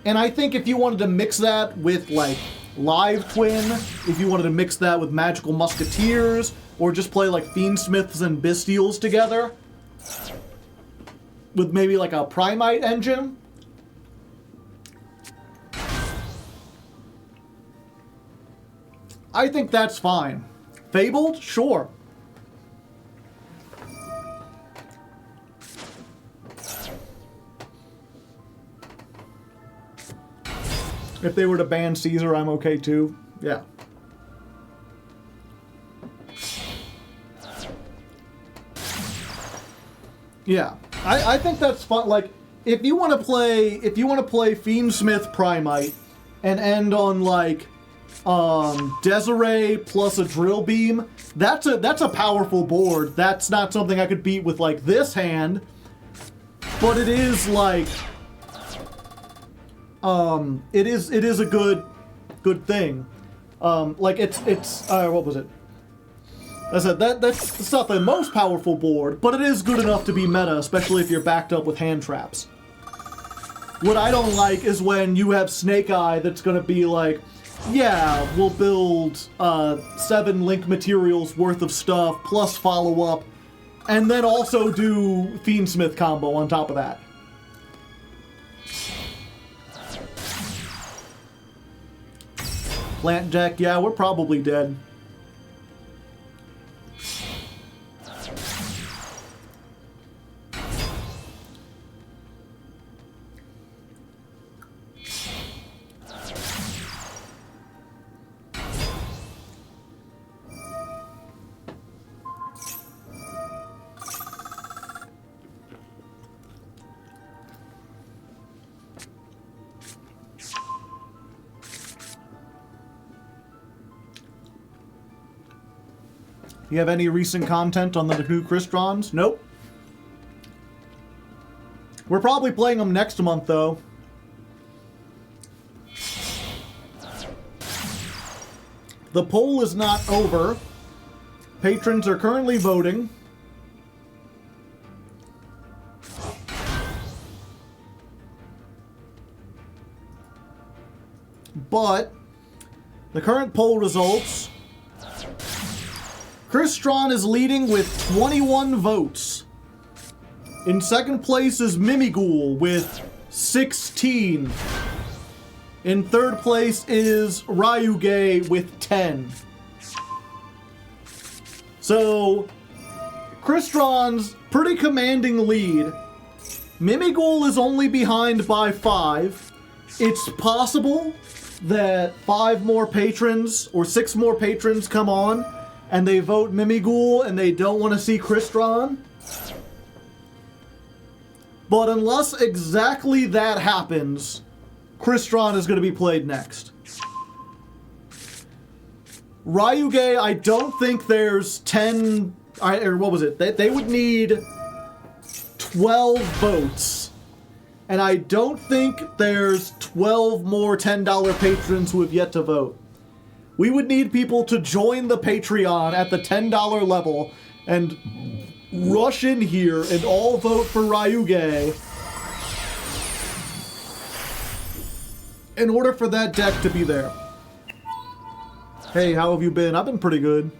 And I think if you wanted to mix that with, like, Live Twin, if you wanted to mix that with Magical Musketeers, or just play, like, Fiendsmiths and Bestials together, with maybe, like, a Primite engine, I think that's fine. Fabled? Sure. If they were to ban Caesar, I'm okay too. Yeah. Yeah. I think that's fun. Like, if you want to play Fiendsmith Primite and end on, like, Desiree plus a Drill Beam, that's a powerful board. That's not something I could beat with, like, this hand, but it is, like, it is a good thing. Like, it's what was it? I said that's not the most powerful board, but it is good enough to be meta, especially if you're backed up with hand traps. What I don't like is when you have Snake Eye that's gonna be like, yeah, we'll build 7 link materials worth of stuff plus follow up, and then also do Fiendsmith combo on top of that. Plant deck, yeah, we're probably dead. You have any recent content on the new Cristrons? Nope. We're probably playing them next month, though. The poll is not over. Patrons are currently voting. But the current poll results, Crystron is leading with 21 votes. In second place is Mimighoul with 16. In third place is Ryuge with 10. So, Crystron's pretty commanding lead. Mimighoul is only behind by 5. It's possible that 5 more patrons or 6 more patrons come on and they vote Mimighoul and they don't want to see Crystron. But unless exactly that happens, Crystron is going to be played next. Ryuge, I don't think there's 10... or what was it? They would need 12 votes. And I don't think there's 12 more $10 patrons who have yet to vote. We would need people to join the Patreon at the $10 level and rush in here and all vote for Ryuge in order for that deck to be there. Hey, how have you been? I've been pretty good.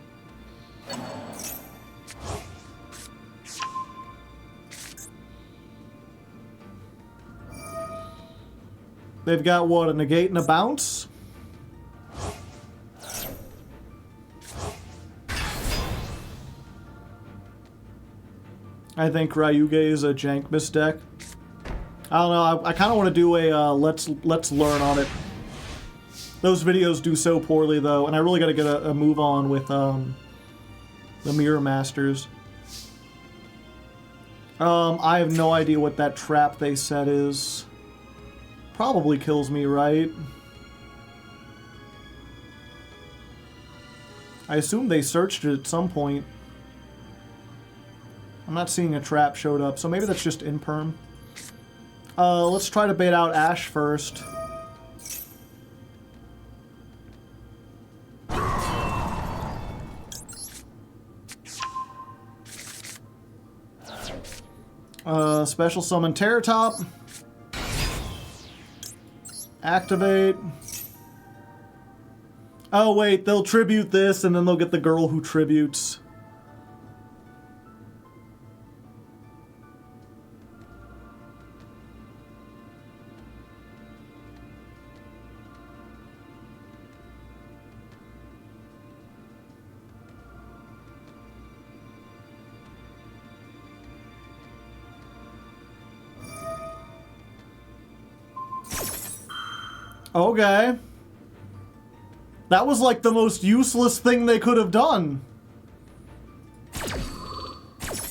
They've got, what, a negate and a bounce? I think Ryuge is a jank miss deck. I don't know, I kind of want to do a let's learn on it. Those videos do so poorly though, and I really got to get a move on with the Mirror Masters. I have no idea what that trap they set is. Probably kills me, right? I assume they searched it at some point. I'm not seeing a trap showed up, so maybe that's just imperm. Let's try to bait out Ash first. Special summon Terratop. Activate. Oh wait, they'll tribute this and then they'll get the girl who tributes. Okay. That was like the most useless thing they could have done.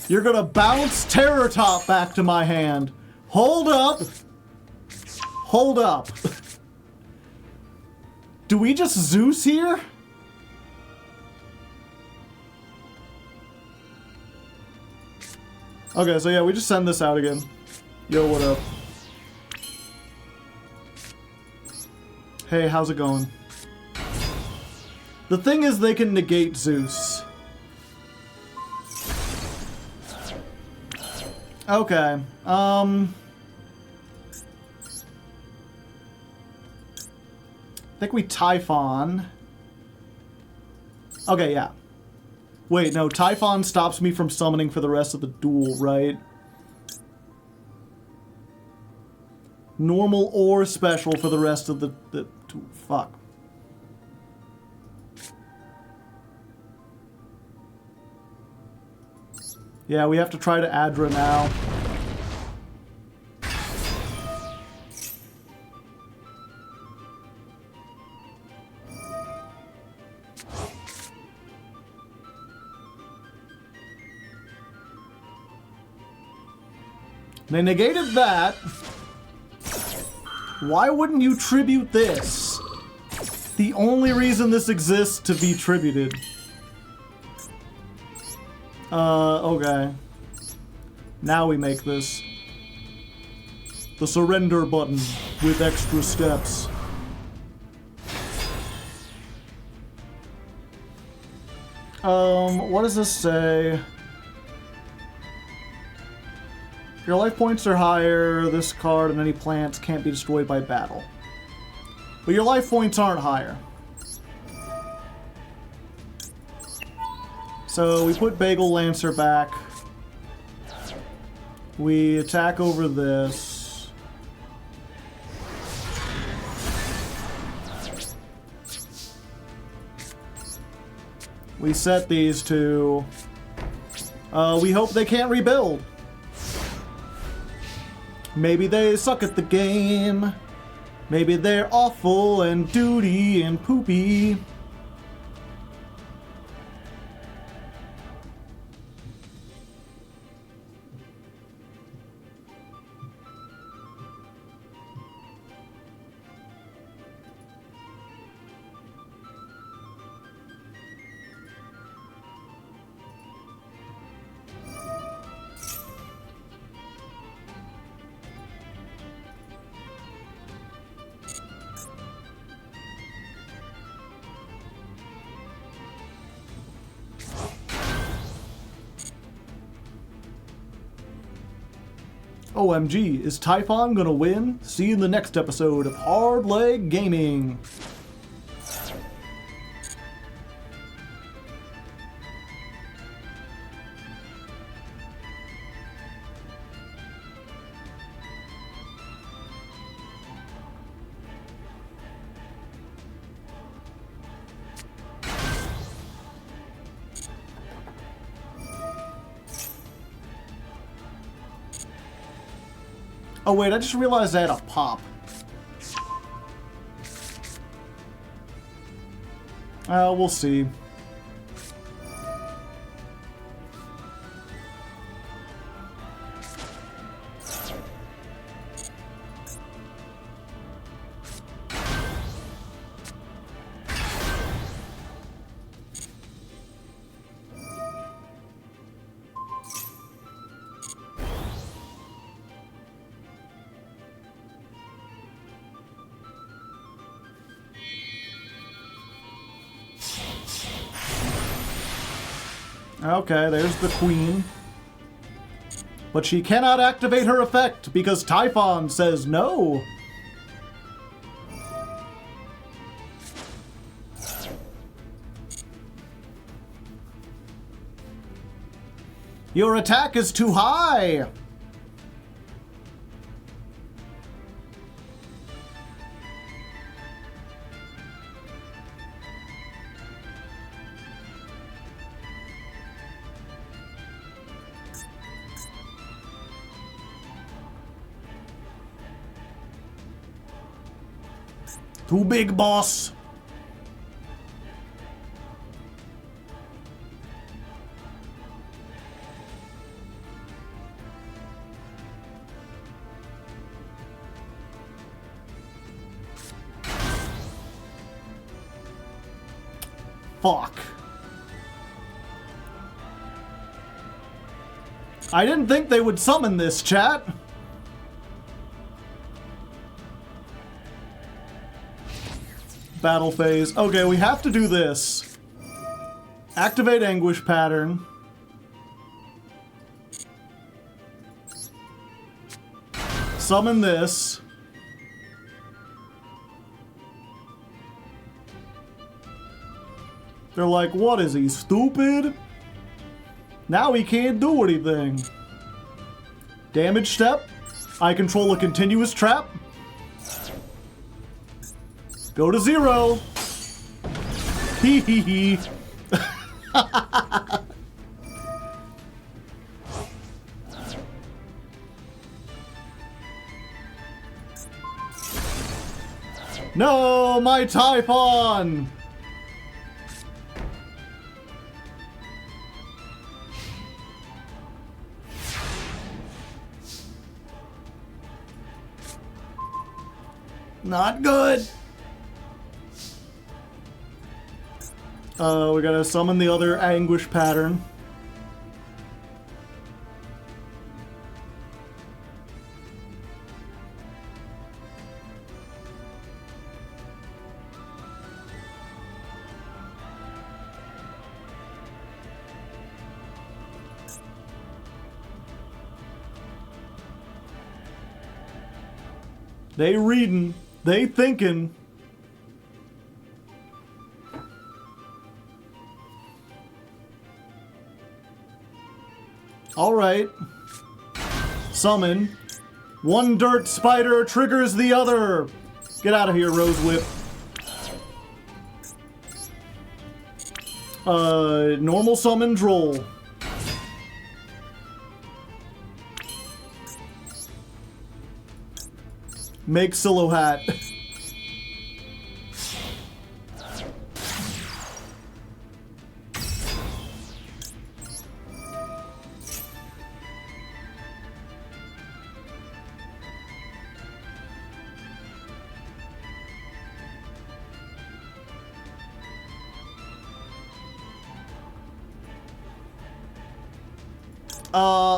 You're gonna bounce Terratop back to my hand. Hold up. Hold up. Do we just Zeus here? Okay, so yeah, we just send this out again. Yo, what up? Hey, how's it going? The thing is, they can negate Zeus. Okay, I think we Typhon. Okay, yeah. Wait, no, Typhon stops me from summoning for the rest of the duel, right? Normal or special for the rest of the fuck. Yeah, we have to try to Adra now. They negated that. Why wouldn't you tribute this? The only reason this exists to be tributed. Okay. Now we make this. The surrender button with extra steps. What does this say? Your life points are higher, this card and any plants can't be destroyed by battle. But your life points aren't higher. So we put Bagel Lancer back. We attack over this. We set these two. We hope they can't rebuild. Maybe they suck at the game. Maybe they're awful and duty and poopy. OMG, is Typhon gonna win? See you in the next episode of Hardleg Gaming. Oh wait, I just realized I had a pop. We'll see. Okay, there's the queen. But she cannot activate her effect because Typhon says no. Your attack is too high. Too big, boss. Fuck. I didn't think they would summon this, chat. Battle phase. Okay, we have to do this. Activate Anguish Pattern. Summon this. They're like, what is he, stupid? Now he can't do anything. Damage step. I control a continuous trap. Go to 0. Hee hee hee. No, my Typhon! Not good. We gotta summon the other Anguish Pattern. They reading, they thinking. Alright. Summon. One dirt spider triggers the other. Get out of here, Rose Whip. Normal summon Droll. Make Silo Hat.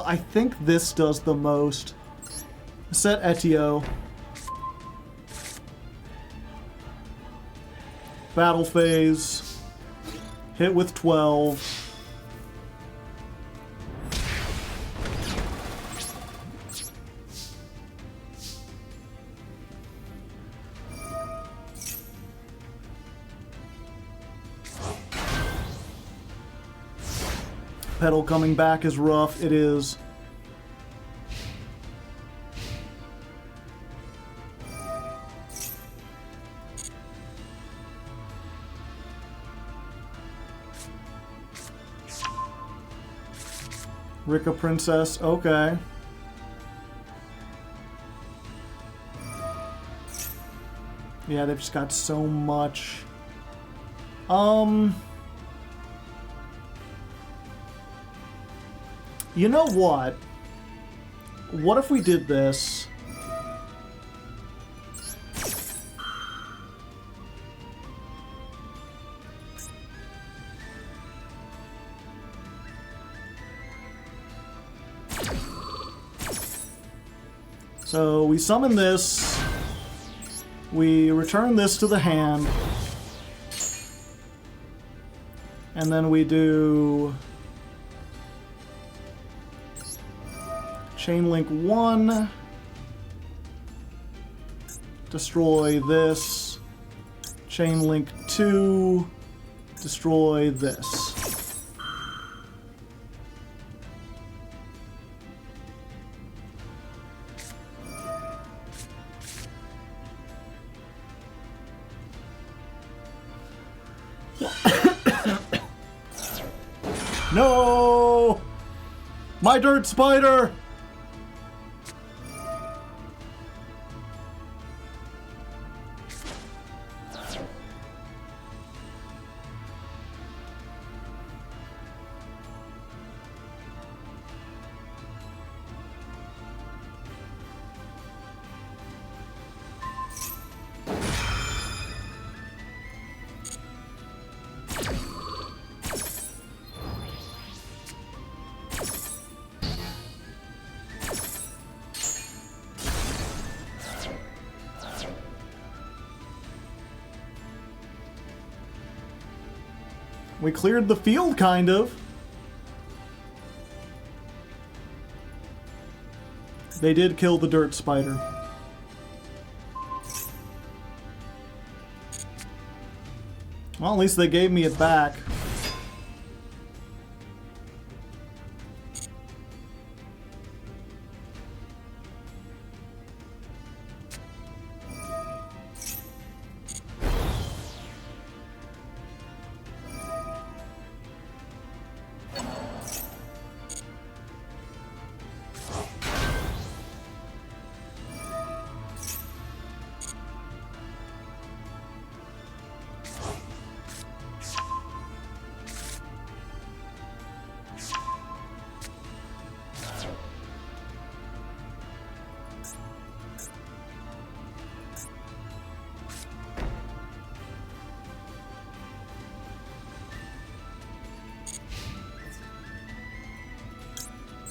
I think this does the most. Set Etio. Battle phase. Hit with 12. Petal coming back is rough. It is. Rika Princess, okay. Yeah, they've just got so much. You know what? What if we did this? So we summon this, we return this to the hand, and then we do Chain link 1. Destroy this. Chain link 2. Destroy this. No! My dirt spider! We cleared the field, kind of. They did kill the dirt spider. Well, at least they gave me it back.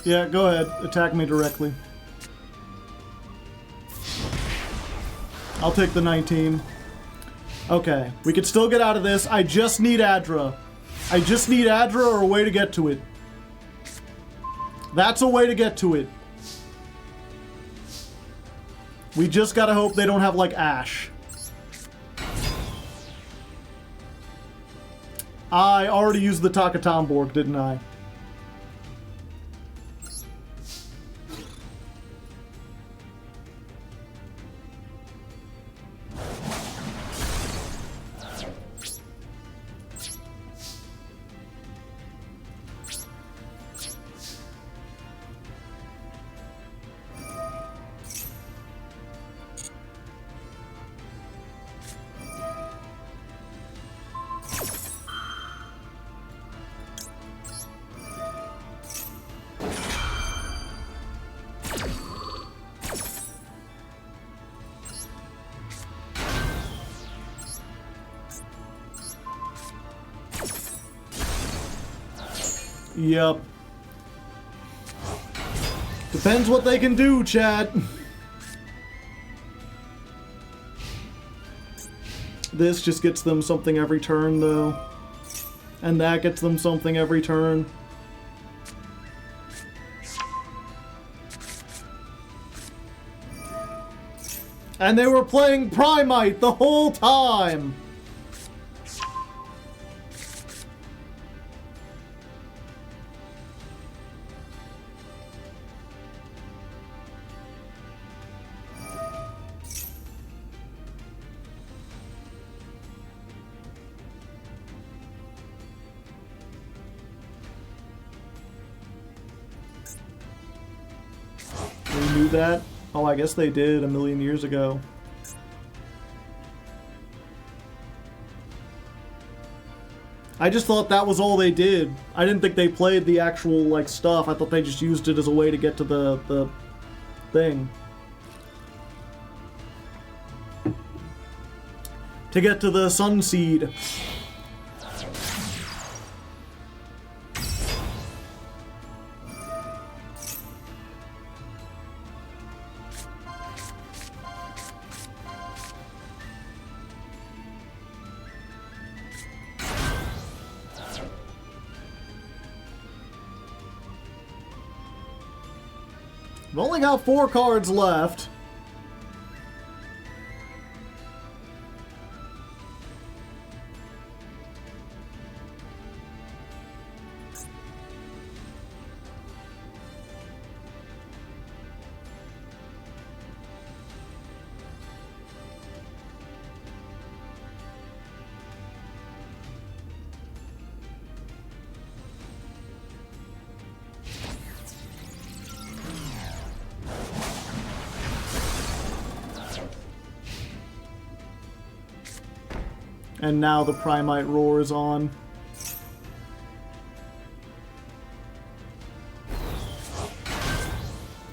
Yeah, go ahead. Attack me directly. I'll take the 19. Okay, we can still get out of this. I just need Adra. I just need Adra or a way to get to it. That's a way to get to it. We just gotta hope they don't have, like, Ash. I already used the Takatomborg, didn't I? Yep. Depends what they can do, chat. This just gets them something every turn, though. And that gets them something every turn. And they were playing Primite the whole time! That? Oh, I guess they did a million years ago. I just thought that was all they did. I didn't think they played the actual, like, stuff. I thought they just used it as a way to get to the thing. To get to the Sun Seed. We've only got 4 cards left. And now the Primite Roar is on.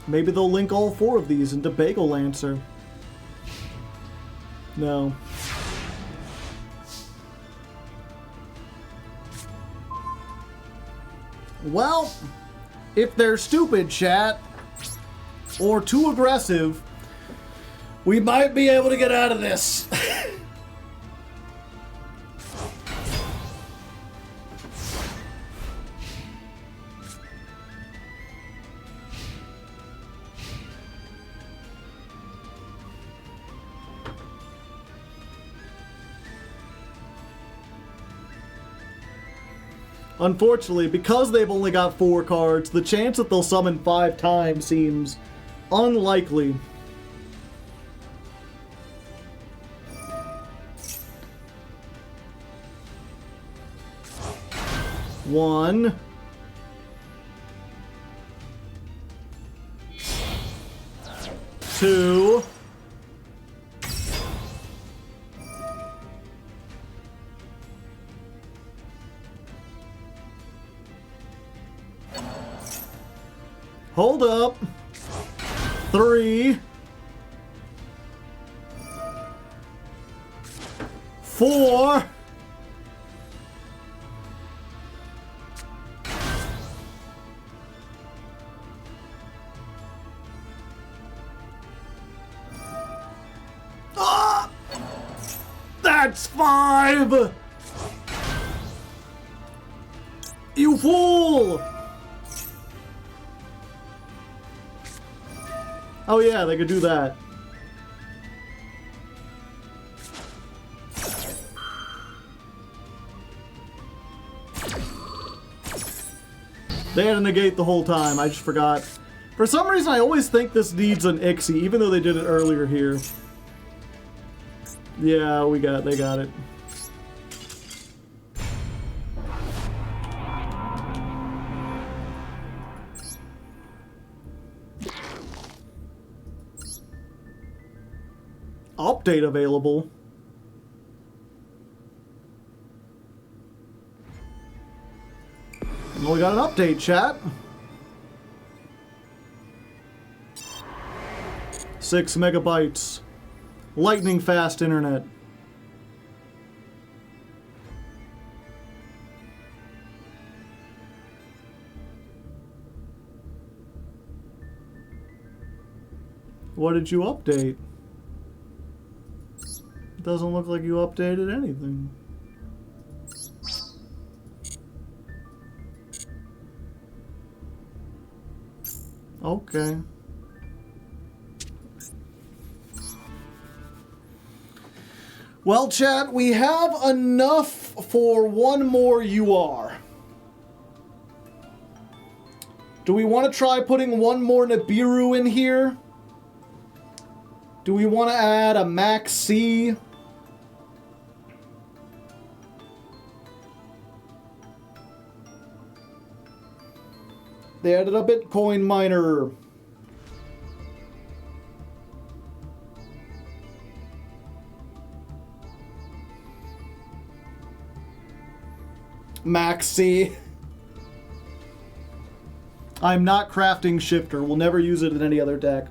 Maybe they'll link all 4 of these into Bagel Lancer. No. Well, if they're stupid, chat, or too aggressive, we might be able to get out of this. Unfortunately, because they've only got 4 cards, the chance that they'll summon 5 times seems unlikely. One. Two. Hold up. 3. 4. Ah! That's 5. You fool! Oh yeah, they could do that. They had to negate the whole time, I just forgot. For some reason, I always think this needs an Ixie, even though they did it earlier here. Yeah, they got it. Update available. Well, we got an update, chat. 6 megabytes. Lightning fast internet. What did you update? Doesn't look like you updated anything. Okay. Well, chat, we have enough for one more UR. Do we want to try putting one more Nibiru in here? Do we want to add a Max C? They added a Bitcoin miner. Maxi. I'm not crafting Shifter. We'll never use it in any other deck.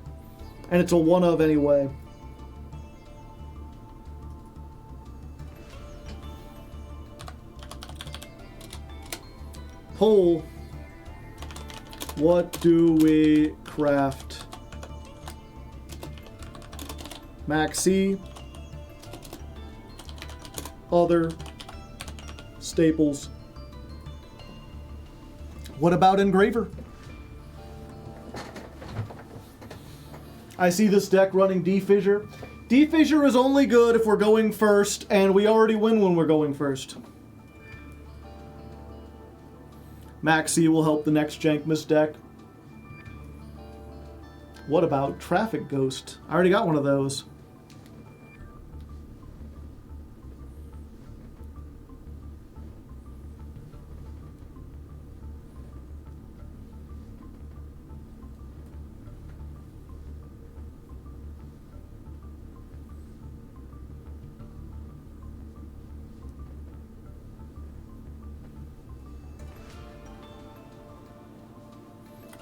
And it's a one of anyway. Poll. What do we craft? Maxi. Other staples. What about Engraver? I see this deck running D-Fissure. D-Fissure is only good if we're going first, and we already win when we're going first. Maxi will help the next Jankmas deck. What about Traffic Ghost? I already got one of those.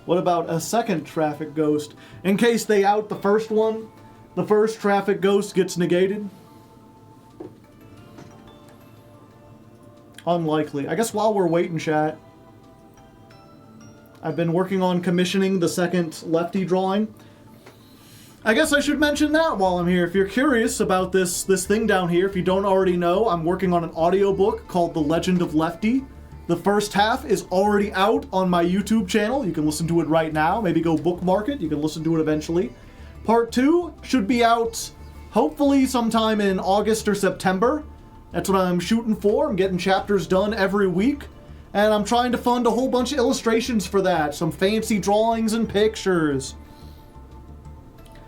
What about a second Traffic Ghost? In case they out the first one, the first Traffic Ghost gets negated. Unlikely. I guess while we're waiting, chat, I've been working on commissioning the second Lefty drawing. I guess I should mention that while I'm here. If you're curious about this thing down here, if you don't already know, I'm working on an audiobook called The Legend of Lefty. The first half is already out on my YouTube channel. You can listen to it right now. Maybe go bookmark it. You can listen to it eventually. Part 2 should be out hopefully sometime in August or September. That's what I'm shooting for. I'm getting chapters done every week. And I'm trying to fund a whole bunch of illustrations for that. Some fancy drawings and pictures.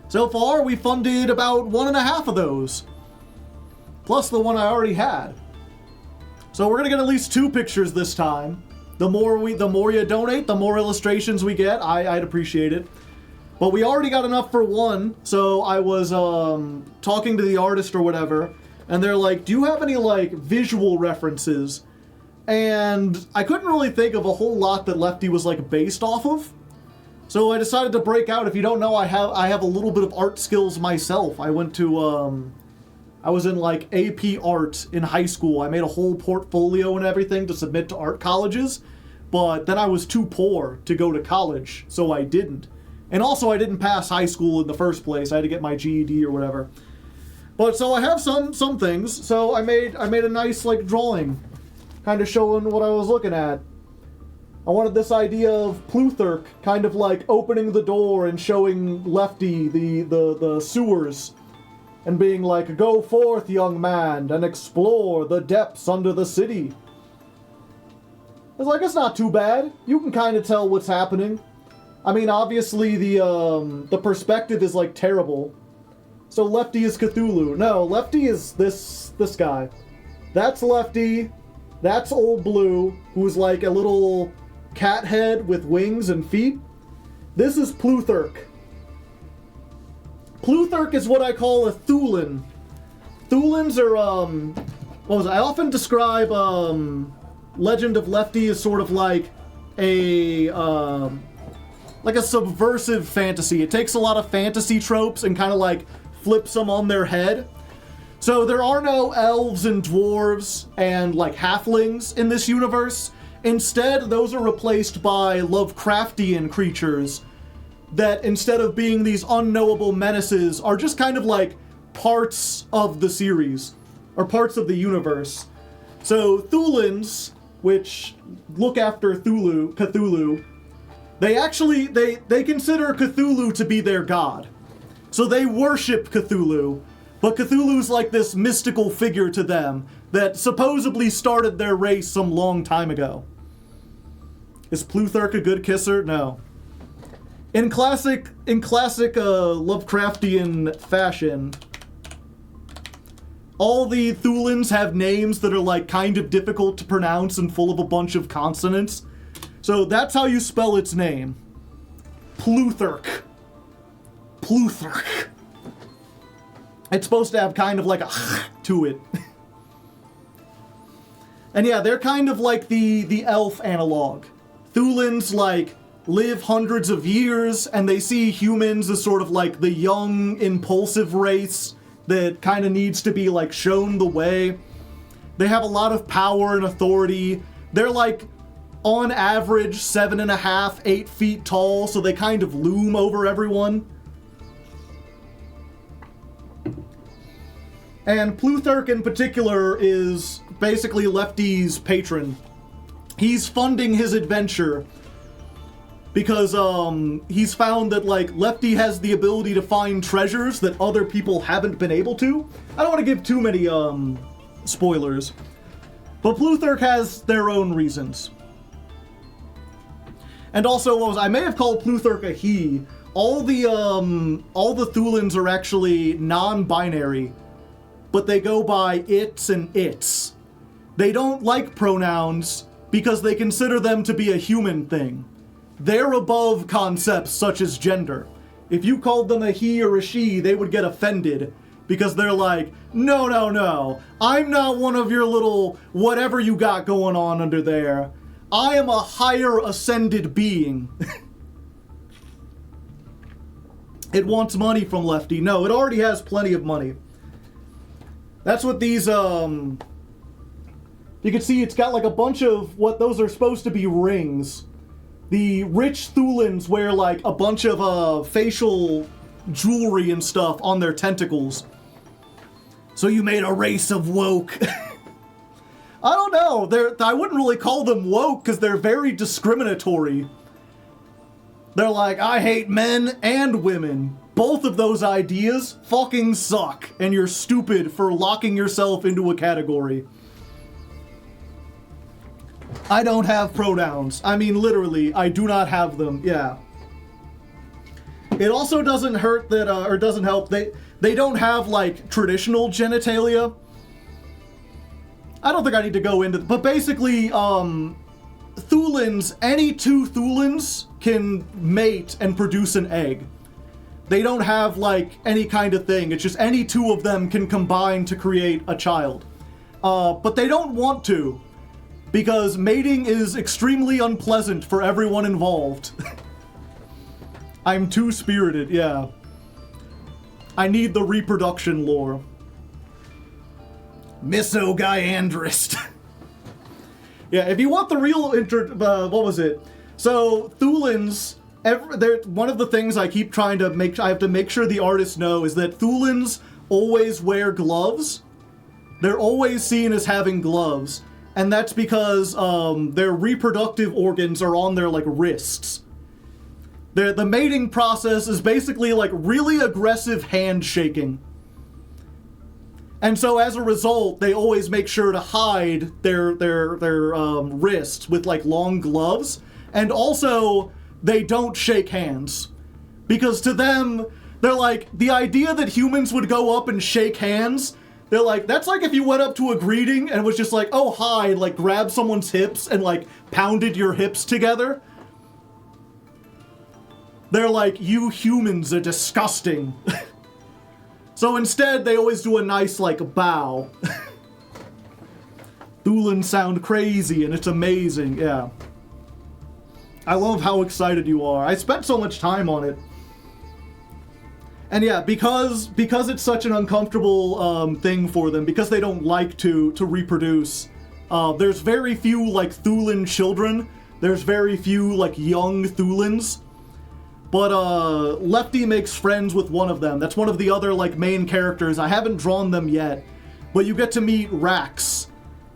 So far, we funded about 1.5 of those. Plus the one I already had. So we're gonna get at least 2 pictures this time. The more you donate, the more illustrations we get. I'd appreciate it. But we already got enough for 1. So I was talking to the artist or whatever, and they're like, "Do you have any like visual references?" And I couldn't really think of a whole lot that Lefty was like based off of. So I decided to break out. If you don't know, I have a little bit of art skills myself. I went to I was in like AP art in high school. I made a whole portfolio and everything to submit to art colleges, but then I was too poor to go to college, so I didn't. And also I didn't pass high school in the first place. I had to get my GED or whatever. But so I have some things. So I made a nice like drawing, kind of showing what I was looking at. I wanted this idea of Plutarch kind of like opening the door and showing Lefty the sewers. And being like, "Go forth, young man, and explore the depths under the city." It's like, it's not too bad. You can kind of tell what's happening. I mean, obviously the perspective is like terrible. So Lefty is Cthulhu. No, Lefty is this guy. That's Lefty. That's Old Blue, who's like a little cat head with wings and feet. This is Plutarch. Plutarch is what I call a Thulin. Thulins are, I often describe, Legend of Lefty as sort of like a subversive fantasy. It takes a lot of fantasy tropes and kind of like flips them on their head. So there are no elves and dwarves and like halflings in this universe. Instead, those are replaced by Lovecraftian creatures that, instead of being these unknowable menaces, are just kind of like parts of the series, or parts of the universe. So Thulins, which look after Cthulhu, they consider Cthulhu to be their god. So they worship Cthulhu, but Cthulhu's like this mystical figure to them that supposedly started their race some long time ago. Is Plutarch a good kisser? No. In classic Lovecraftian fashion, all the Thulins have names that are like kind of difficult to pronounce and full of a bunch of consonants. So that's how you spell its name. Plutarch. Plutarch. It's supposed to have kind of like a to it. And yeah, they're kind of like the elf analog. Thulins like live hundreds of years, and they see humans as sort of like the young, impulsive race that kind of needs to be like shown the way. They have a lot of power and authority. They're like on average 7.5, 8 feet tall, so they kind of loom over everyone. And Plutarch in particular is basically Lefty's patron. He's funding his adventure. because he's found that like Lefty has the ability to find treasures that other people haven't been able to. I don't want to give too many spoilers, but Plutarch has their own reasons. And also, I may have called Plutarch a he. All the Thulins are actually non-binary, but they go by its and its. They don't like pronouns because they consider them to be a human thing. They're above concepts such as gender. If you called them a he or a she, they would get offended because they're like, no, I'm not one of your little whatever you got going on under there. I am a higher ascended being. It wants money from Lefty. No, it already has plenty of money. That's what these, you can see it's got like a bunch of what those are supposed to be rings. The rich Thulins wear like a bunch of facial jewelry and stuff on their tentacles. So you made a race of woke. I don't know. I wouldn't really call them woke because they're very discriminatory. They're like, I hate men and women. Both of those ideas fucking suck, and you're stupid for locking yourself into a category. I don't have pronouns. I mean, literally, I do not have them. Yeah. It also doesn't hurt that, or doesn't help. They don't have, like, traditional genitalia. I don't think I need to go into... But basically, Thulins, any two Thulins can mate and produce an egg. They don't have, like, any kind of thing. It's just any two of them can combine to create a child. But they don't want to, because mating is extremely unpleasant for everyone involved. I'm too spirited, yeah. I need the reproduction lore. Misogaiandrist. Yeah, if you want the real what was it? So, Thulins, one of the things I keep trying to I have to make sure the artists know is that Thulins always wear gloves. They're always seen as having gloves. And that's because their reproductive organs are on their, like, wrists. The mating process is basically, like, really aggressive handshaking. And so as a result, they always make sure to hide their wrists with, like, long gloves. And also, they don't shake hands. Because to them, they're like, the idea that humans would go up and shake hands, they're like, that's like if you went up to a greeting and was just like, oh, hi, and, like, grabbed someone's hips and, like, pounded your hips together. They're like, you humans are disgusting. So instead, they always do a nice, like, bow. Thulins sound crazy, and it's amazing, yeah. I love how excited you are. I spent so much time on it. And yeah, because it's such an uncomfortable thing for them, because they don't like to reproduce, there's very few, like, Thulin children. There's very few, like, young Thulins. But Lefty makes friends with one of them. That's one of the other, like, main characters. I haven't drawn them yet. But you get to meet Rax,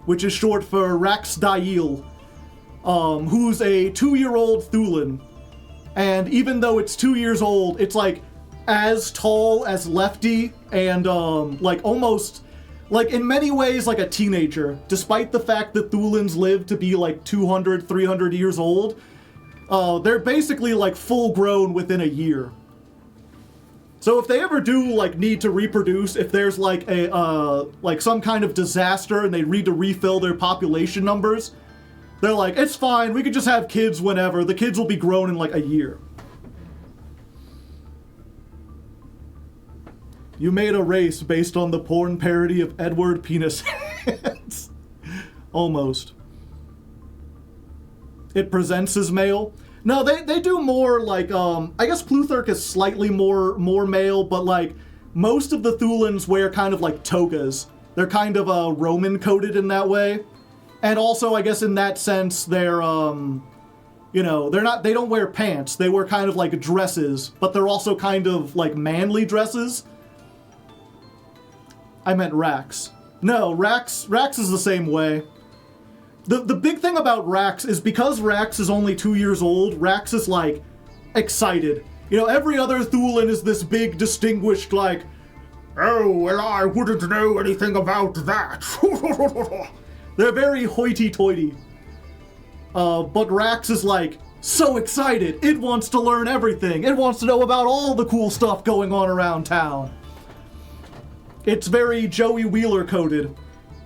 which is short for Raxdail, who's a 2-year-old Thulin. And even though it's 2 years old, it's, like, as tall as Lefty and, like, almost, like, in many ways, like a teenager. Despite the fact that Thulins live to be, like, 200, 300 years old, they're basically, like, full-grown within a year. So if they ever do, like, need to reproduce, if there's, like, like, some kind of disaster and they need to refill their population numbers, they're like, it's fine, we could just have kids whenever. The kids will be grown in, like, a year. You made a race based on the porn parody of Edward Penis Hands. Almost. It presents as male. No, they do more, like, I guess Plutarch is slightly more male, but, like, most of the Thulins wear kind of, like, togas. They're kind of, Roman-coded in that way. And also, I guess in that sense, they're, you know, they don't wear pants. They wear kind of, like, dresses, but they're also kind of, like, manly dresses. I meant Rax. No, Rax is the same way. the big thing about Rax is because Rax is only 2 years old, Rax is, like, excited. You know, every other Thulin is this big, distinguished, like, oh, well, I wouldn't know anything about that. They're very hoity-toity. But Rax is, like, so excited. It wants to learn everything. It wants to know about all the cool stuff going on around town. It's very Joey Wheeler coded.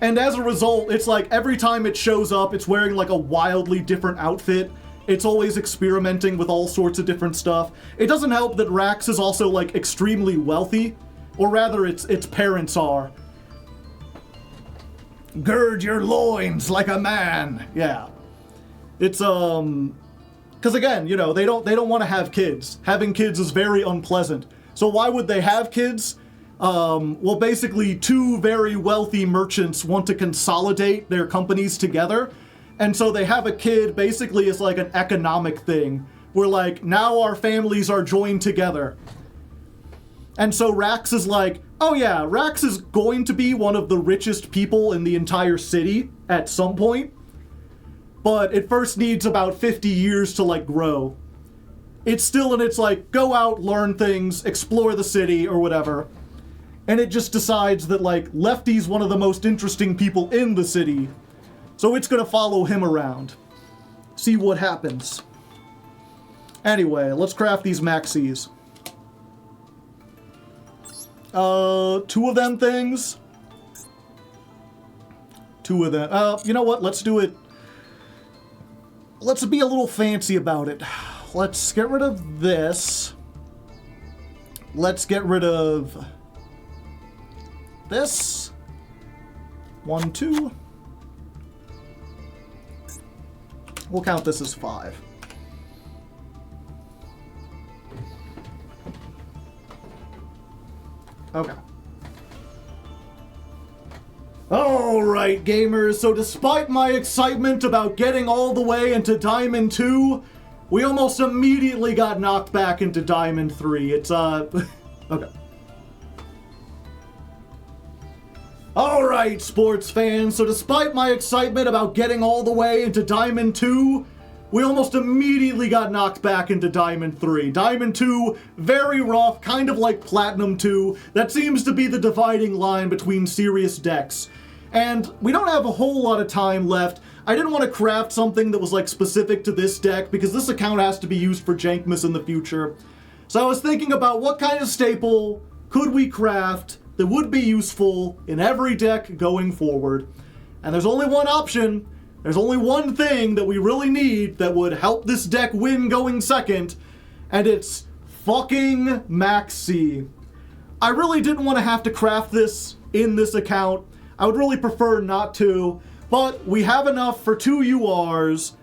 And as a result, it's like every time it shows up, it's wearing like a wildly different outfit. It's always experimenting with all sorts of different stuff. It doesn't help that Rax is also like extremely wealthy, or rather its parents are. Gird your loins like a man. Yeah. It's because again, you know, they don't want to have kids. Having kids is very unpleasant. So why would they have kids? Well, basically, two very wealthy merchants want to consolidate their companies together, and so they have a kid basically as like an economic thing, where like, now our families are joined together. And so Rax is like, oh yeah, Rax is going to be one of the richest people in the entire city at some point, but it first needs about 50 years to like grow. It's still in its like, go out, learn things, explore the city, or whatever. And it just decides that, like, Lefty's one of the most interesting people in the city. So it's gonna follow him around. See what happens. Anyway, let's craft these maxis. 2 of them things. 2 of them. You know what? Let's do it. Let's be a little fancy about it. Let's get rid of this. Let's get rid of this. 1, 2. We'll count this as 5. Okay. Alright, gamers, so despite my excitement about getting all the way into Diamond 2, we almost immediately got knocked back into Diamond 3. It's, okay. Alright, sports fans, so despite my excitement about getting all the way into Diamond 2, we almost immediately got knocked back into Diamond 3. Diamond 2, very rough, kind of like Platinum 2. That seems to be the dividing line between serious decks. And we don't have a whole lot of time left. I didn't want to craft something that was like specific to this deck because this account has to be used for Jankmas in the future. So I was thinking about what kind of staple could we craft that would be useful in every deck going forward. And there's only one option. There's only one thing that we really need that would help this deck win going second, and it's fucking Maxi. I really didn't want to have to craft this in this account. I would really prefer not to, but we have enough for 2 URs,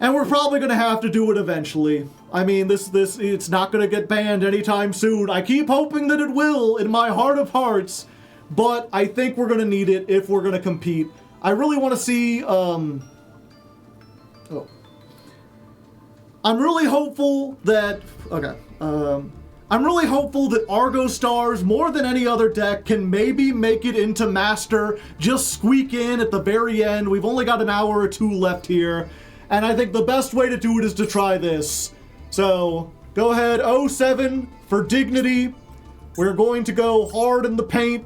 and we're probably going to have to do it eventually. I mean, it's not going to get banned anytime soon. I keep hoping that it will in my heart of hearts, but I think we're going to need it if we're going to compete. I really want to see, I'm really hopeful that, I'm really hopeful that Argostars, more than any other deck, can maybe make it into Master, just squeak in at the very end. We've only got an hour or 2 left here, and I think the best way to do it is to try this. So, go ahead, 07 for dignity. We're going to go hard in the paint.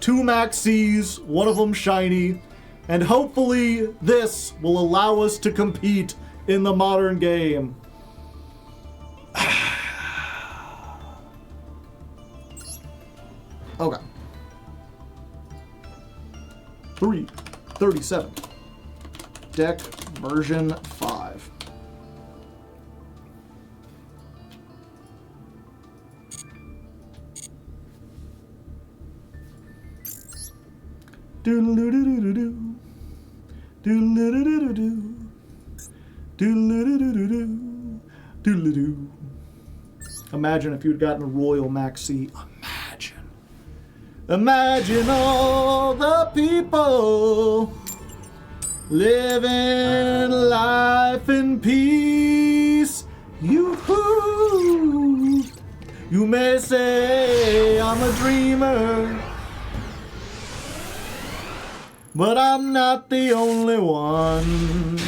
2 Maxis, one of them shiny, and hopefully this will allow us to compete in the modern game. Okay. 337. Deck version 5. Doodle-doo-doo-doo-doo. Doodle-doo-doo-doo-doo. Doodle-doo-doo-doo-doo. Doodle-doo. Imagine if you'd gotten a Royal Maxi. Imagine all the people living life in peace. You-hoo. You may say I'm a dreamer, but I'm not the only one.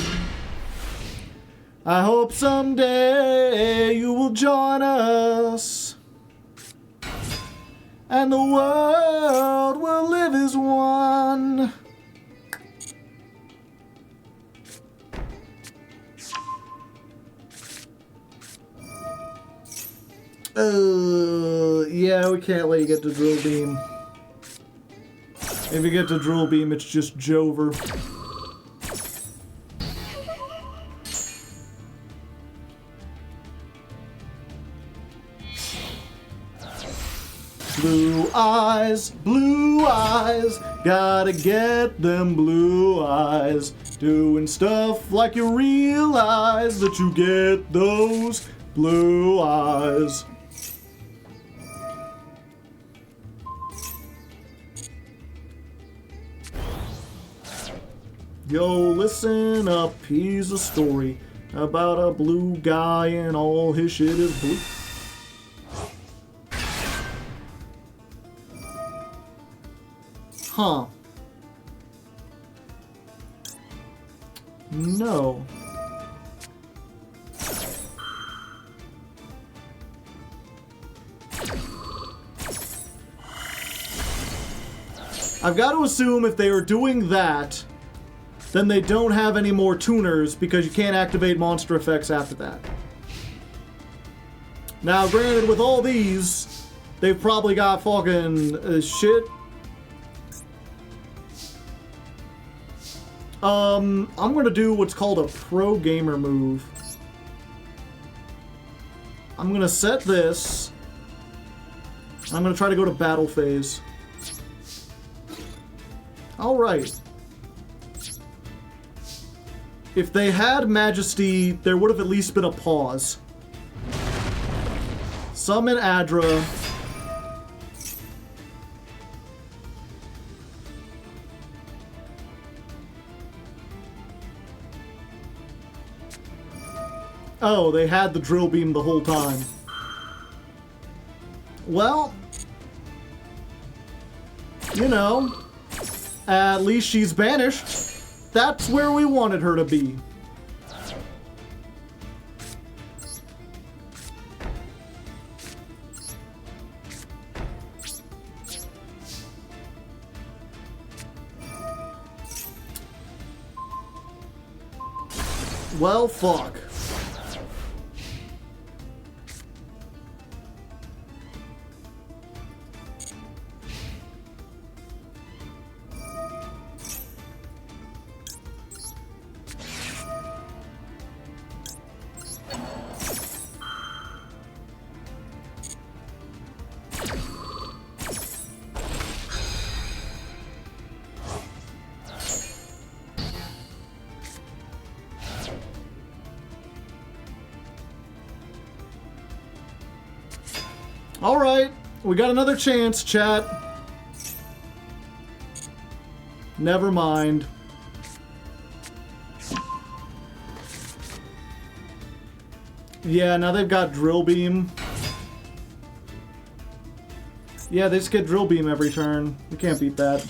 I hope someday you will join us, and the world will live as one. Yeah, we can't let you get to drill beam. If you get to drill beam, it's just Jover. Blue eyes, gotta get them blue eyes. Doing stuff like you realize that you get those blue eyes. Yo, listen up, here's a story about a blue guy and all his shit is blue. Huh. No. I've got to assume if they are doing that, then they don't have any more tuners because you can't activate monster effects after that. Now, granted, with all these, they've probably got fucking shit. I'm gonna do what's called a pro gamer move. I'm gonna set this. I'm gonna try to go to battle phase. Alright. If they had Majesty, there would have at least been a pause. Summon Adra. Oh, they had the drill beam the whole time. Well, you know, at least she's banished. That's where we wanted her to be. Well, fuck. Alright, we got another chance, chat. Never mind. Yeah, now they've got drill beam. Yeah, they just get drill beam every turn. We can't beat that.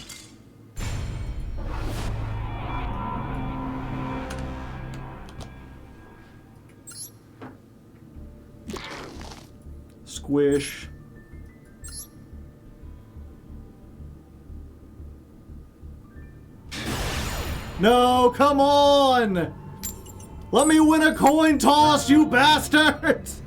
Squish. No, come on! Let me win a coin toss, you bastards!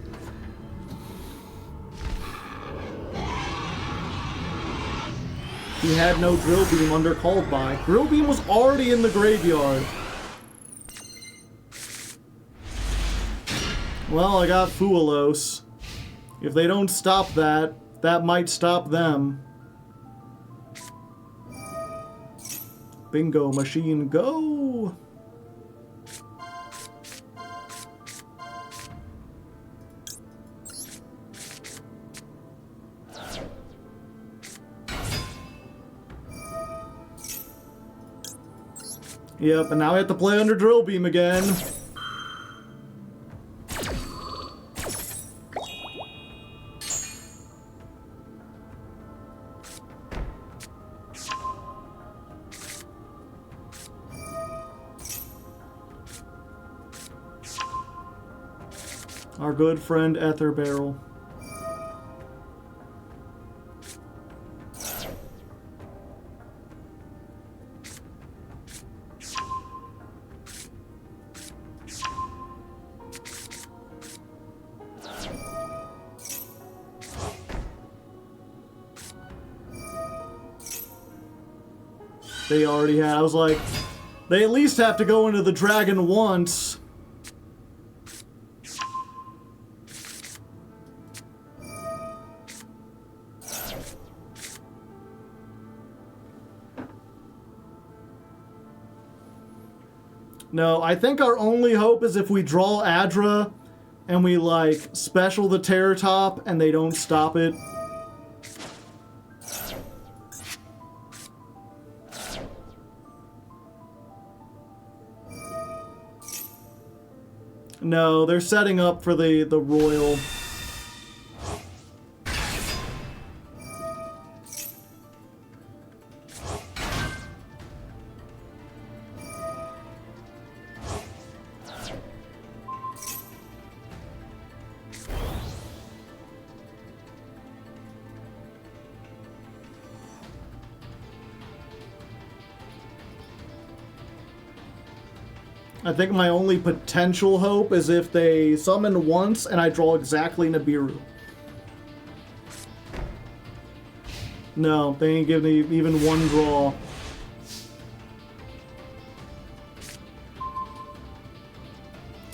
He had no drill beam under called by. Drill beam was already in the graveyard. Well, I got Fuelos. If they don't stop that, that might stop them. Bingo machine, go! Yep, and now I have to play under drill beam again. Our good friend Ether Barrel. They already had. I was like, they at least have to go into the dragon once. No, I think our only hope is if we draw Adra and we, like, special the Terror Top and they don't stop it. No, they're setting up for the royal. I think my only potential hope is if they summon once and I draw exactly Nibiru. No, they ain't giving me even one draw.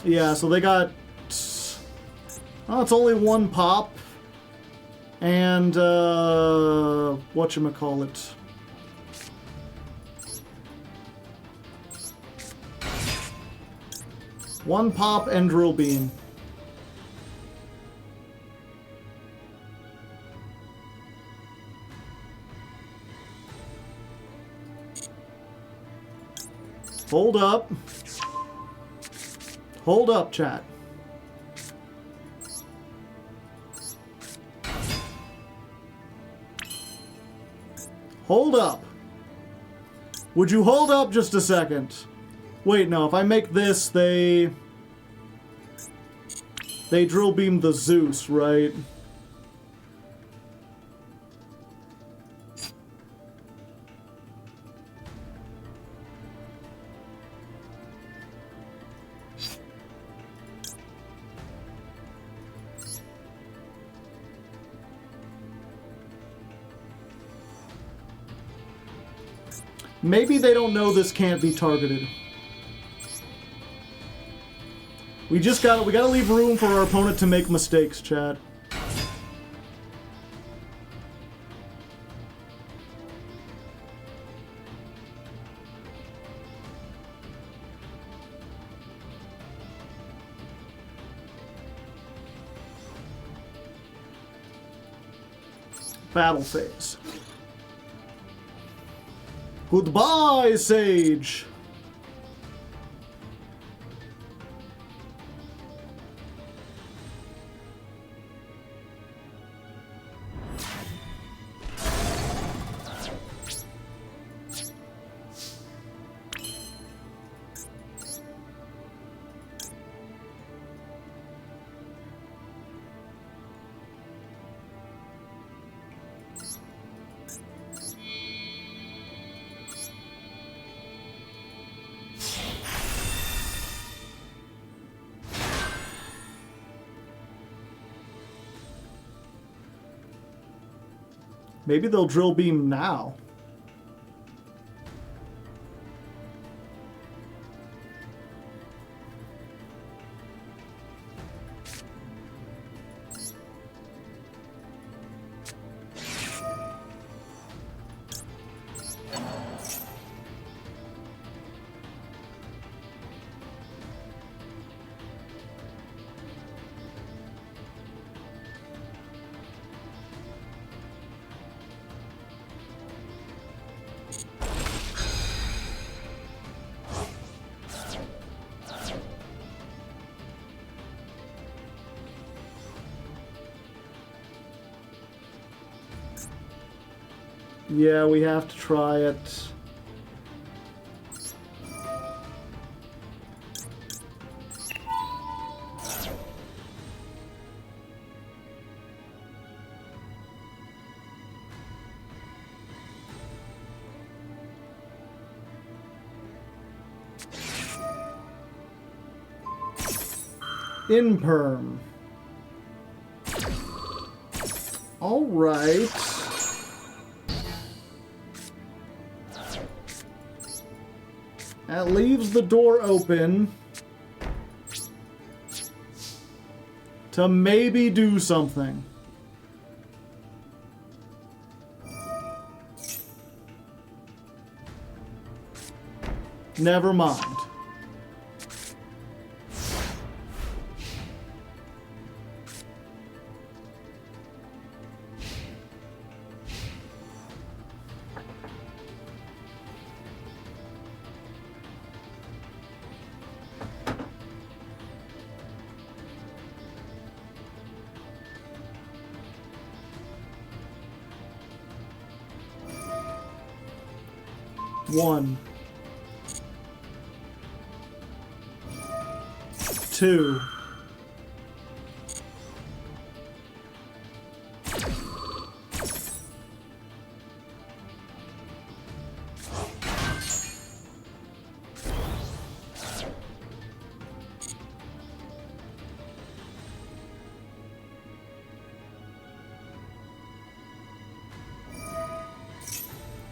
Yeah, so they got... Oh, it's only one pop. And, whatchamacallit. One pop and drill beam. Hold up. Hold up, chat. Hold up. Would you hold up just a second? Wait, no, if I make this, they drill beam the Zeus, right? Maybe they don't know this can't be targeted. We gotta leave room for our opponent to make mistakes, Chad. Battle phase. Goodbye, Sage! Maybe they'll drill beam now. Yeah, we have to try it. Imperm. Alright. That leaves the door open to maybe do something. Never mind. One. Two.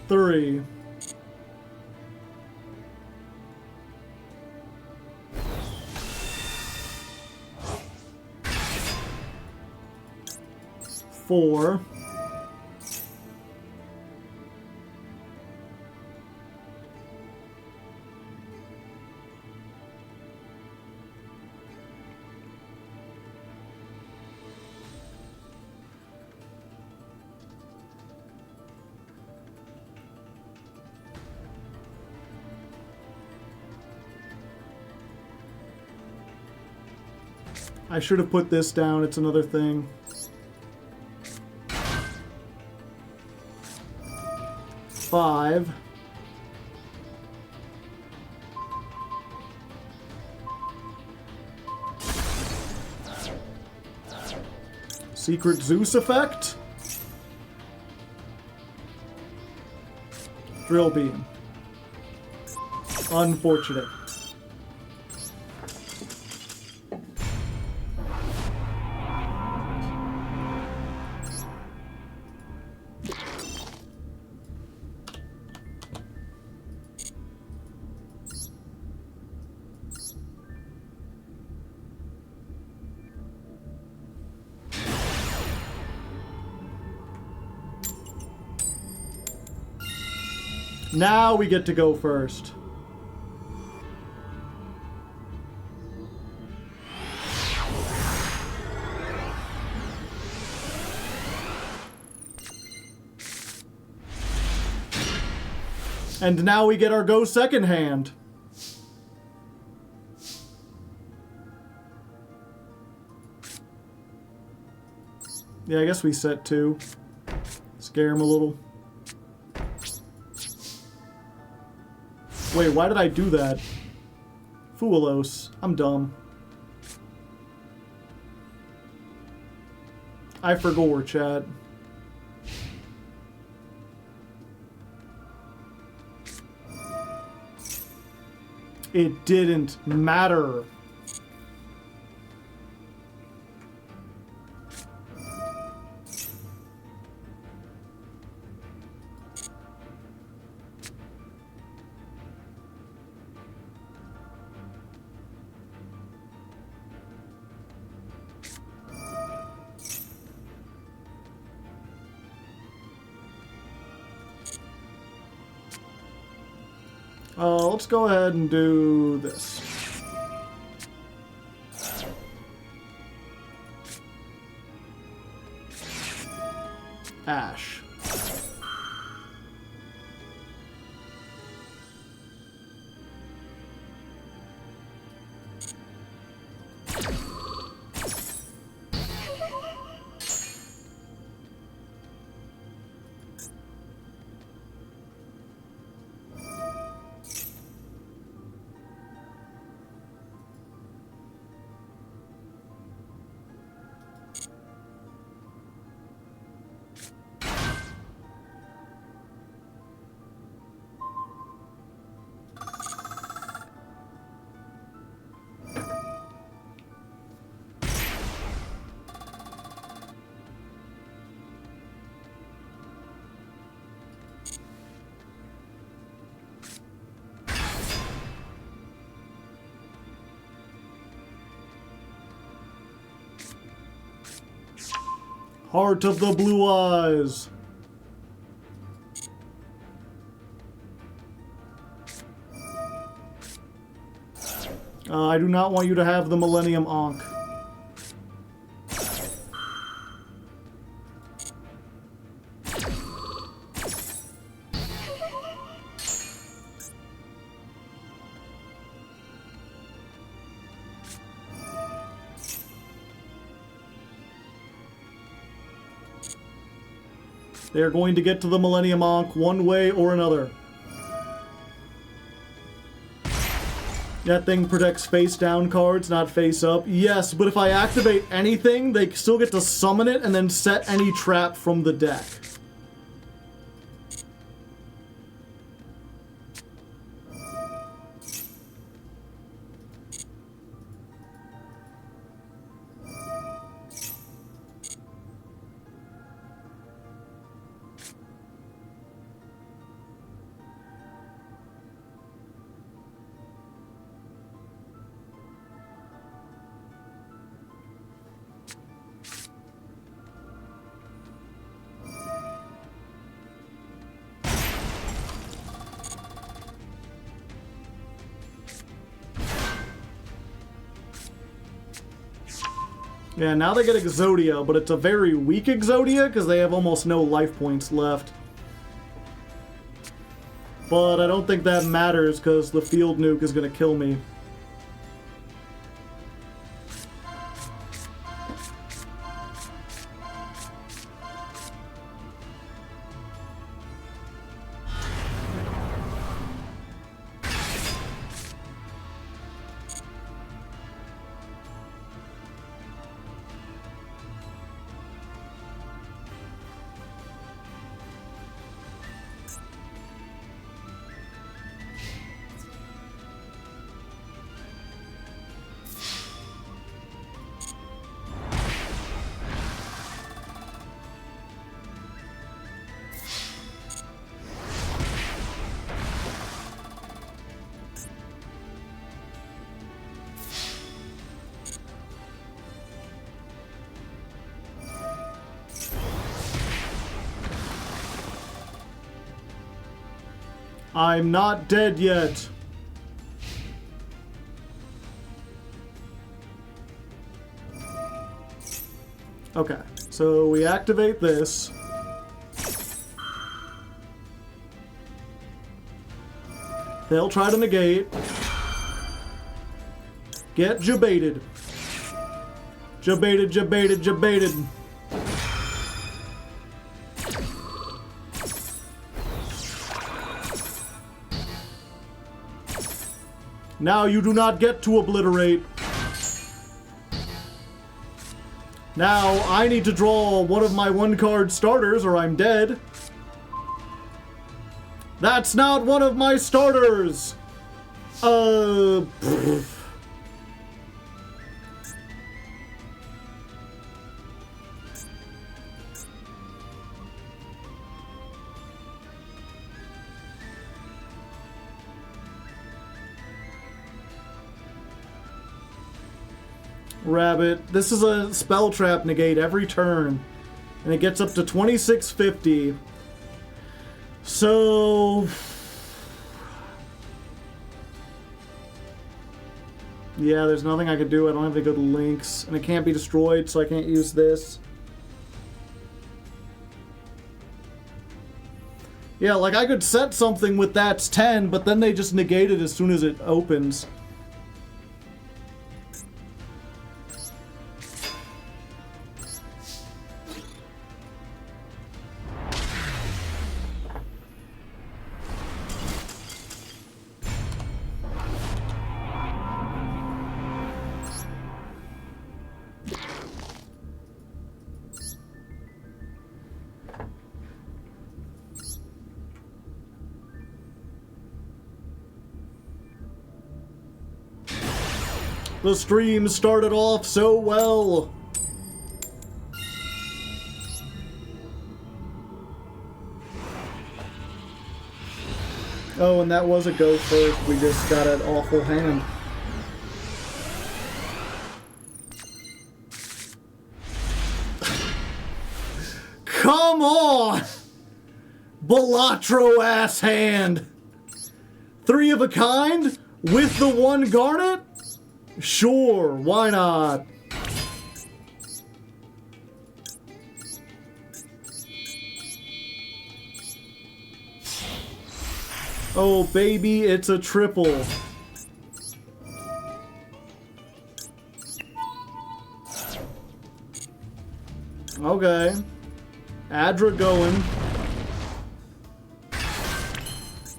Three. Four. I should have put this down, it's another thing. Five. Secret Zeus effect. Drill beam. Unfortunate. Now we get to go first. And now we get our go second hand. Yeah, I guess we set two. Scare him a little. Wait, why did I do that? Foolos. I'm dumb. I forgot, chat. It didn't matter. Let's go ahead and do this. Ash. Heart of the Blue Eyes. I do not want you to have the Millennium Ankh. They are going to get to the Millennium Ankh one way or another. That thing protects face-down cards, not face-up. Yes, but if I activate anything, they still get to summon it and then set any trap from the deck. Yeah, now they get Exodia, but it's a very weak Exodia because they have almost no life points left. But I don't think that matters because the field nuke is going to kill me. I'm not dead yet. Okay, so we activate this. They'll try to negate. Get jebaited. Jebaited, jebaited, jebaited. Now you do not get to obliterate. Now I need to draw one of my one-card starters or I'm dead. That's not one of my starters! Rabbit. This is a spell trap negate every turn. And it gets up to 2650. So... yeah, there's nothing I could do. I don't have any good links. And it can't be destroyed, so I can't use this. Yeah, like I could set something with that's 10, but then they just negate it as soon as it opens. The stream started off so well. Oh, and that was a go first. We just got an awful hand. come on! Balatro ass hand. 3 of a kind? With the 1 garnet? Sure, why not? Oh, baby, it's a triple. Okay. Adra going.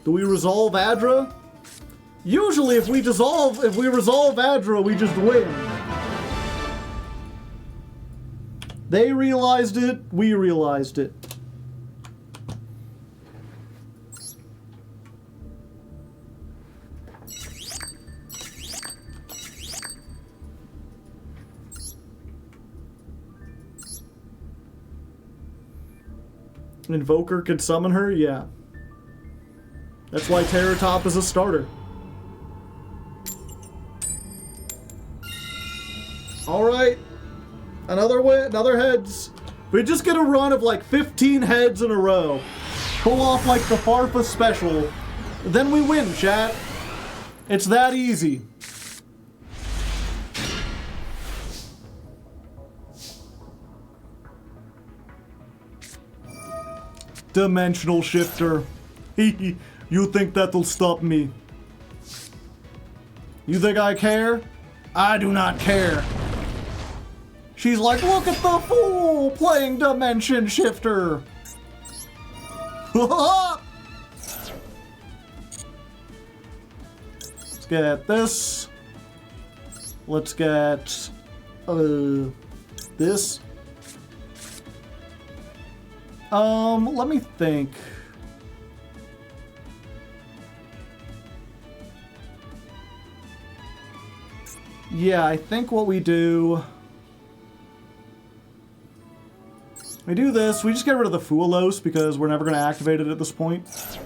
Do we resolve Adra? Usually if we resolve Adra, we just win. They realized it, we realized it. Invoker could summon her? Yeah. That's why Terror Top is a starter. Alright. Another win, another heads. We just get a run of like 15 heads in a row. Pull off like the Farfa special. Then we win, chat. It's that easy. Dimensional shifter. You think that'll stop me? You think I care? I do not care. She's like, look at the fool playing dimension shifter. Let's get this. Let's get this. Let me think. Yeah, I think what we do... We do this, we just get rid of the Fuelos because we're never going to activate it at this point. So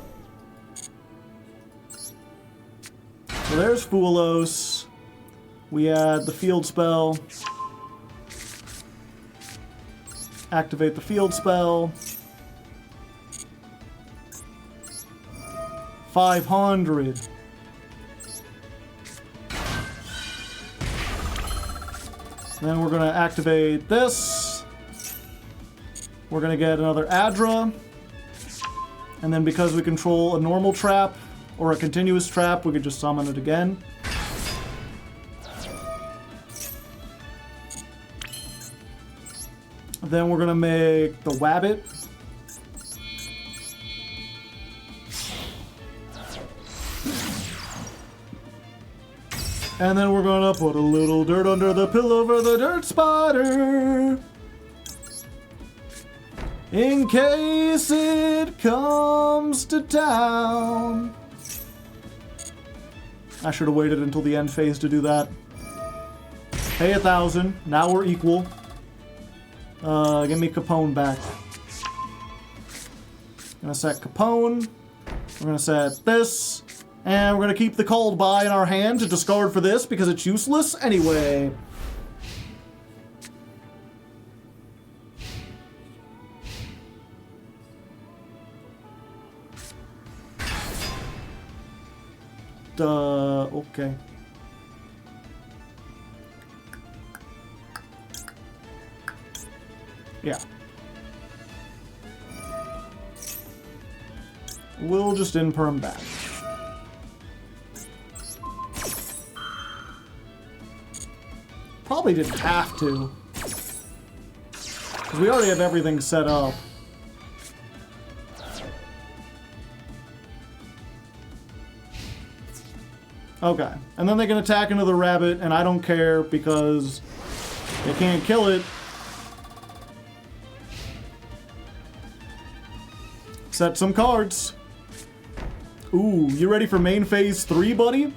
there's Fuelos. We add the field spell. Activate the field spell. 500. Then we're going to activate this. We're going to get another Adra. And then because we control a normal trap or a continuous trap, we could just summon it again. Then we're going to make the Wabbit. And then we're going to put a little dirt under the pillow for the dirt spider. In case it comes to town. I should have waited until the end phase to do that. Pay 1,000. Now we're equal. Give me Capone back. Gonna set Capone. We're gonna set this. And we're gonna keep the called by in our hand to discard for this because it's useless anyway. Okay. Yeah. We'll just imperm back. Probably didn't have to. Because we already have everything set up. Okay. And then they can attack into the rabbit, and I don't care because they can't kill it. Set some cards. Ooh, you ready for main phase 3, buddy?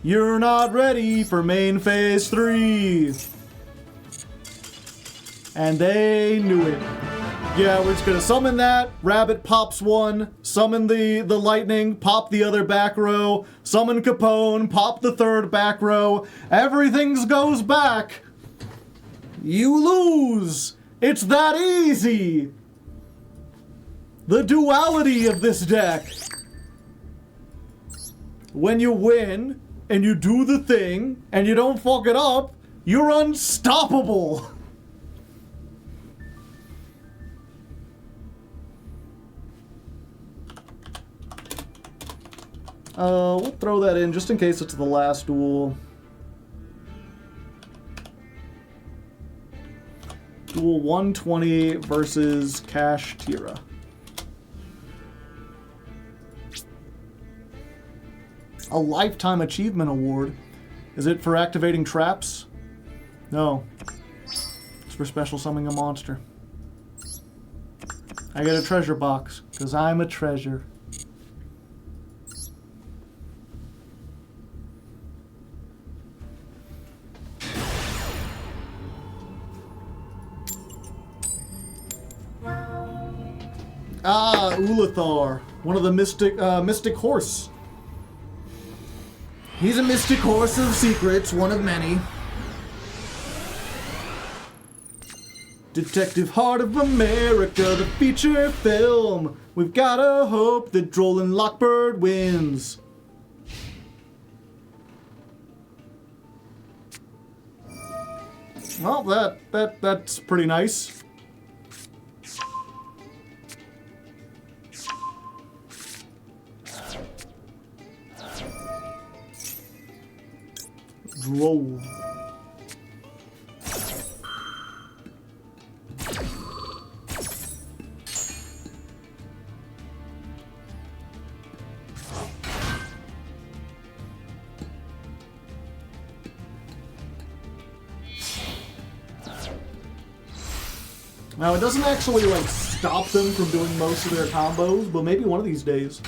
You're not ready for main phase 3. And they knew it. Yeah, we're just gonna summon that. Rabbit pops one. Summon the lightning. Pop the other back row. Summon Capone. Pop the third back row. Everything goes back. You lose. It's that easy. The duality of this deck. When you win, and you do the thing, and you don't fuck it up, you're unstoppable. We'll throw that in just in case it's the last duel. Duel 120 versus Cash Tira. A Lifetime Achievement Award. Is it for activating traps? No. It's for special summoning a monster. I get a treasure box, because I'm a treasure. Ah, Ulathar, one of the mystic horse. He's a mystic horse of secrets, one of many. Detective Heart of America, the feature film. We've gotta hope that Droll and Lockbird wins. Well, that's pretty nice. Droll. Now, it doesn't actually, like, stop them from doing most of their combos, but maybe one of these days.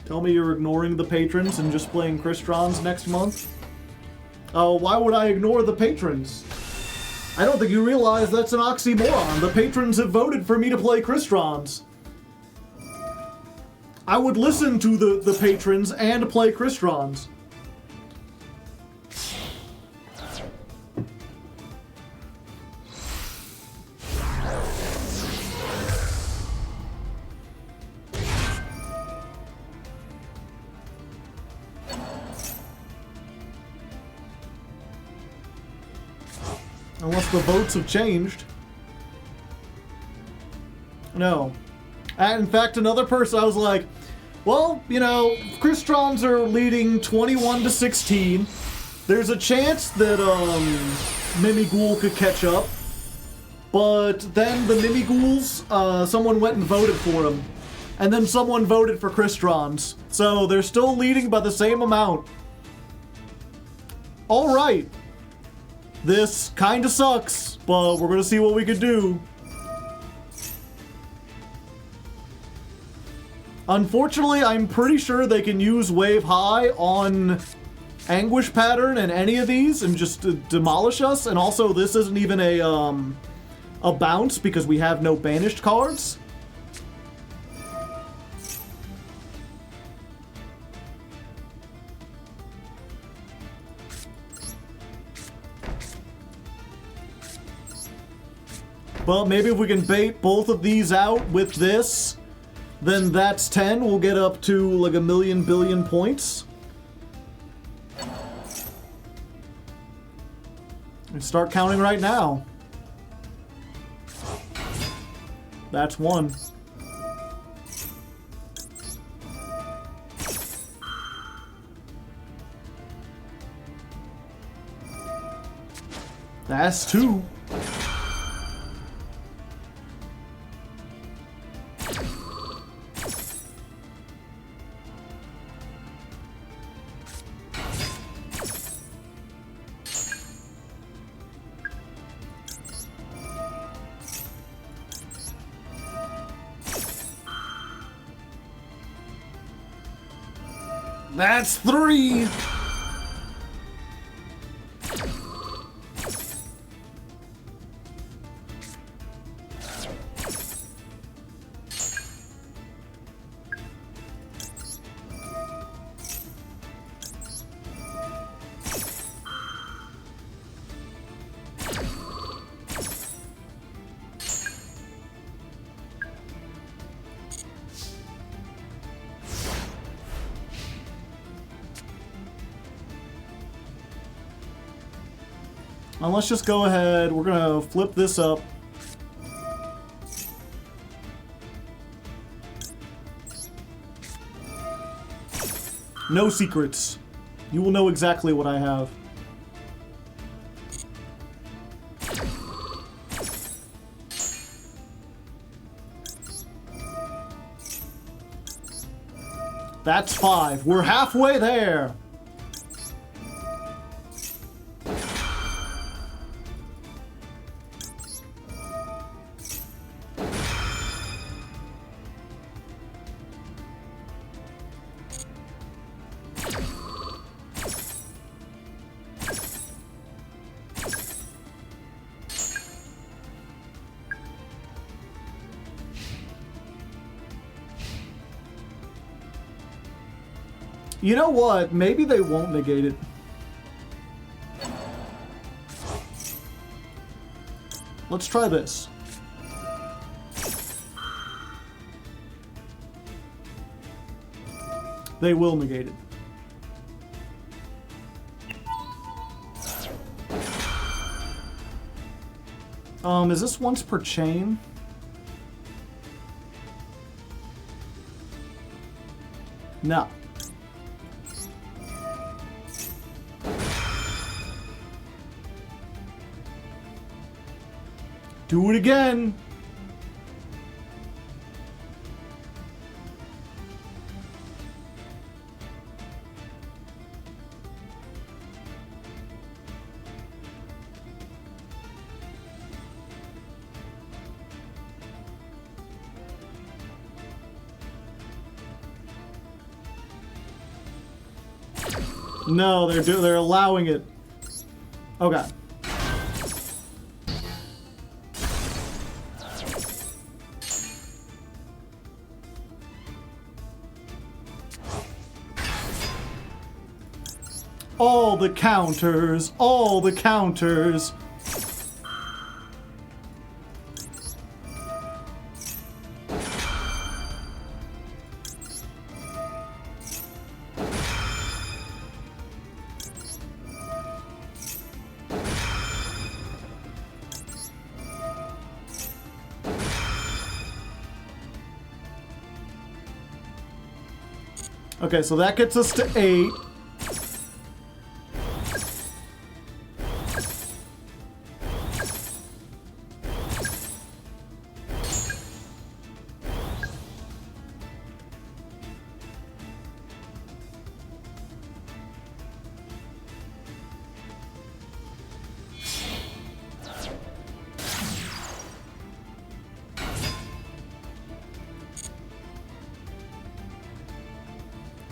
Tell me you're ignoring the patrons and just playing Cristrons next month? Oh, why would I ignore the patrons? I don't think you realize that's an oxymoron. The patrons have voted for me to play Cristrons. I would listen to the patrons and play Cristrons. Unless the votes have changed. No. And in fact, another person, I was like, well, you know, Cristrons are leading 21-16. There's a chance that Mimighoul could catch up. But then the Mimighouls, someone went and voted for him. And then someone voted for Cristrons. So they're still leading by the same amount. Alright. This kinda sucks, but we're gonna see what we can do. Unfortunately, I'm pretty sure they can use Wave High on Anguish Pattern and any of these and just demolish us. And also, this isn't even a bounce because we have no banished cards. Well, maybe if we can bait both of these out with this, then that's 10. We'll get up to like 1,000,000 billion points. And start counting right now. That's one. That's two. That's three! And let's just go ahead. We're gonna flip this up. No secrets. You will know exactly what I have. That's 5. We're halfway there. You know what? Maybe they won't negate it. Let's try this. They will negate it. Is this once per chain? No. Do it again. No, they're allowing it. Okay. All the counters, all the counters. Okay, so that gets us to 8.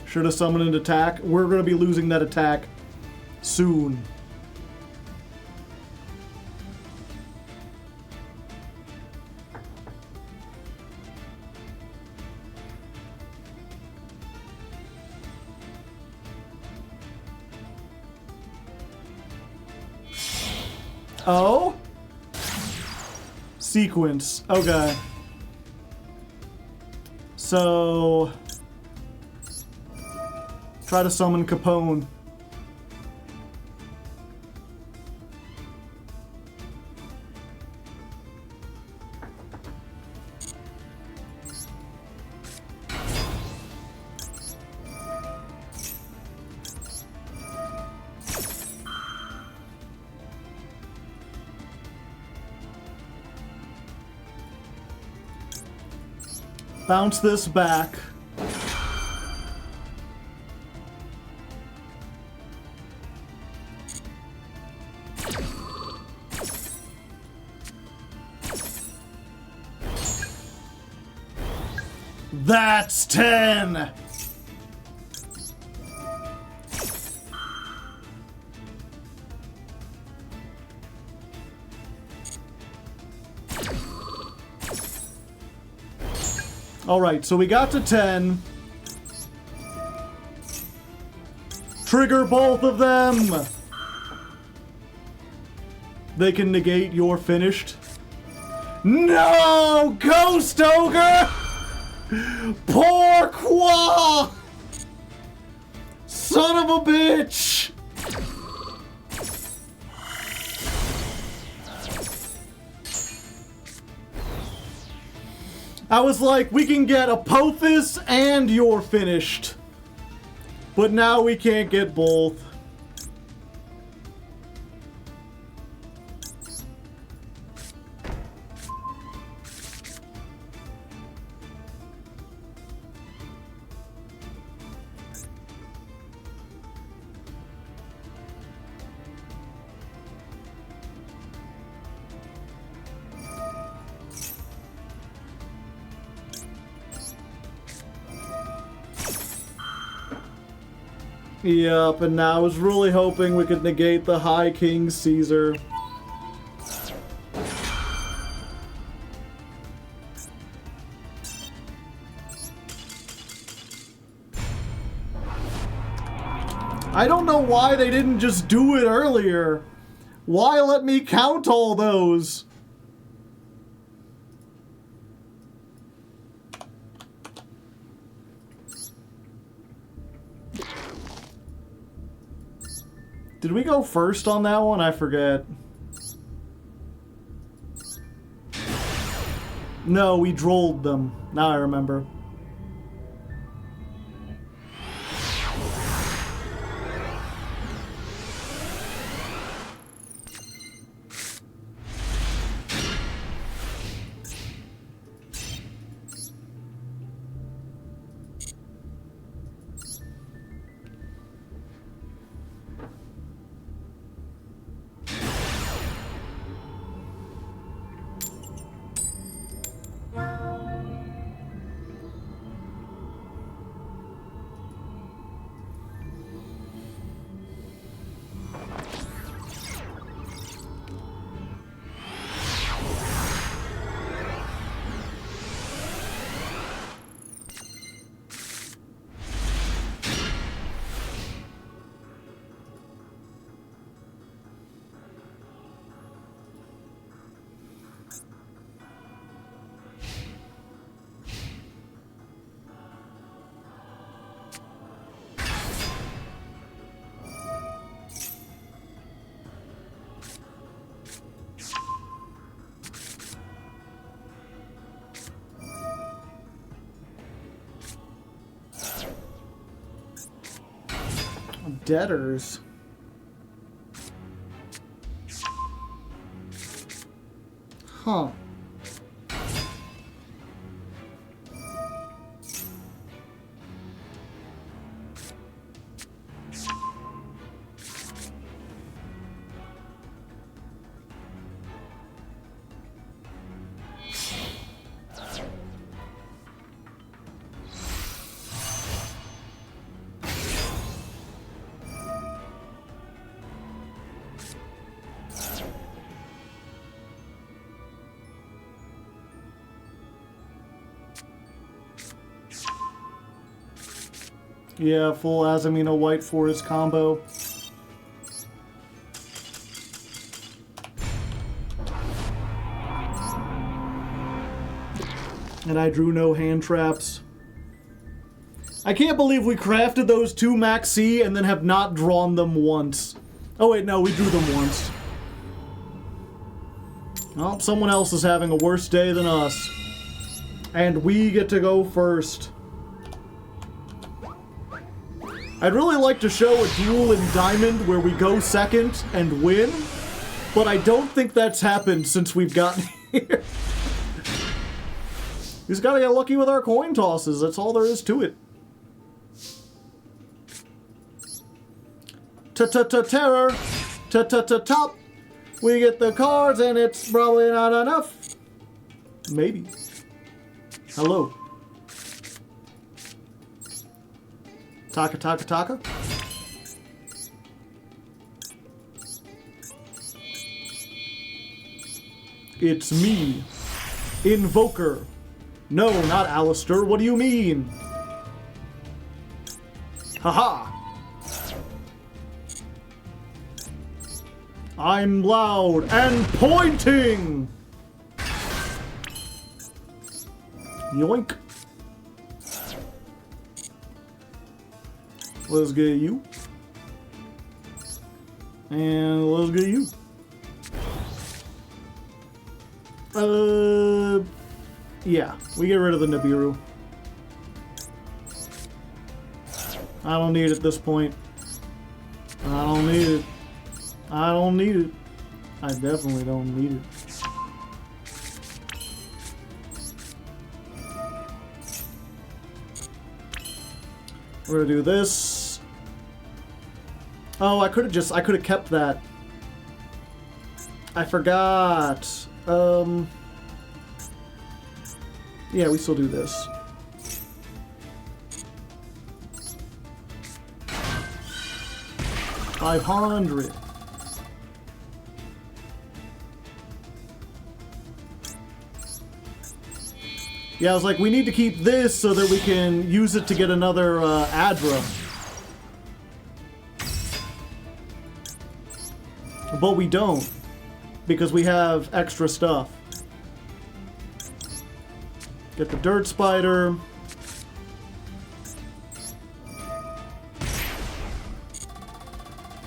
Should have summoned an attack. We're going to be losing that attack soon. Oh? Sequence. Okay. So... try to summon Capone. Bounce this back. That's 10! Alright, so we got to 10. Trigger both of them! They can negate your finished. No! Ghost Ogre! Pourquoi? Son of a bitch! I was like, we can get Apophis and you're finished. But now we can't get both. Yep, and now I was really hoping we could negate the High King Caesar. I don't know why they didn't just do it earlier. Why let me count all those? Did we go first on that one? I forget. No, we drolled them. Now I remember. Debtors. Huh. Yeah, full Azamina White Forest combo. And I drew no hand traps. I can't believe we crafted those two Max C and then have not drawn them once. Oh wait, no, we drew them once. Well, someone else is having a worse day than us. And we get to go first. I'd really like to show a duel in Diamond where we go second and win, but I don't think that's happened since we've gotten here. We just gotta get lucky with our coin tosses, that's all there is to it. Terror! Top! We get the cards and it's probably not enough. Maybe. Hello. Taka. It's me. Invoker. No, not Alistair. What do you mean? Haha. I'm loud and pointing. Yoink. Let's get you. And let's get you. Yeah, we get rid of the Nibiru. I don't need it at this point. I don't need it. I don't need it. I definitely don't need it. We're gonna do this. Oh, I could have kept that. I forgot. Yeah, we still do this. $500. Yeah, I was like, we need to keep this so that we can use it to get another Adra. But we don't, because we have extra stuff. Get the Dirt Spider.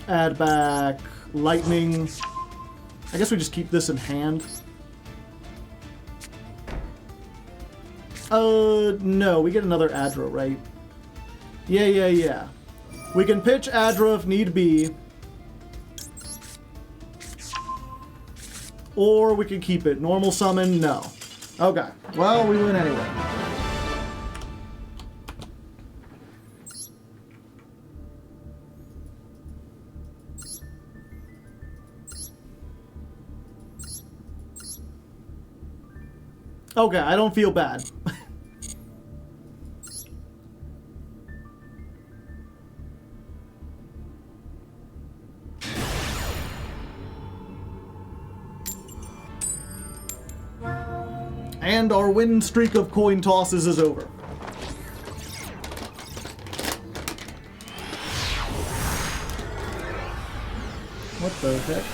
Add back Lightning. I guess we just keep this in hand. No, we get another Adra, right? Yeah. We can pitch Adra if need be. Or we can keep it. Normal summon, no. Okay. Well, we win anyway. Okay, I don't feel bad. And our win streak of coin tosses is over. What the heck?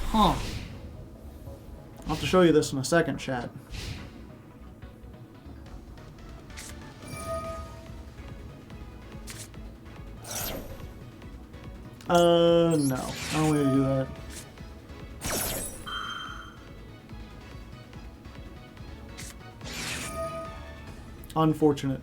Huh. I'll have to show you this in a second, chat. No. I don't want to do that. Unfortunate.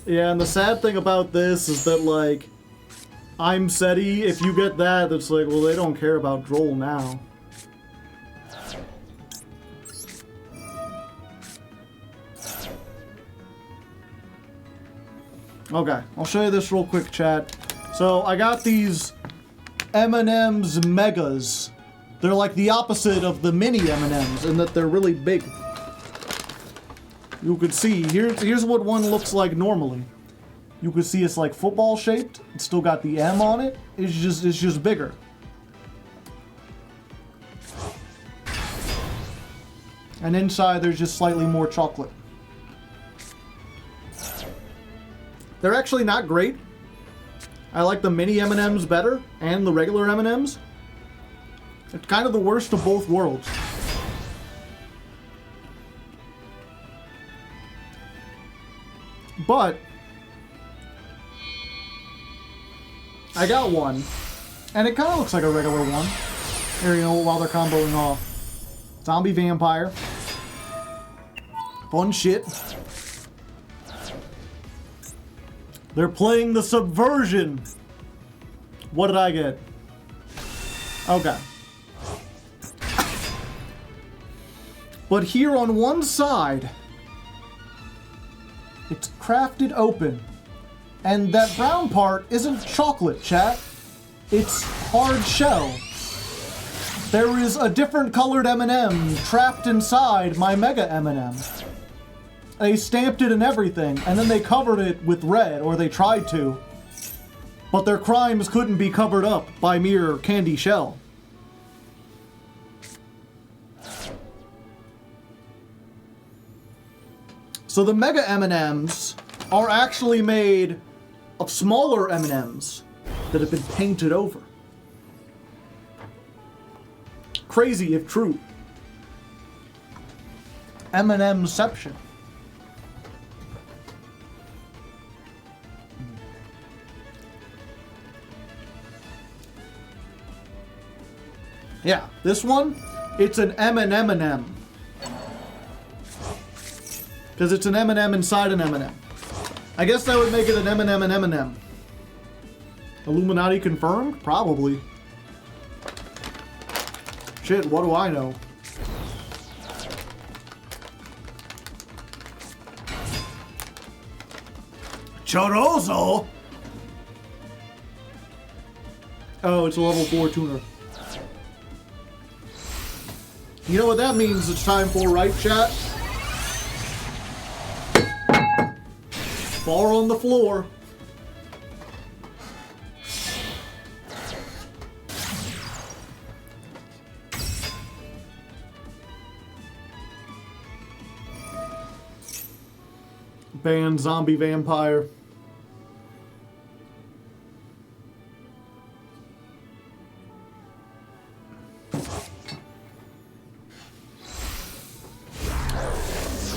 Yeah, and the sad thing about this is that, like, I'm SETI, if you get that, it's like, well, they don't care about Droll now. Okay, I'll show you this real quick, chat. So, I got these M&M's Megas. They're like the opposite of the mini M&M's in that they're really big. You could see, here's what one looks like normally. You could see it's like football shaped. It's still got the M on it. It's just bigger. And inside there's just slightly more chocolate. They're actually not great. I like the mini M&Ms better, and the regular M&Ms. It's kind of the worst of both worlds. But I got one, and it kind of looks like a regular one. Here, you know, while they're comboing off. Zombie vampire. Fun shit. They're playing the subversion. What did I get? Okay. But here on one side, it's crafted open. And that brown part isn't chocolate, chat. It's hard shell. There is a different colored M&M trapped inside my Mega M&M. They stamped it and everything, and then they covered it with red, or they tried to. But their crimes couldn't be covered up by mere candy shell. So the Mega M&Ms are actually made of smaller M&Ms that have been painted over. Crazy if true. M&Mception. Yeah, this one, it's an M&M. Because it's an M&M inside an M&M. I guess that would make it an M&M and M&M. Illuminati confirmed? Probably. Shit, what do I know? Choroso? Oh, it's a level 4 tuner. You know what that means it's time for, right, chat? Bar on the floor. Ban zombie vampire.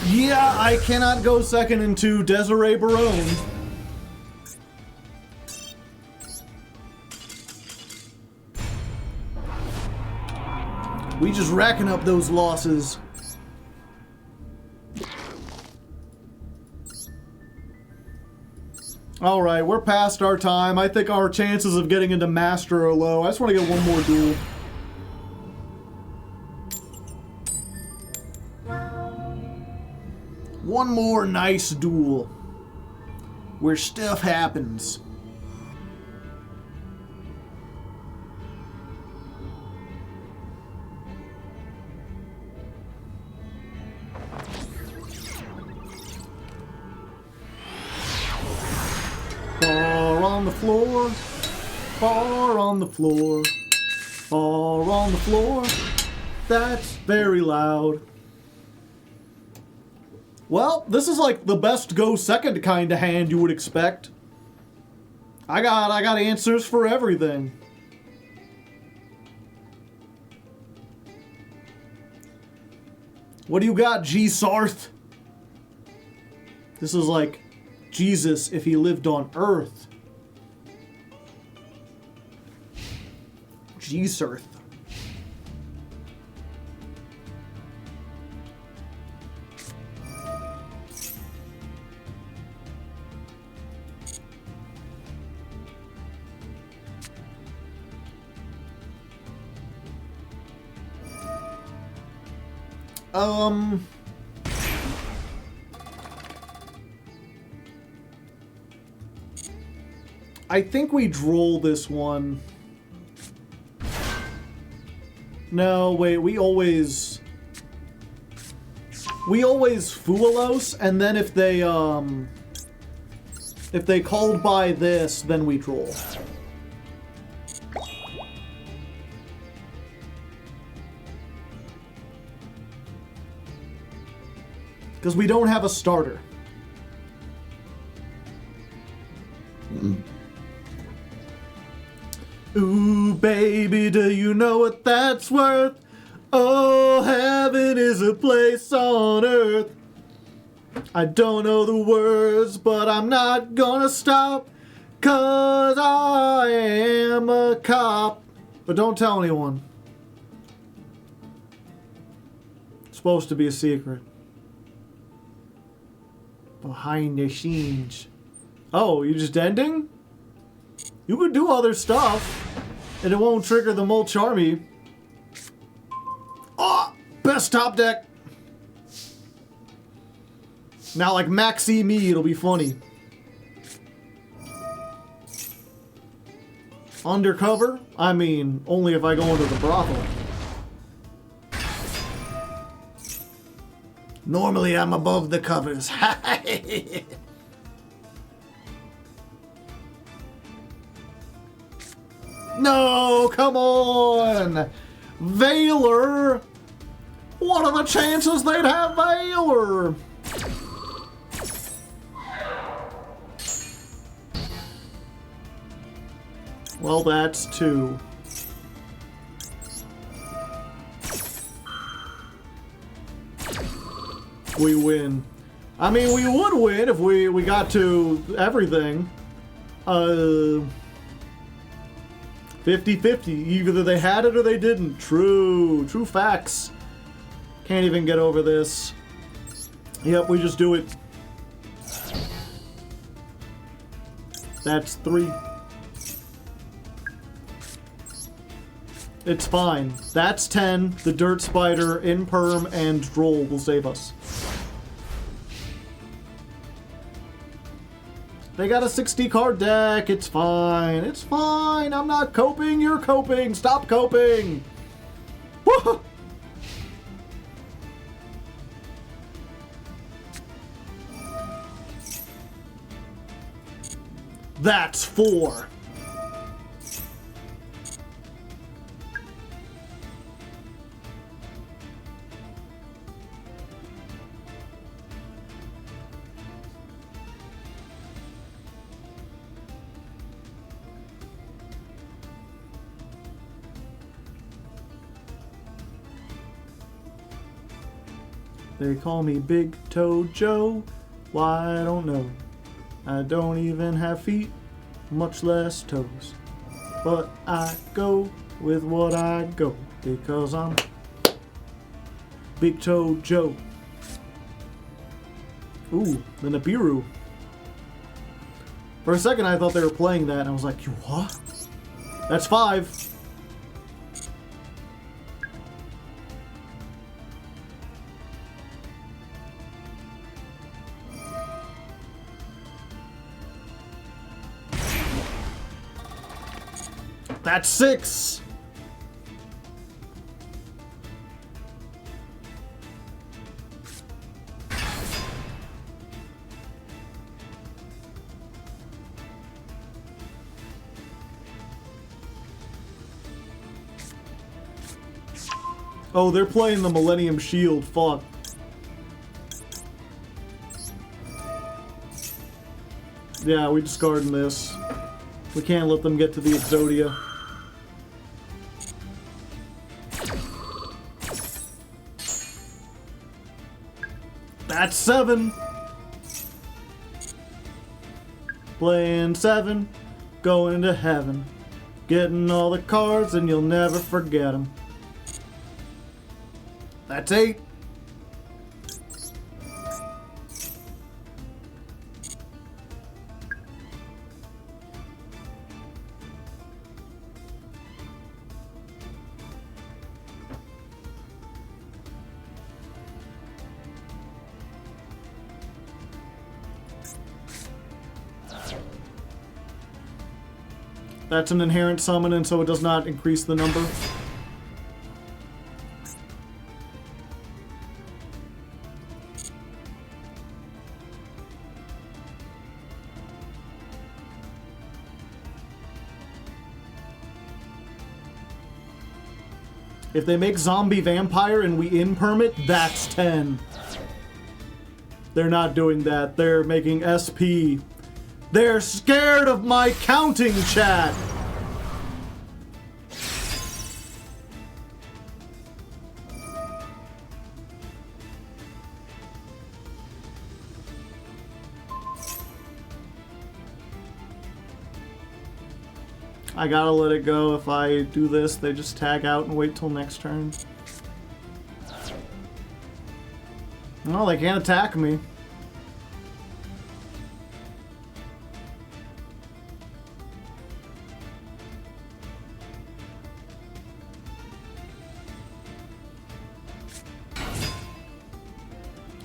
Yeah, I cannot go second into Desiree Barone. We just racking up those losses. Alright, we're past our time. I think our chances of getting into Master are low. I just want to get one more duel. One more nice duel. Where stuff happens. Bar on the floor. Bar on the floor. Bar on the floor. That's very loud. Well, this is like the best go second kind of hand you would expect. I got answers for everything. What do you got, G Sarth? This is like Jesus if he lived on Earth. G Sarth. I think we droll this one. No, wait, we always Fualos, and then if they called by this, then we droll. Because we don't have a starter. Ooh, baby, do you know what that's worth? Oh, heaven is a place on earth. I don't know the words, but I'm not gonna stop, 'cause I am a cop. But don't tell anyone. It's supposed to be a secret. Behind the scenes. Oh, you just ending? You could do other stuff, and it won't trigger the Mulch Army. Oh, best top deck. Now, like Maxi me, it'll be funny. Undercover? I mean, only if I go into the brothel. Normally, I'm above the covers. No, come on! Valor! What are the chances they'd have Valor? Well, that's 2. We win. I mean, we would win if we got to everything. 50-50. Either they had it or they didn't. True. True facts. Can't even get over this. Yep, we just do it. That's 3. It's fine. That's 10. The Dirt Spider, Imperm, and Droll will save us. They got a 60 card deck. It's fine. It's fine. I'm not coping. You're coping. Stop coping. Woo! That's 4. They call me Big Toe Joe. Why, I don't know. I don't even have feet, much less toes. But I go with what I go, because I'm Big Toe Joe. Ooh, the Nibiru. For a second I thought they were playing that, and I was like, you what? That's 5. That's 6. Oh, they're playing the Millennium Shield. Fuck. Yeah, we discarding this. We can't let them get to the Exodia. That's 7. Playing 7, going to heaven. Getting all the cards and you'll never forget them. That's 8. That's an inherent summon, and so it does not increase the number. If they make zombie vampire and we imperm it, that's 10. They're not doing that. They're making SP. They're scared of my counting, chat. I gotta let it go. If I do this, they just tag out and wait till next turn. Well, they can't attack me.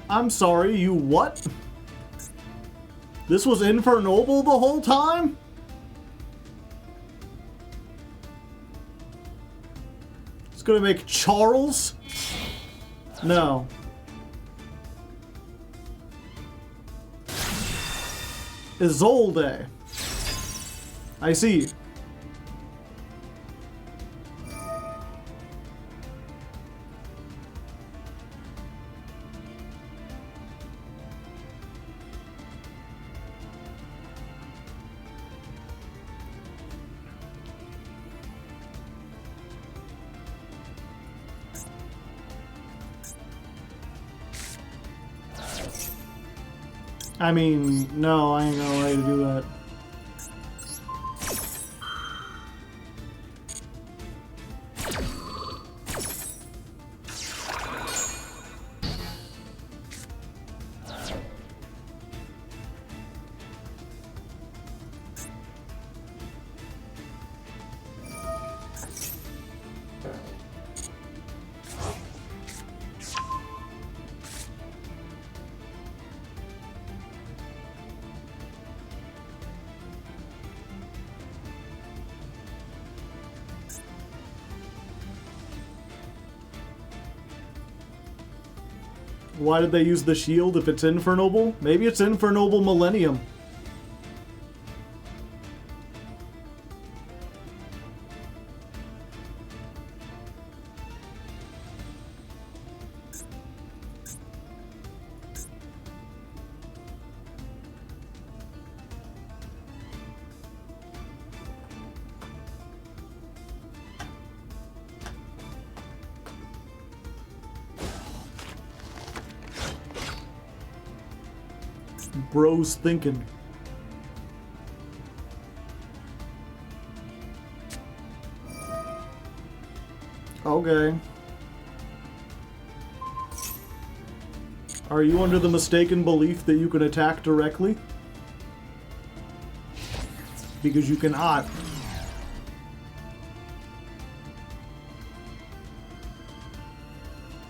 I'm sorry, you what? This was Infernoble the whole time? It's gonna make Charles? No. Isolde. I see. I mean, no, I ain't gonna let you do that. Why did they use the shield if it's Infernoble? Maybe it's Infernoble Millennium. Bro's thinking. Okay. Are you under the mistaken belief that you can attack directly? Because you cannot.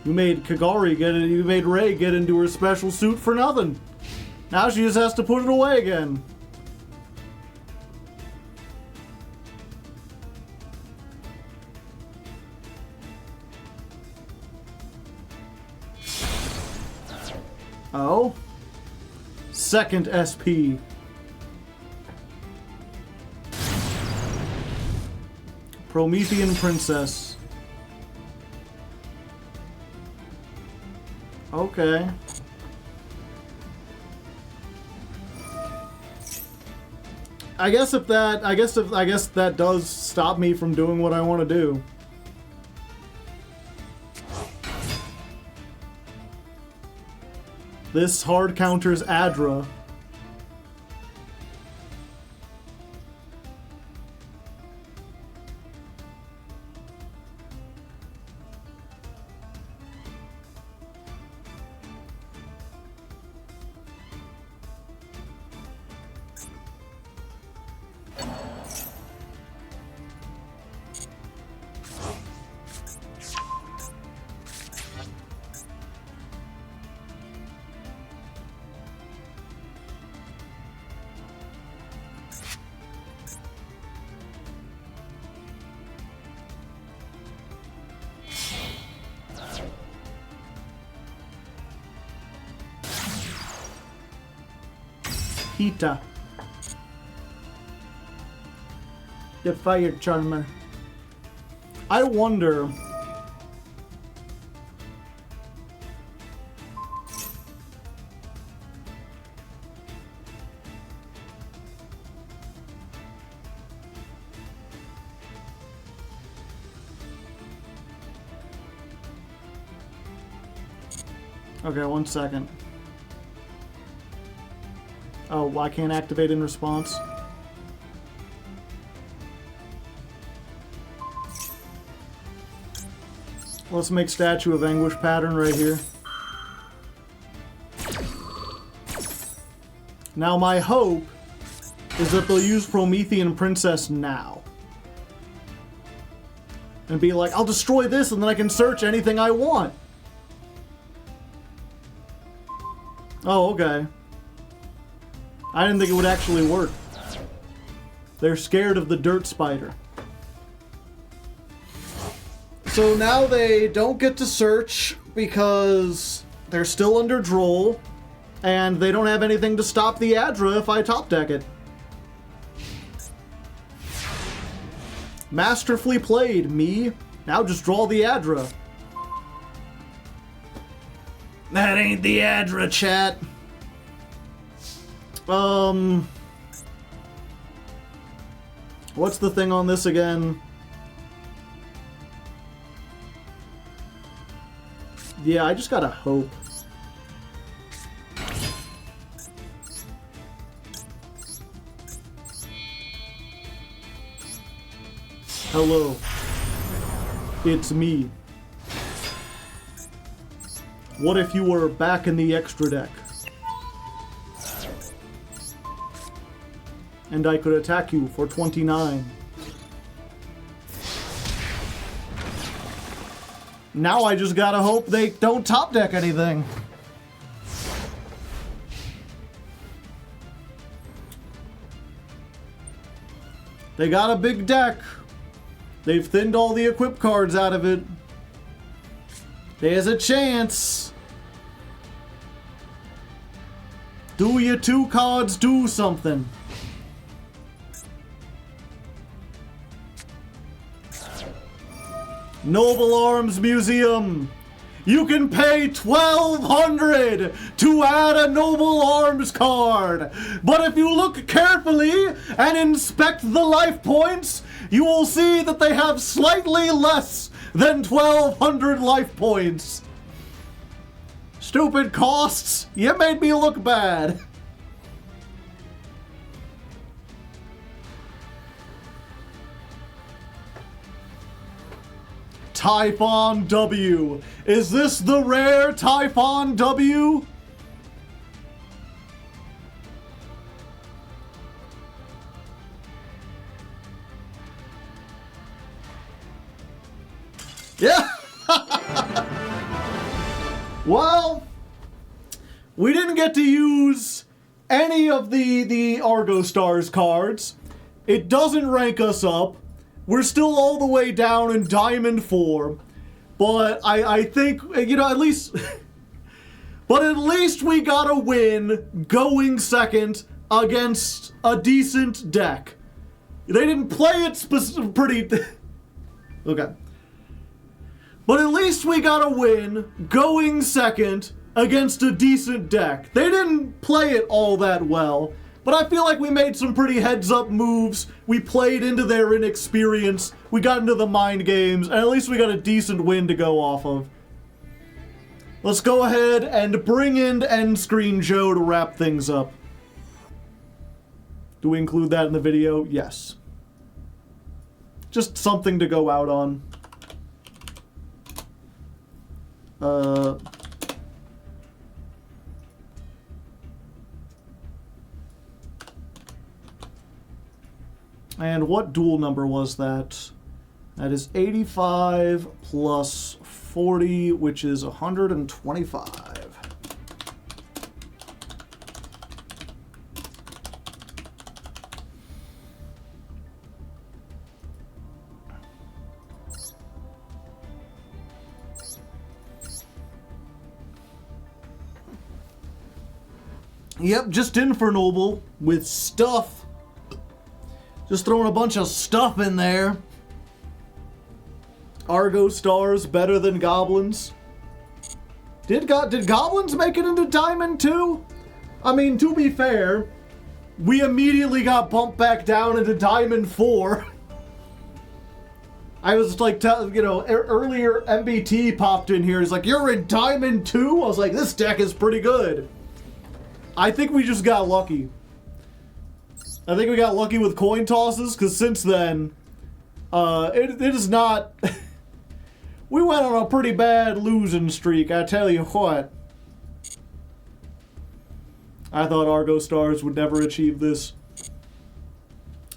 You made Kagari get it. You made Rei get into her special suit for nothing. Now she just has to put it away again. Oh? Second SP. Promethean Princess. Okay. I guess that does stop me from doing what I want to do. This hard counters Adra. Hita. Get fired, Charmer. I wonder. Okay, 1 second. Oh, I can't activate in response. Let's make Statue of Anguish pattern right here. Now my hope is that they'll use Promethean Princess now. And be like, I'll destroy this and then I can search anything I want. Oh, okay. I didn't think it would actually work. They're scared of the dirt spider. So now they don't get to search because they're still under Droll, and they don't have anything to stop the Adra if I top deck it. Masterfully played, me. Now just draw the Adra. That ain't the Adra, chat. What's the thing on this again? Yeah, I just gotta hope. Hello. It's me. What if you were back in the extra deck? And I could attack you for 29. Now I just gotta hope they don't top deck anything. They got a big deck. They've thinned all the equip cards out of it. There's a chance. Do your 2 cards do something? Noble Arms Museum. You can pay $1,200 to add a Noble Arms card. But if you look carefully and inspect the life points, you will see that they have slightly less than 1,200 life points. Stupid costs. You made me look bad. Typhon W. Is this the rare Typhon W? Yeah. Well, we didn't get to use any of the Argostars cards. It doesn't rank us up. We're still all the way down in Diamond 4. But I think, you know, at least... but at least we got a win going second against a decent deck. They didn't play it pretty... okay. But at least we got a win going second against a decent deck. They didn't play it all that well, but I feel like we made some pretty heads-up moves. We played into their inexperience. We got into the mind games, and at least we got a decent win to go off of. Let's go ahead and bring in End Screen Joe to wrap things up. Do we include that in the video? Yes. Just something to go out on. And what duel number was that? That is 85 plus 40, which is 125. Yep, just Infernoble with stuff. Just throwing a bunch of stuff in there. Argostars better than goblins. Did goblins make it into Diamond 2? I mean, to be fair, we immediately got bumped back down into Diamond 4. I was like, you know, earlier MBT popped in here. He's like, you're in Diamond 2? I was like, this deck is pretty good. I think we just got lucky. I think we got lucky with coin tosses, because since then, it is not... we went on a pretty bad losing streak, I tell you what. I thought Argostars would never achieve this.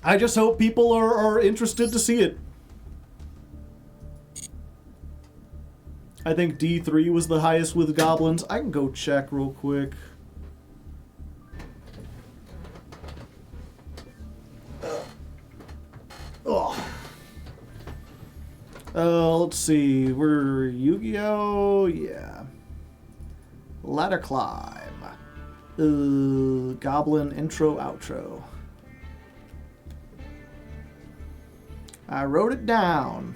I just hope people are interested to see it. I think D3 was the highest with goblins. I can go check real quick. Let's see. We're Yu-Gi-Oh! Yeah. Ladder climb. Goblin intro, outro. I wrote it down.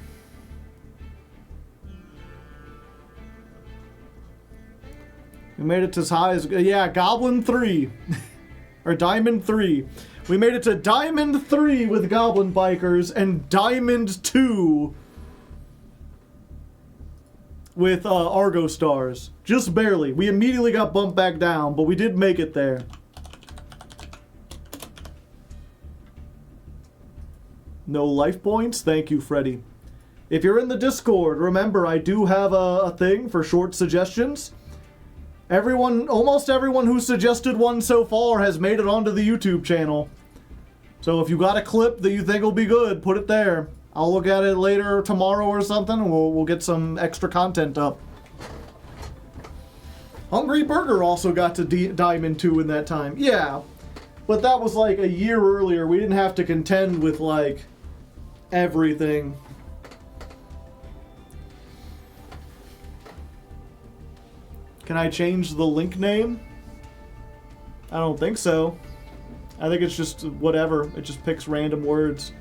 We made it as high as... yeah, Goblin 3. Or Diamond 3. We made it to Diamond 3 with Goblin Bikers and Diamond 2 with Argostars. Just barely. We immediately got bumped back down, but we did make it there. No life points? Thank you, Freddy. If you're in the Discord, remember I do have a thing for short suggestions. Almost everyone who suggested one so far has made it onto the YouTube channel. So if you got a clip that you think will be good, put it there. I'll look at it later tomorrow or something, and we'll get some extra content up. Hungry Burger also got to Diamond 2 in that time. Yeah, but that was like a year earlier. We didn't have to contend with, like, everything. Can I change the link name? I don't think so. I think it's just whatever. It just picks random words.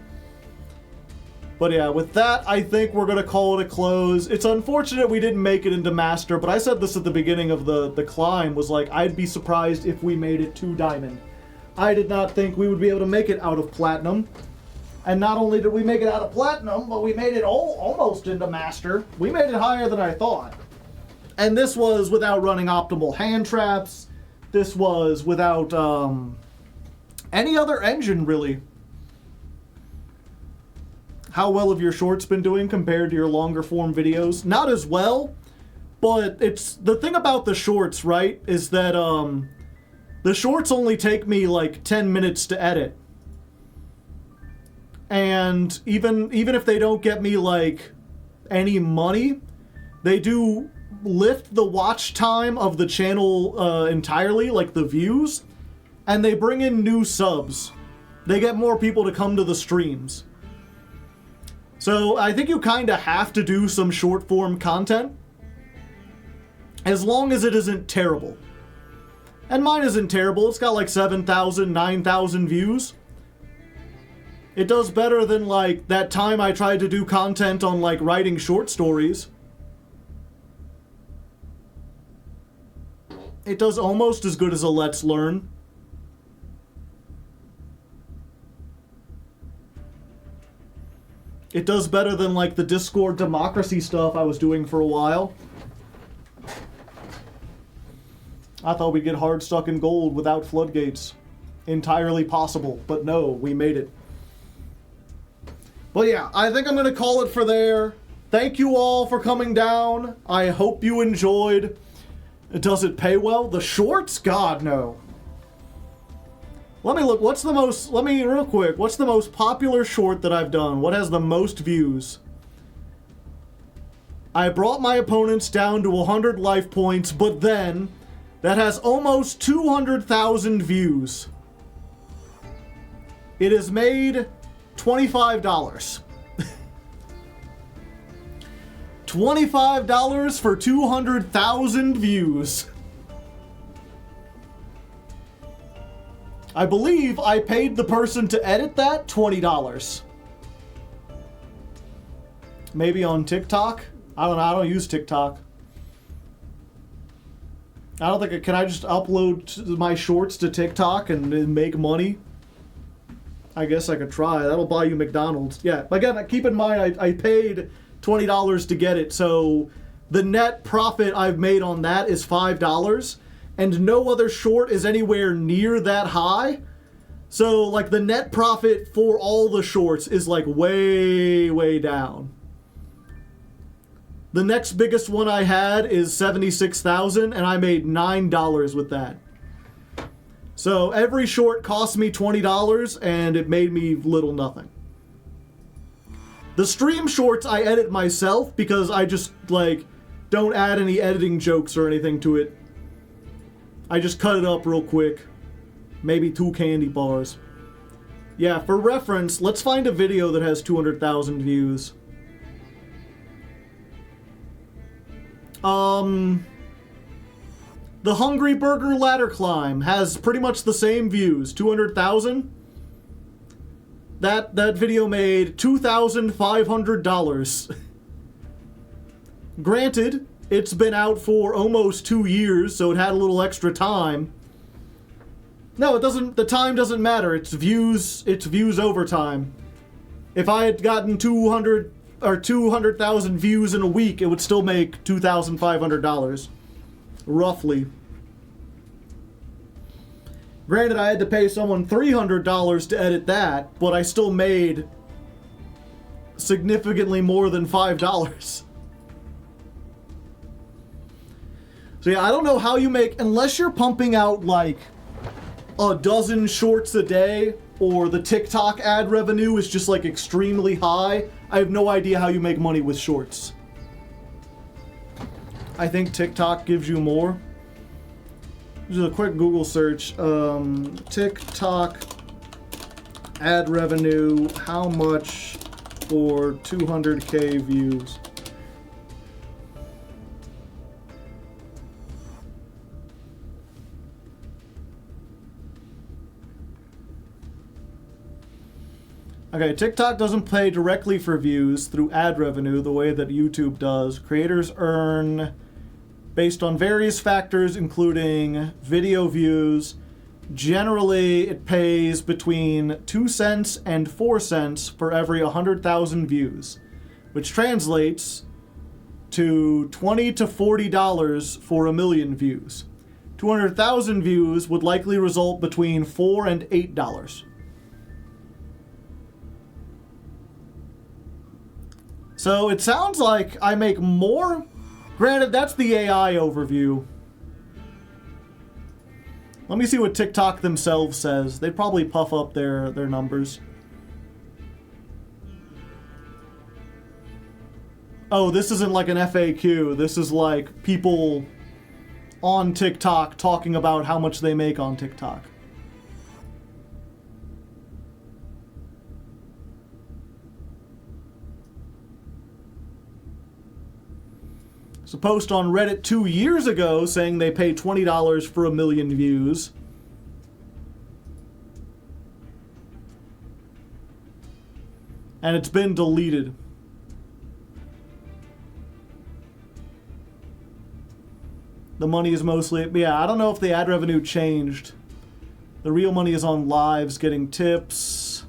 But yeah, with that, I think we're going to call it a close. It's unfortunate we didn't make it into Master, but I said this at the beginning of the climb, was like, I'd be surprised if we made it to Diamond. I did not think we would be able to make it out of Platinum. And not only did we make it out of Platinum, but we made it almost into Master. We made it higher than I thought. And this was without running optimal hand traps. This was without any other engine, really. How well have your shorts been doing compared to your longer form videos? Not as well, but it's the thing about the shorts, right, is that the shorts only take me like 10 minutes to edit. And even if they don't get me like any money, they do lift the watch time of the channel entirely, like the views, and they bring in new subs. They get more people to come to the streams. So I think you kind of have to do some short form content, as long as it isn't terrible. And mine isn't terrible. It's got like 7,000, 9,000 views. It does better than like that time I tried to do content on like writing short stories. It does almost as good as a Let's Learn. It does better than like the Discord democracy stuff I was doing for a while. I thought we'd get hard stuck in gold without floodgates. Entirely possible, but no, we made it. But yeah, I think I'm going to call it for there. Thank you all for coming down. I hope you enjoyed. Does it pay well? The shorts? God, no. Let me look. Real quick. What's the most popular short that I've done? What has the most views? I brought my opponents down to 100 life points, but then that has almost 200,000 views. It has made $25. $25 for 200,000 views. I believe I paid the person to edit that $20. Maybe on TikTok? I don't know. I don't use TikTok. I don't think can I just upload my shorts to TikTok and make money? I guess I could try. That'll buy you McDonald's. Yeah. Again, keep in mind I paid $20 to get it, so the net profit I've made on that is $5. And no other short is anywhere near that high. So, like, the net profit for all the shorts is, like, way, way down. The next biggest one I had is 76,000, and I made $9 with that. So, every short cost me $20, and it made me little nothing. The stream shorts I edit myself because I just, like, don't add any editing jokes or anything to it. I just cut it up real quick. Maybe 2 candy bars. Yeah, for reference, let's find a video that has 200,000 views. The Hungry Burger Ladder Climb has pretty much the same views, 200,000. That video made $2,500. Granted, it's been out for almost 2 years, so it had a little extra time. No, it doesn't. The time doesn't matter. It's views over time. If I had gotten 200,000 views in a week, it would still make $2,500, roughly. Granted, I had to pay someone $300 to edit that, but I still made significantly more than $5. So yeah, I don't know how you make, unless you're pumping out like a dozen shorts a day, or the TikTok ad revenue is just like extremely high, I have no idea how you make money with shorts. I think TikTok gives you more. Just a quick Google search. TikTok ad revenue, how much for 200k views? Okay, TikTok doesn't pay directly for views through ad revenue the way that YouTube does. Creators earn based on various factors, including video views. Generally, it pays between 2 cents and 4 cents for every 100,000 views, which translates to $20 to $40 for a million views. 200,000 views would likely result between $4 and $8. So it sounds like I make more. Granted, that's the AI overview. Let me see what TikTok themselves says. They probably puff up their numbers. Oh, this isn't like an FAQ. This is like people on TikTok talking about how much they make on TikTok. A post on Reddit 2 years ago saying they pay $20 for a million views. And it's been deleted. The money is mostly... Yeah, I don't know if the ad revenue changed. The real money is on lives, getting tips.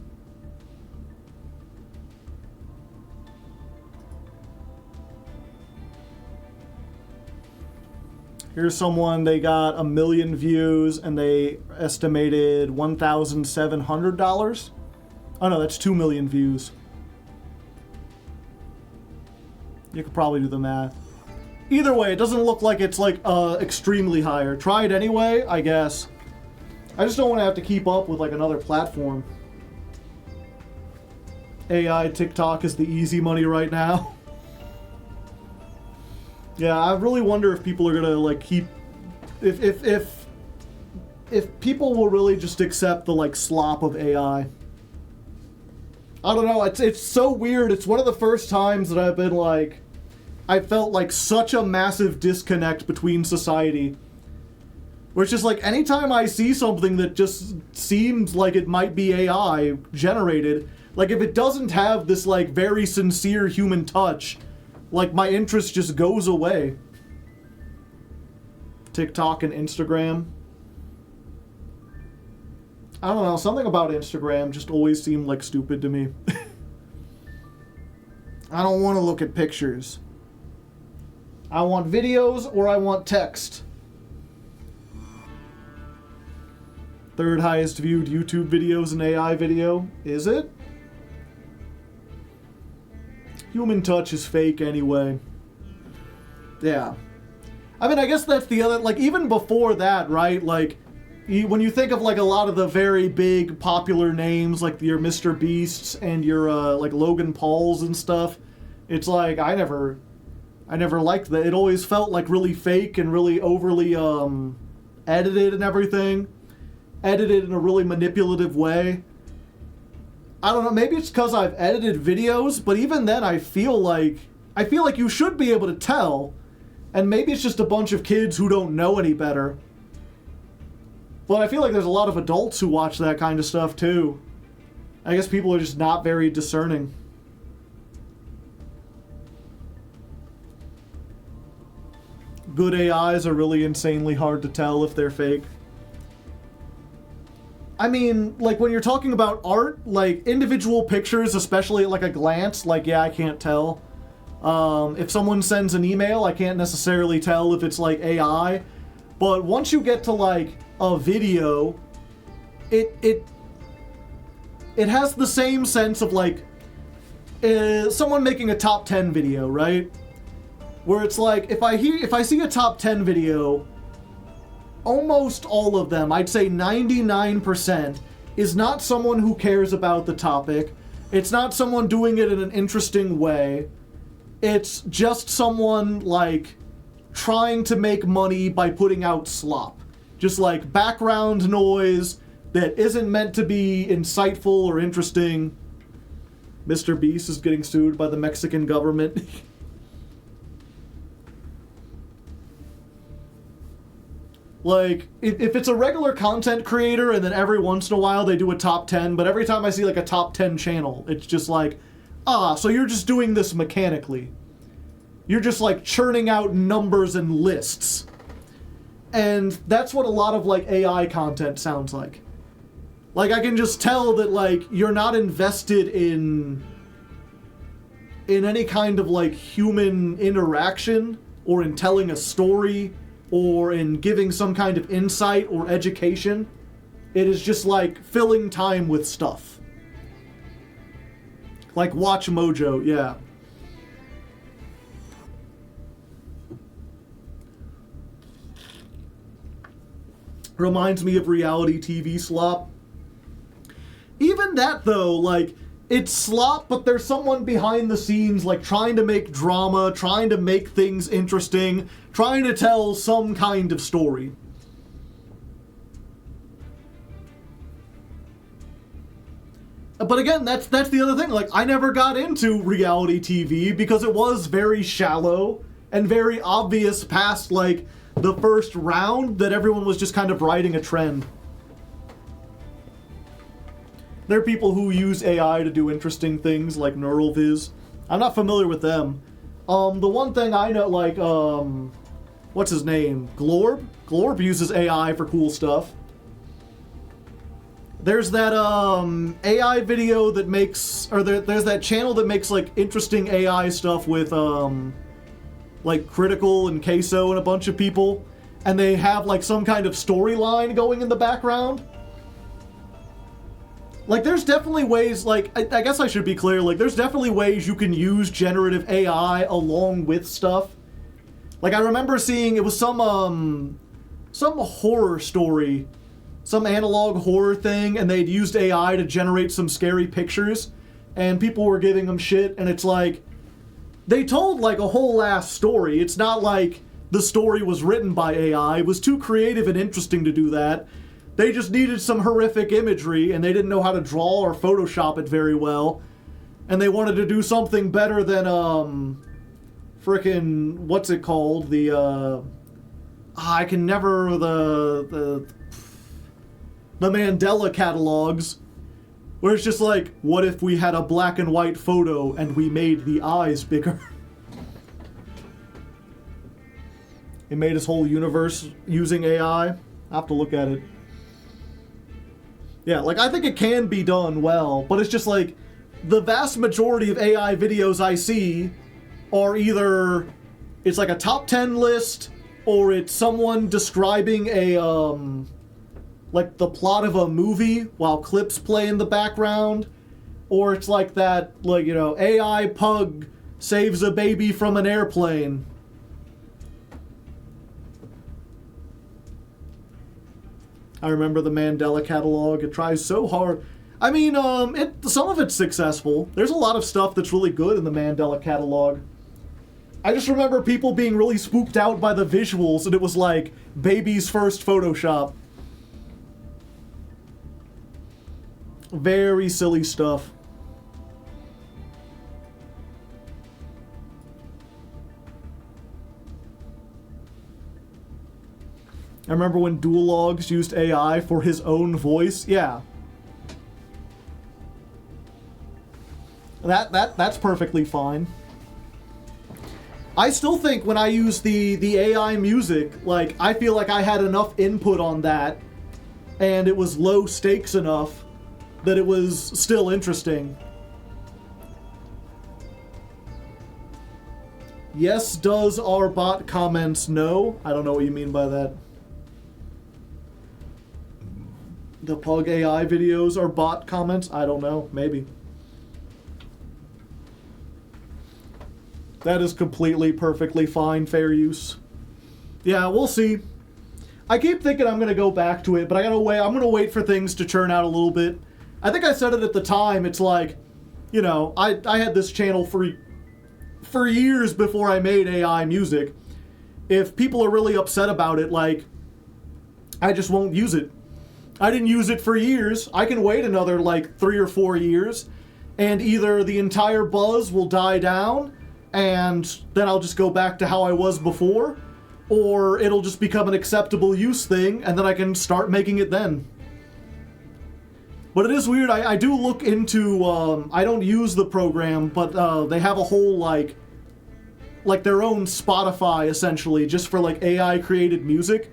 Here's someone, they got 1 million views and they estimated $1,700. Oh no, that's 2 million views. You could probably do the math. Either way, it doesn't look like it's like extremely higher. Try it anyway, I guess. I just don't want to have to keep up with like another platform. AI TikTok is the easy money right now. Yeah, I really wonder if people are gonna like keep, if people will really just accept the like slop of AI. I don't know. It's so weird. It's one of the first times that I've been like, I felt like such a massive disconnect between society. Where it's just like anytime I see something that just seems like it might be AI generated, like if it doesn't have this like very sincere human touch, like, my interest just goes away. TikTok and Instagram. I don't know, something about Instagram just always seemed like stupid to me. I don't want to look at pictures. I want videos or I want text. Third highest viewed YouTube videos in AI video. Is it? Human touch is fake anyway. Yeah. I mean, I guess that's the other, like, even before that, right? Like, when you think of, like, a lot of the very big popular names, like your Mr. Beasts and your, like, Logan Pauls and stuff, it's like, I never liked that. It always felt, like, really fake and really overly, edited and everything. Edited in a really manipulative way. I don't know, maybe it's because I've edited videos, but even then I feel like you should be able to tell, and maybe it's just a bunch of kids who don't know any better. But I feel like there's a lot of adults who watch that kind of stuff too. I guess people are just not very discerning. Good AIs are really insanely hard to tell if they're fake. I mean, like, when you're talking about art, like, individual pictures, especially at, like, a glance, like, yeah, I can't tell. If someone sends an email, I can't necessarily tell if it's, like, AI. But once you get to, like, a video, it has the same sense of, like, someone making a top 10 video, right? Where it's like, if I see a top 10 video, almost all of them, I'd say 99%, is not someone who cares about the topic. It's not someone doing it in an interesting way. It's just someone, like, trying to make money by putting out slop. Just, like, background noise that isn't meant to be insightful or interesting. Mr. Beast is getting sued by the Mexican government. Like, if it's a regular content creator and then every once in a while they do a top 10, but every time I see like a top 10 channel, it's just like, so you're just doing this mechanically. You're just like churning out numbers and lists. And that's what a lot of like AI content sounds like. Like, I can just tell that like you're not invested in any kind of like human interaction or in telling a story or in giving some kind of insight or education. It is just like filling time with stuff. Like Watch Mojo, yeah. Reminds me of reality TV slop. Even that though, like, it's slop, but there's someone behind the scenes, like, trying to make drama, trying to make things interesting, trying to tell some kind of story. But again, that's the other thing. Like, I never got into reality TV because it was very shallow and very obvious past, like, the first round that everyone was just kind of riding a trend. There are people who use AI to do interesting things, like NeuralViz. I'm not familiar with them. The one thing I know, like, what's his name? Glorb? Glorb uses AI for cool stuff. There's that, AI video that makes, or there's that channel that makes, like, interesting AI stuff with, like, Critical and Queso and a bunch of people. And they have, like, some kind of storyline going in the background. Like, there's definitely ways, like, I guess I should be clear, like, there's definitely ways you can use generative AI along with stuff. Like, I remember seeing, it was some horror story, some analog horror thing, and they'd used AI to generate some scary pictures, and people were giving them shit, and it's like, they told, like, a whole ass story. It's not like the story was written by AI. It was too creative and interesting to do that. They just needed some horrific imagery, and they didn't know how to draw or Photoshop it very well. And they wanted to do something better than, frickin', what's it called? The Mandela catalogs, where it's just like, what if we had a black and white photo and we made the eyes bigger? It made his whole universe using AI. I'll have to look at it. Yeah, like, I think it can be done well, but it's just like, the vast majority of AI videos I see are either, it's like a top 10 list, or it's someone describing a, like, the plot of a movie while clips play in the background, or it's like that, like, you know, AI pug saves a baby from an airplane. I remember the Mandela catalog. It tries so hard. I mean, some of it's successful. There's a lot of stuff that's really good in the Mandela catalog. I just remember people being really spooked out by the visuals, and it was like baby's first Photoshop. Very silly stuff. I remember when Duologs used AI for his own voice. Yeah. That's perfectly fine. I still think when I use the AI music, like, I feel like I had enough input on that, and it was low stakes enough that it was still interesting. Yes, does our bot comments no? I don't know what you mean by that. The Pug AI videos are bot comments? I don't know. Maybe. That is completely, perfectly fine, fair use. Yeah, we'll see. I keep thinking I'm going to go back to it, but I'm going to wait for things to churn out a little bit. I think I said it at the time. It's like, you know, I had this channel for years before I made AI music. If people are really upset about it, like, I just won't use it. I didn't use it for years. I can wait another, like, 3 or 4 years, and either the entire buzz will die down, and then I'll just go back to how I was before, or it'll just become an acceptable use thing, and then I can start making it then. But it is weird. I do look into, I don't use the program, but they have a whole, like their own Spotify, essentially, just for, like, AI-created music.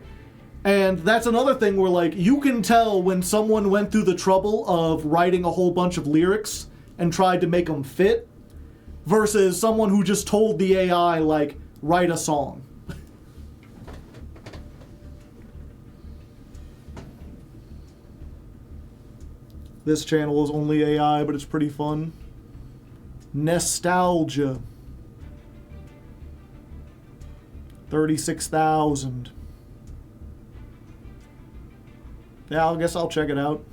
And that's another thing where, like, you can tell when someone went through the trouble of writing a whole bunch of lyrics and tried to make them fit, versus someone who just told the AI, like, write a song. This channel is only AI, but it's pretty fun. Nostalgia. 36,000. Yeah, I guess I'll check it out.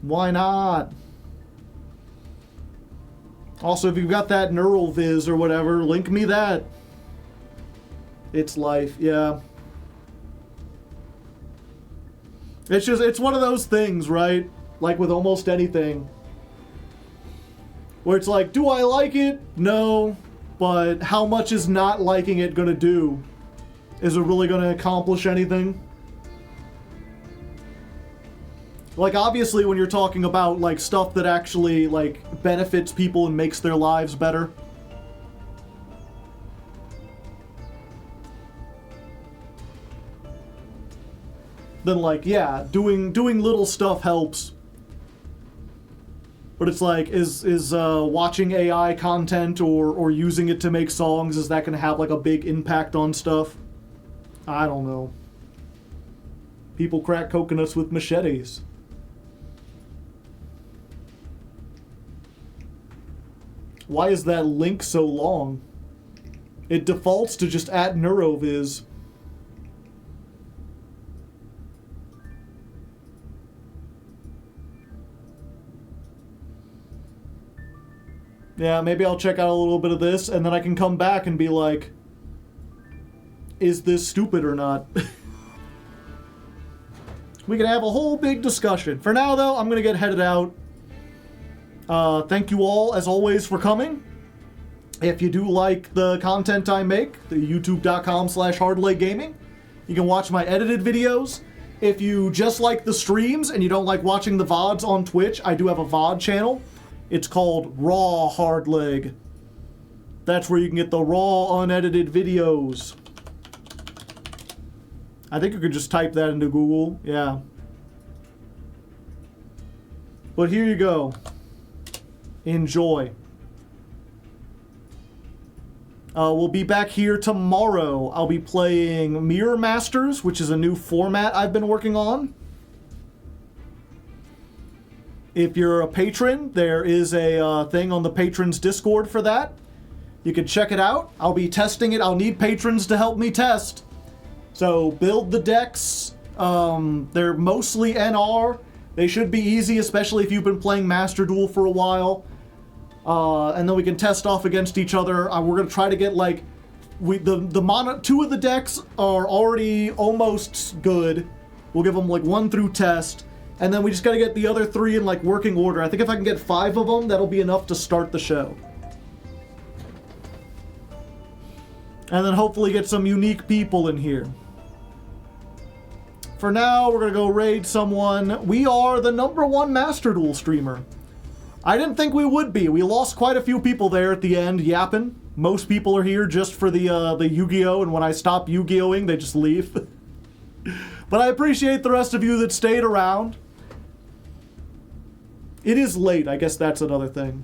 Why not? Also, if you've got that neural viz or whatever, link me that. It's life, yeah. It's just, it's one of those things, right? Like with almost anything. Where it's like, do I like it? No. But how much is not liking it gonna do? Is it really gonna accomplish anything? Like, obviously, when you're talking about, like, stuff that actually, like, benefits people and makes their lives better. Then, like, yeah, doing little stuff helps. But it's like, is watching AI content or using it to make songs, is that going to have, like, a big impact on stuff? I don't know. People crack coconuts with machetes. Why is that link so long? It defaults to just @neuroviz. Yeah, maybe I'll check out a little bit of this, and then I can come back and be like, is this stupid or not? We can have a whole big discussion. For now, though, I'm going to get headed out. Thank you all, as always, for coming. If you do like the content I make, the youtube.com/hardleggaming, you can watch my edited videos. If you just like the streams and you don't like watching the VODs on Twitch, I do have a VOD channel. It's called Raw Hardleg. That's where you can get the raw, unedited videos. I think you could just type that into Google. Yeah. But here you go. Enjoy. We'll be back here tomorrow. I'll be playing Mirror Masters, which is a new format I've been working on. If you're a patron, there is a thing on the patrons Discord for that. You can check it out. I'll be testing it. I'll need patrons to help me test. So build the decks. They're mostly NR. They should be easy, especially if you've been playing Master Duel for a while. And then we can test off against each other. We're gonna try to get like, two of the decks are already almost good. We'll give them like 1 through test. And then we just gotta get the other 3 in like working order. I think if I can get 5 of them, that'll be enough to start the show. And then hopefully get some unique people in here. For now, we're gonna go raid someone. We are the #1 Master Duel streamer. I didn't think we would be. We lost quite a few people there at the end, yapping. Most people are here just for the Yu-Gi-Oh! And when I stop Yu-Gi-Oh!ing, they just leave. But I appreciate the rest of you that stayed around. It is late, I guess that's another thing.